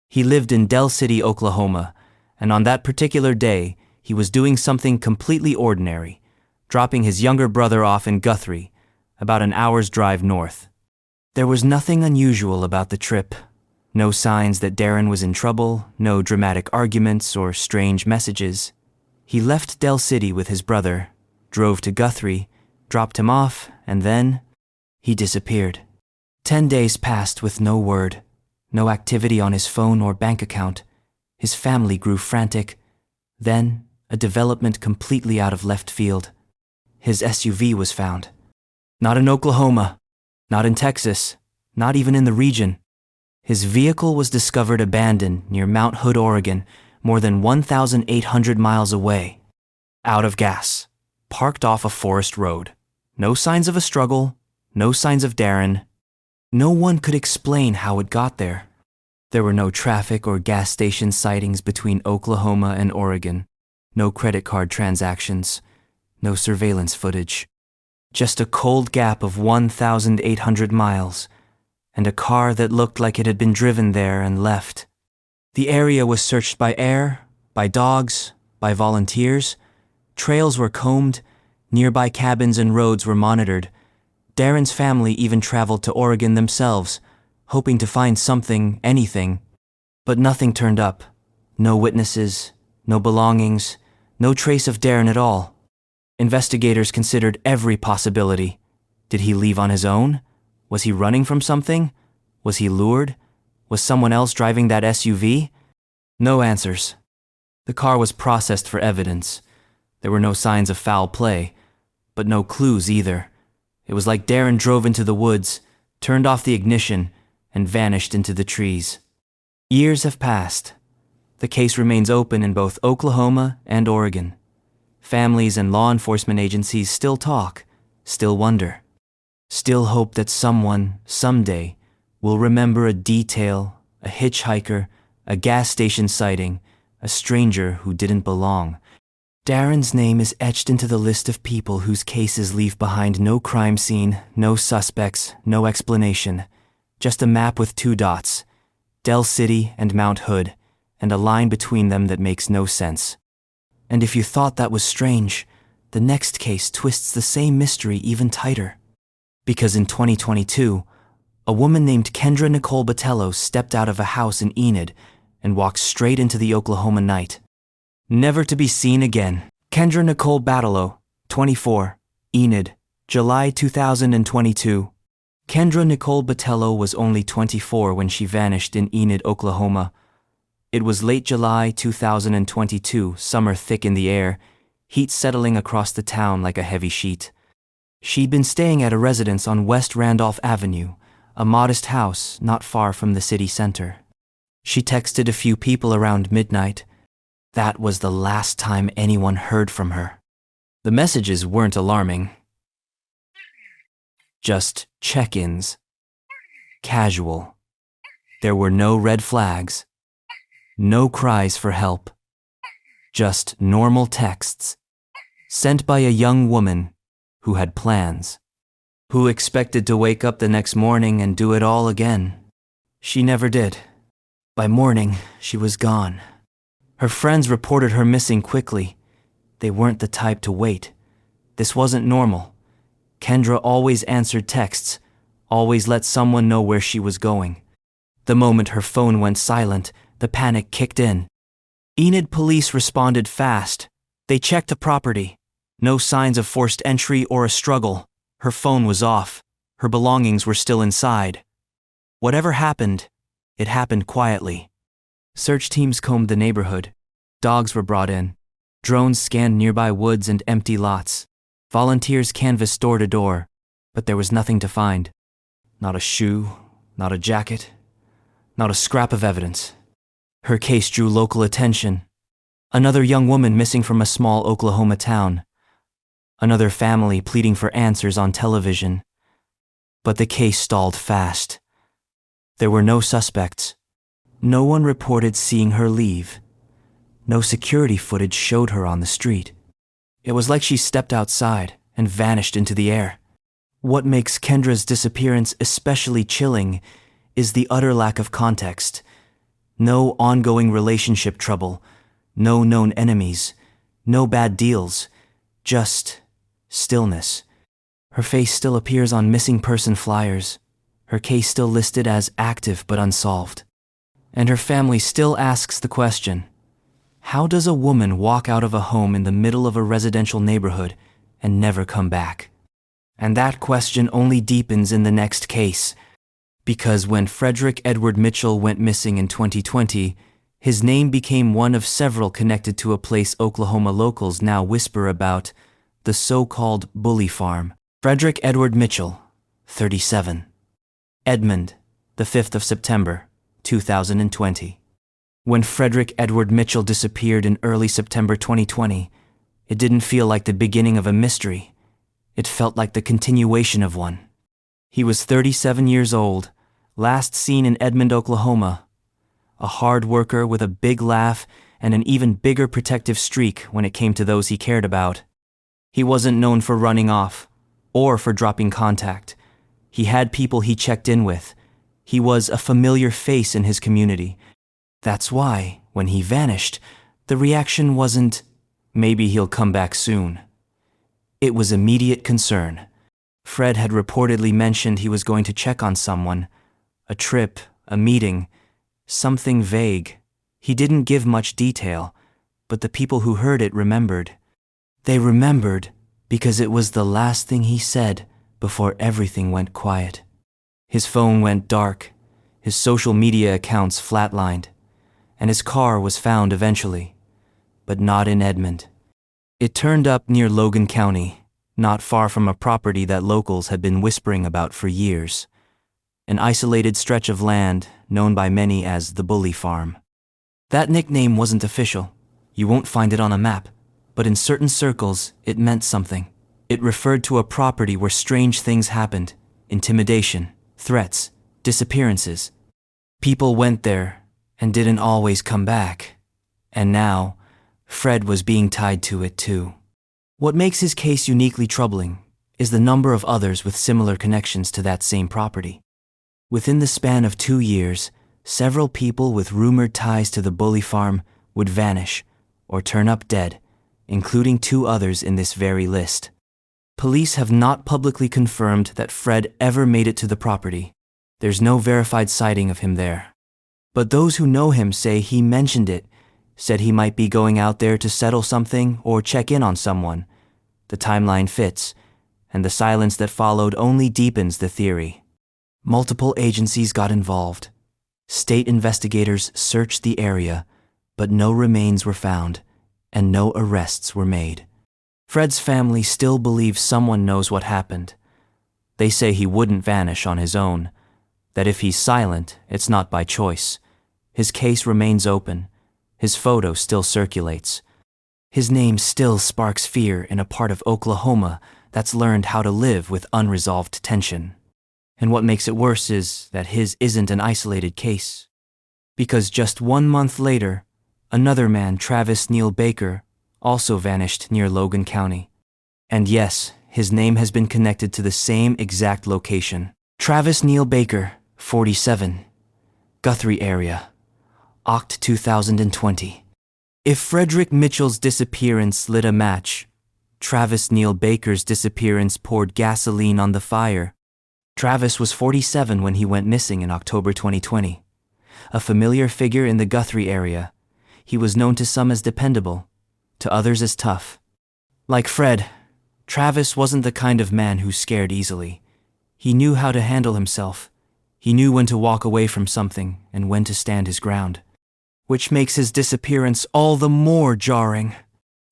He lived in Del City, Oklahoma, and on that particular day, he was doing something completely ordinary, dropping his younger brother off in Guthrie, about an hour's drive north. There was nothing unusual about the trip. No signs that Darren was in trouble, no dramatic arguments or strange messages. He left Del City with his brother, drove to Guthrie, dropped him off, and then he disappeared. 10 days passed with no word, no activity on his phone or bank account. His family grew frantic. Then, a development completely out of left field. His SUV was found. Not in Oklahoma, not in Texas, not even in the region. His vehicle was discovered abandoned near Mount Hood, Oregon, more than 1,800 miles away. Out of gas, parked off a forest road. No signs of a struggle, no signs of Darren. No one could explain how it got there. There were no traffic or gas station sightings between Oklahoma and Oregon, no credit card transactions, no surveillance footage. Just a cold gap of 1,800 miles, and a car that looked like it had been driven there and left. The area was searched by air, by dogs, by volunteers. Trails were combed, nearby cabins and roads were monitored. Darren's family even traveled to Oregon themselves, hoping to find something, anything. But nothing turned up. No witnesses, No belongings, no trace of Darren at all. Investigators considered every possibility. Did he leave on his own? Was he running from something? Was he lured? Was someone else driving that SUV? No answers. The car was processed for evidence. There were no signs of foul play, but no clues either. It was like Darren drove into the woods, turned off the ignition, and vanished into the trees. Years have passed. The case remains open in both Oklahoma and Oregon. Families and law enforcement agencies still talk, still wonder, still hope that someone, someday, will remember a detail, a hitchhiker, a gas station sighting, a stranger who didn't belong. Darren's name is etched into the list of people whose cases leave behind no crime scene, no suspects, no explanation. Just a map with 2 dots, Del City and Mount Hood, and a line between them that makes no sense. And if you thought that was strange, the next case twists the same mystery even tighter. Because in 2022, a woman named Kendra Nicole Botello stepped out of a house in Enid and walked straight into the Oklahoma night. Never to be seen again. Kendra Nicole Botello, 24, Enid, July 2022. Kendra Nicole Botello was only 24 when she vanished in Enid, Oklahoma. It was late July 2022, summer thick in the air, heat settling across the town like a heavy sheet. She'd been staying at a residence on West Randolph Avenue, a modest house not far from the city center. She texted a few people around midnight. That was the last time anyone heard from her. The messages weren't alarming. Just check-ins. Casual. There were no red flags. No cries for help. Just normal texts. Sent by a young woman who had plans. Who expected to wake up the next morning and do it all again. She never did. By morning, she was gone. Her friends reported her missing quickly. They weren't the type to wait. This wasn't normal. Kendra always answered texts, always let someone know where she was going. The moment her phone went silent, the panic kicked in. Enid police responded fast. They checked the property. No signs of forced entry or a struggle. Her phone was off. Her belongings were still inside. Whatever happened, it happened quietly. Search teams combed the neighborhood. Dogs were brought in. Drones scanned nearby woods and empty lots. Volunteers canvassed door to door, but there was nothing to find. Not a shoe, not a jacket, not a scrap of evidence. Her case drew local attention. Another young woman missing from a small Oklahoma town. Another family pleading for answers on television. But the case stalled fast. There were no suspects. No one reported seeing her leave. No security footage showed her on the street. It was like she stepped outside and vanished into the air. What makes Kendra's disappearance especially chilling is the utter lack of context. No ongoing relationship trouble, no known enemies, no bad deals, just stillness. Her face still appears on missing person flyers, her case still listed as active but unsolved. And her family still asks the question, how does a woman walk out of a home in the middle of a residential neighborhood and never come back? And that question only deepens in the next case, because when Frederick Edward Mitchell went missing in 2020, his name became one of several connected to a place Oklahoma locals now whisper about, the so-called Bully Farm. Frederick Edward Mitchell, 37. Edmond, the 5th of September, 2020. When Frederick Edward Mitchell disappeared in early September 2020, it didn't feel like the beginning of a mystery. It felt like the continuation of one. He was 37 years old, last seen in Edmond, Oklahoma. A hard worker with a big laugh and an even bigger protective streak when it came to those he cared about. He wasn't known for running off or for dropping contact. He had people he checked in with. He was a familiar face in his community. That's why, when he vanished, the reaction wasn't, maybe he'll come back soon. It was immediate concern. Fred had reportedly mentioned he was going to check on someone, a trip, a meeting, something vague. He didn't give much detail, but the people who heard it remembered. They remembered because it was the last thing he said before everything went quiet. His phone went dark, his social media accounts flatlined, and his car was found eventually, but not in Edmond. It turned up near Logan County, not far from a property that locals had been whispering about for years. An isolated stretch of land known by many as the Bully Farm. That nickname wasn't official. You won't find it on a map, but in certain circles it meant something. It referred to a property where strange things happened: intimidation, threats, disappearances. People went there and didn't always come back. And now, Fred was being tied to it too. What makes his case uniquely troubling is the number of others with similar connections to that same property. Within the span of 2 years, several people with rumored ties to the Bully Farm would vanish or turn up dead, including 2 others in this very list. Police have not publicly confirmed that Fred ever made it to the property. There's no verified sighting of him there. But those who know him say he mentioned it, said he might be going out there to settle something or check in on someone. The timeline fits, and the silence that followed only deepens the theory. Multiple agencies got involved. State investigators searched the area, but no remains were found, and no arrests were made. Fred's family still believes someone knows what happened. They say he wouldn't vanish on his own, that if he's silent, it's not by choice. His case remains open. His photo still circulates. His name still sparks fear in a part of Oklahoma that's learned how to live with unresolved tension. And what makes it worse is that his isn't an isolated case. Because just 1 month later, another man, Travis Neal Baker, also vanished near Logan County. And yes, his name has been connected to the same exact location. Travis Neal Baker, 47, Guthrie area, Oct 2020. If Frederick Mitchell's disappearance lit a match, Travis Neal Baker's disappearance poured gasoline on the fire. Travis was 47 when he went missing in October 2020. A familiar figure in the Guthrie area, he was known to some as dependable, to others as tough. Like Fred, Travis wasn't the kind of man who scared easily. He knew how to handle himself. He knew when to walk away from something and when to stand his ground. Which makes his disappearance all the more jarring.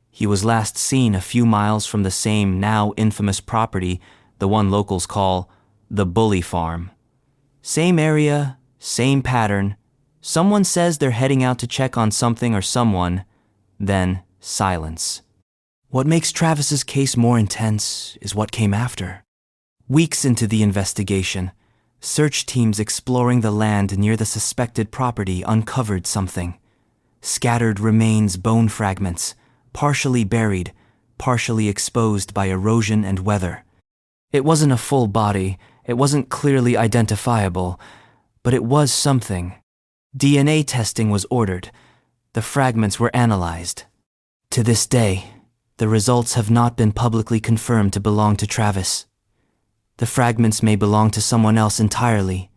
He was last seen a few miles from the same now infamous property, the one locals call the Bully Farm. Same area, same pattern. Someone says they're heading out to check on something or someone, then silence. What makes Travis's case more intense is what came after. Weeks into the investigation, search teams exploring the land near the suspected property uncovered something. Scattered remains, bone fragments, partially buried, partially exposed by erosion and weather. It wasn't a full body, it wasn't clearly identifiable, but it was something. DNA testing was ordered. The fragments were analyzed. To this day, the results have not been publicly confirmed to belong to Travis. The fragments may belong to someone else entirely,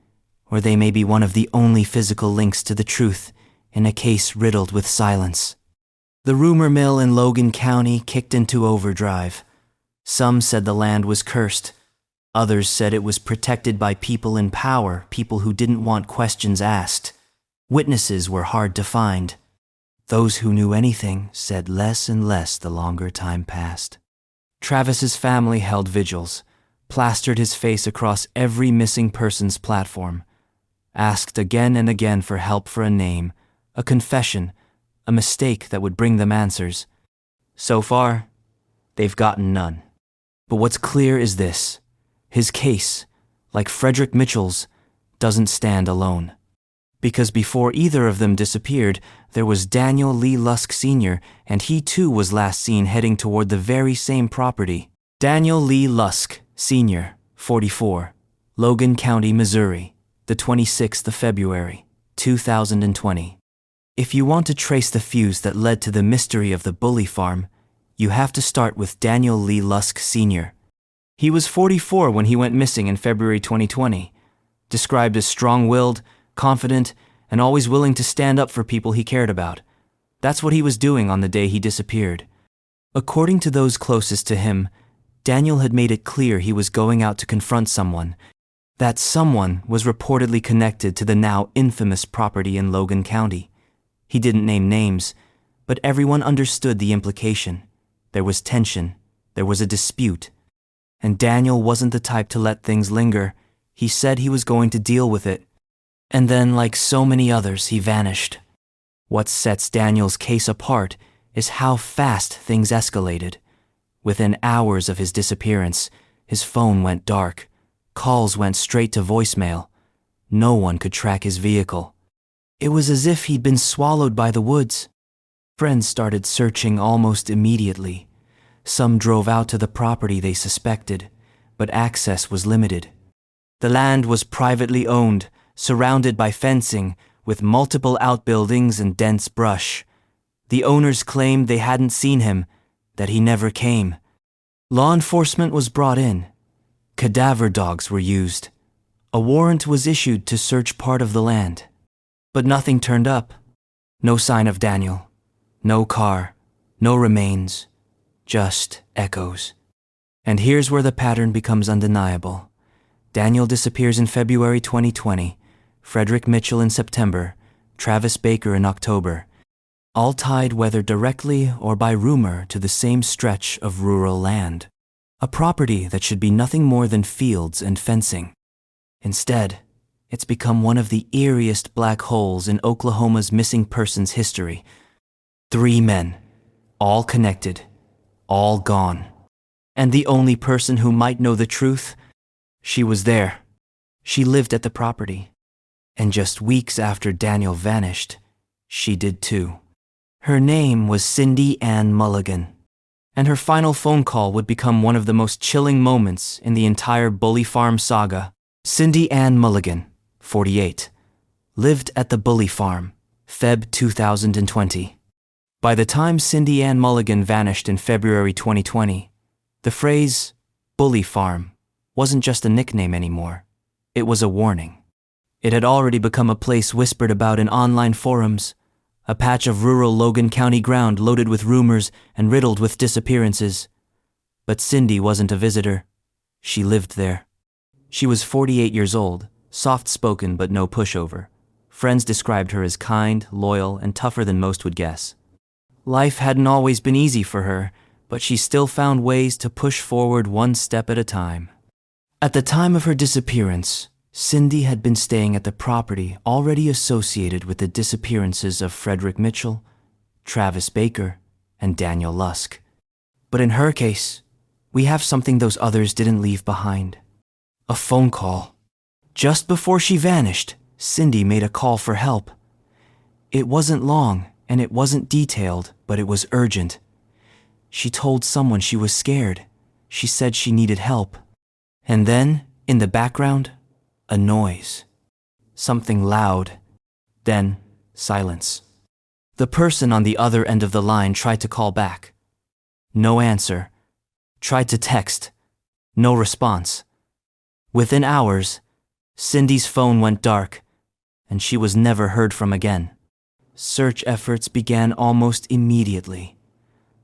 or they may be one of the only physical links to the truth in a case riddled with silence. The rumor mill in Logan County kicked into overdrive. Some said the land was cursed. Others said it was protected by people in power, people who didn't want questions asked. Witnesses were hard to find. Those who knew anything said less and less the longer time passed. Travis's family held vigils, plastered his face across every missing person's platform, asked again and again for help for a name, a confession, a mistake that would bring them answers. So far, they've gotten none. But what's clear is this: his case, like Frederick Mitchell's, doesn't stand alone. Because before either of them disappeared, there was Daniel Lee Lusk Sr., and he too was last seen heading toward the very same property. Daniel Lee Lusk Sr., 44, Logan County, Missouri, the 26th of February, 2020. If you want to trace the fuse that led to the mystery of the Bully Farm, you have to start with Daniel Lee Lusk Sr. He was 44 when he went missing in February 2020, described as strong-willed, confident, and always willing to stand up for people he cared about. That's what he was doing on the day he disappeared. According to those closest to him, Daniel had made it clear he was going out to confront someone. That someone was reportedly connected to the now infamous property in Logan County. He didn't name names, but everyone understood the implication. There was tension, there was a dispute, and Daniel wasn't the type to let things linger. He said he was going to deal with it. And then, like so many others, he vanished. What sets Daniel's case apart is how fast things escalated. Within hours of his disappearance, his phone went dark. Calls went straight to voicemail. No one could track his vehicle. It was as if he'd been swallowed by the woods. Friends started searching almost immediately. Some drove out to the property they suspected, but access was limited. The land was privately owned, surrounded by fencing, with multiple outbuildings and dense brush. The owners claimed they hadn't seen him, that he never came. Law enforcement was brought in. Cadaver dogs were used. A warrant was issued to search part of the land. But nothing turned up. No sign of Daniel. No car. No remains. Just echoes. And here's where the pattern becomes undeniable. Daniel disappears in February 2020, Frederick Mitchell in September, Travis Baker in October, all tied whether directly or by rumor to the same stretch of rural land, a property that should be nothing more than fields and fencing. Instead, it's become one of the eeriest black holes in Oklahoma's missing persons history. 3 men, all connected, all gone. And the only person who might know the truth, she was there. She lived at the property. And just weeks after Daniel vanished, she did too. Her name was Cindy Ann Mulligan, and her final phone call would become one of the most chilling moments in the entire Bully Farm saga. Cindy Ann Mulligan, 48, lived at the Bully Farm, Feb 2020. By the time Cindy Ann Mulligan vanished in February 2020, the phrase Bully Farm wasn't just a nickname anymore. It was a warning. It had already become a place whispered about in online forums, a patch of rural Logan County ground loaded with rumors and riddled with disappearances. But Cindy wasn't a visitor. She lived there. She was 48 years old, soft-spoken but no pushover. Friends described her as kind, loyal, and tougher than most would guess. Life hadn't always been easy for her, but she still found ways to push forward one step at a time. At the time of her disappearance, Cindy had been staying at the property already associated with the disappearances of Frederick Mitchell, Travis Baker, and Daniel Lusk. But in her case, we have something those others didn't leave behind. A phone call. Just before she vanished, Cindy made a call for help. It wasn't long, and it wasn't detailed, but it was urgent. She told someone she was scared. She said she needed help. And then, in the background, a noise. Something loud. Then, silence. The person on the other end of the line tried to call back. No answer. Tried to text. No response. Within hours, Cindy's phone went dark, and she was never heard from again. Search efforts began almost immediately.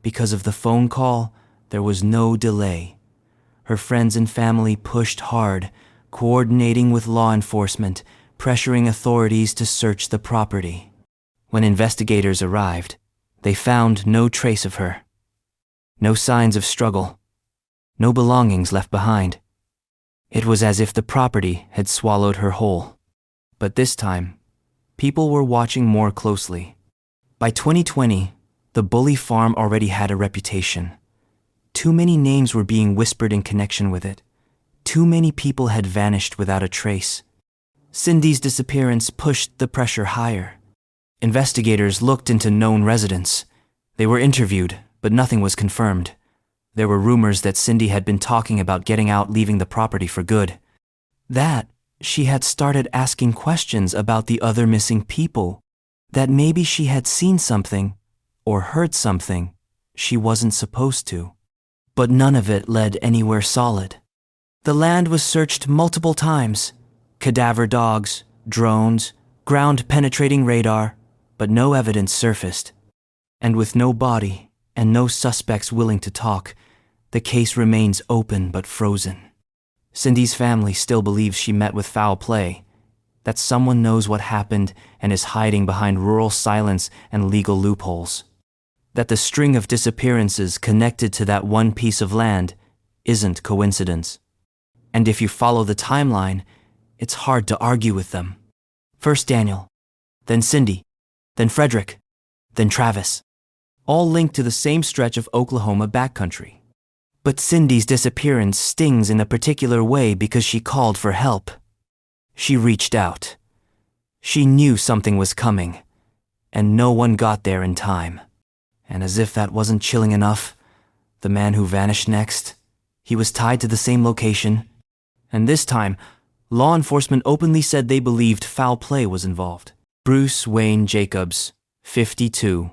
Because of the phone call, there was no delay. Her friends and family pushed hard, coordinating with law enforcement, pressuring authorities to search the property. When investigators arrived, they found no trace of her. No signs of struggle. No belongings left behind. It was as if the property had swallowed her whole. But this time, people were watching more closely. By 2020, the Bully Farm already had a reputation. Too many names were being whispered in connection with it. Too many people had vanished without a trace. Cindy's disappearance pushed the pressure higher. Investigators looked into known residents. They were interviewed, but nothing was confirmed. There were rumors that Cindy had been talking about getting out, leaving the property for good. That she had started asking questions about the other missing people. That maybe she had seen something, or heard something, she wasn't supposed to. But none of it led anywhere solid. The land was searched multiple times. Cadaver dogs, drones, ground-penetrating radar, but no evidence surfaced. And with no body and no suspects willing to talk, the case remains open but frozen. Cindy's family still believes she met with foul play, that someone knows what happened and is hiding behind rural silence and legal loopholes. That the string of disappearances connected to that one piece of land isn't coincidence. And if you follow the timeline, it's hard to argue with them. First Daniel, then Cindy, then Frederick, then Travis, all linked to the same stretch of Oklahoma backcountry. But Cindy's disappearance stings in a particular way because she called for help. She reached out. She knew something was coming, and no one got there in time. And as if that wasn't chilling enough, the man who vanished next, he was tied to the same location. And this time, law enforcement openly said they believed foul play was involved. Bruce Wayne Jacobs, 52,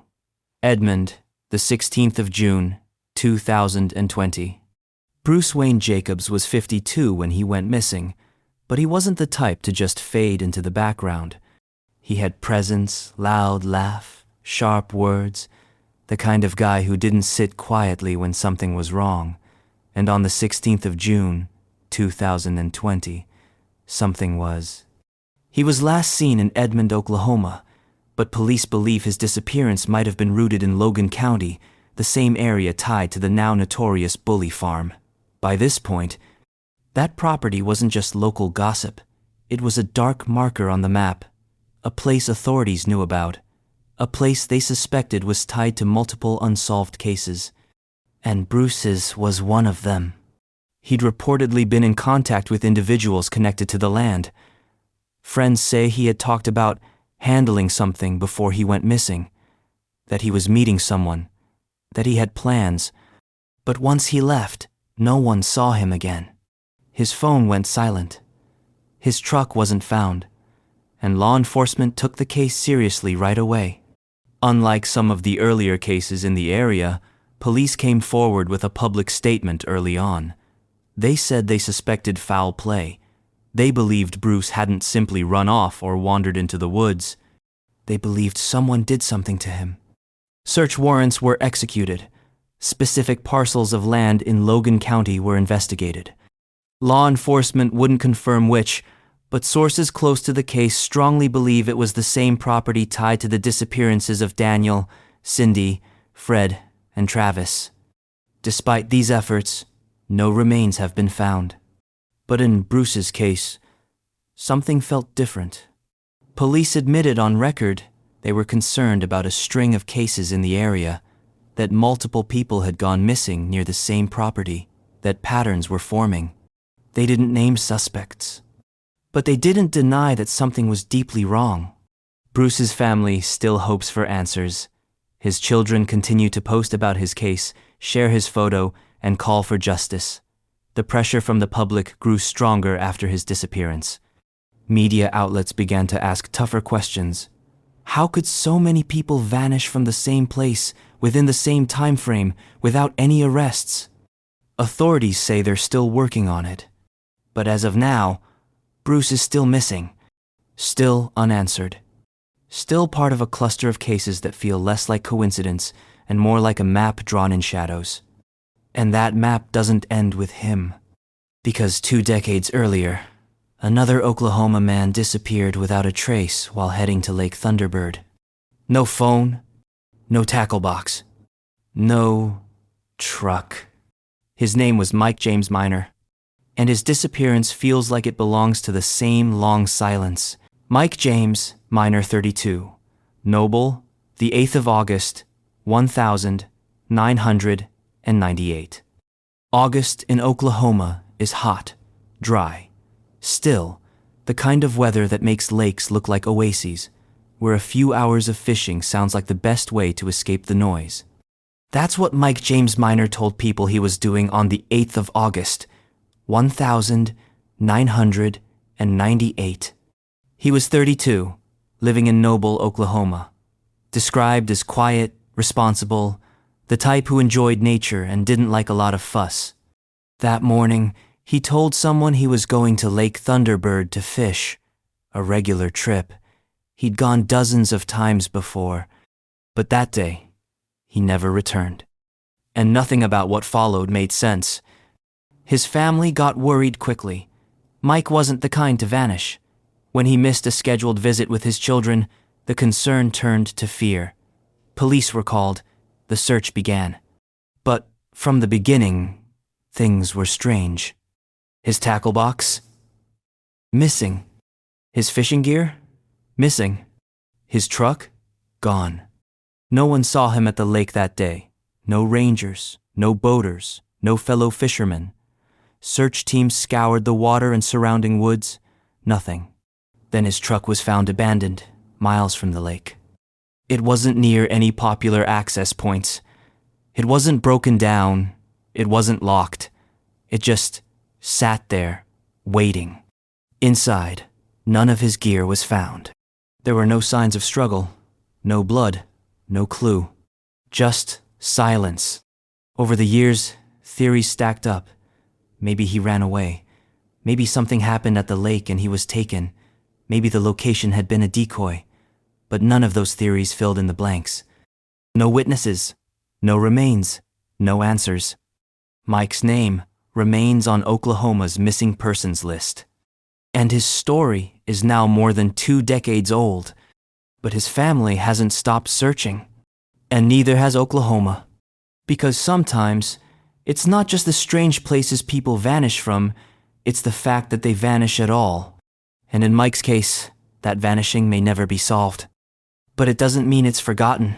Edmond, the 16th of June, 2020. Bruce Wayne Jacobs was 52 when he went missing, but he wasn't the type to just fade into the background. He had presence, loud laugh, sharp words, the kind of guy who didn't sit quietly when something was wrong. And on the 16th of June, 2020, something was. He was last seen in Edmond, Oklahoma, but police believe his disappearance might have been rooted in Logan County, the same area tied to the now notorious Bully Farm. By this point, that property wasn't just local gossip. It was a dark marker on the map, a place authorities knew about, a place they suspected was tied to multiple unsolved cases. And Bruce's was one of them. He'd reportedly been in contact with individuals connected to the land. Friends say he had talked about handling something before he went missing, that he was meeting someone, that he had plans. But once he left, no one saw him again. His phone went silent. His truck wasn't found, and law enforcement took the case seriously right away. Unlike some of the earlier cases in the area, police came forward with a public statement early on. They said they suspected foul play. They believed Bruce hadn't simply run off or wandered into the woods. They believed someone did something to him. Search warrants were executed. Specific parcels of land in Logan County were investigated. Law enforcement wouldn't confirm which, but sources close to the case strongly believe it was the same property tied to the disappearances of Daniel, Cindy, Fred, and Travis. Despite these efforts, no remains have been found. But in Bruce's case, something felt different. Police admitted on record they were concerned about a string of cases in the area, that multiple people had gone missing near the same property, that patterns were forming. They didn't name suspects, but they didn't deny that something was deeply wrong. Bruce's family still hopes for answers. His children continue to post about his case, share his photo, and call for justice. The pressure from the public grew stronger after his disappearance. Media outlets began to ask tougher questions. How could so many people vanish from the same place within the same time frame without any arrests? Authorities say they're still working on it. But as of now, Bruce is still missing, still unanswered, still part of a cluster of cases that feel less like coincidence and more like a map drawn in shadows. And that map doesn't end with him. Because 2 decades earlier, another Oklahoma man disappeared without a trace while heading to Lake Thunderbird. No phone, no tackle box, no truck. His name was Mike James Minor, and his disappearance feels like it belongs to the same long silence. Mike James Minor, 32, Noble, the 8th of August, 1998. August in Oklahoma is hot, dry, still, the kind of weather that makes lakes look like oases, where a few hours of fishing sounds like the best way to escape the noise. That's what Mike James Minor told people he was doing on the 8th of August, 1998. He was 32, living in Noble, Oklahoma. Described as quiet, responsible, the type who enjoyed nature and didn't like a lot of fuss. That morning, he told someone he was going to Lake Thunderbird to fish, a regular trip. He'd gone dozens of times before, but that day, he never returned. And nothing about what followed made sense. His family got worried quickly. Mike wasn't the kind to vanish. When he missed a scheduled visit with his children, the concern turned to fear. Police were called. The search began. But from the beginning, things were strange. His tackle box? Missing. His fishing gear? Missing. His truck? Gone. No one saw him at the lake that day. No rangers, no boaters, no fellow fishermen. Search teams scoured the water and surrounding woods. Nothing. Then his truck was found abandoned, miles from the lake. It wasn't near any popular access points. It wasn't broken down. It wasn't locked. It just sat there, waiting. Inside, none of his gear was found. There were no signs of struggle, no blood, no clue. Just silence. Over the years, theories stacked up. Maybe he ran away. Maybe something happened at the lake and he was taken. Maybe the location had been a decoy. But none of those theories filled in the blanks. No witnesses, no remains, no answers. Mike's name remains on Oklahoma's missing persons list. And his story is now more than 2 decades old. But his family hasn't stopped searching. And neither has Oklahoma. Because sometimes, it's not just the strange places people vanish from, it's the fact that they vanish at all. And in Mike's case, that vanishing may never be solved. But it doesn't mean it's forgotten.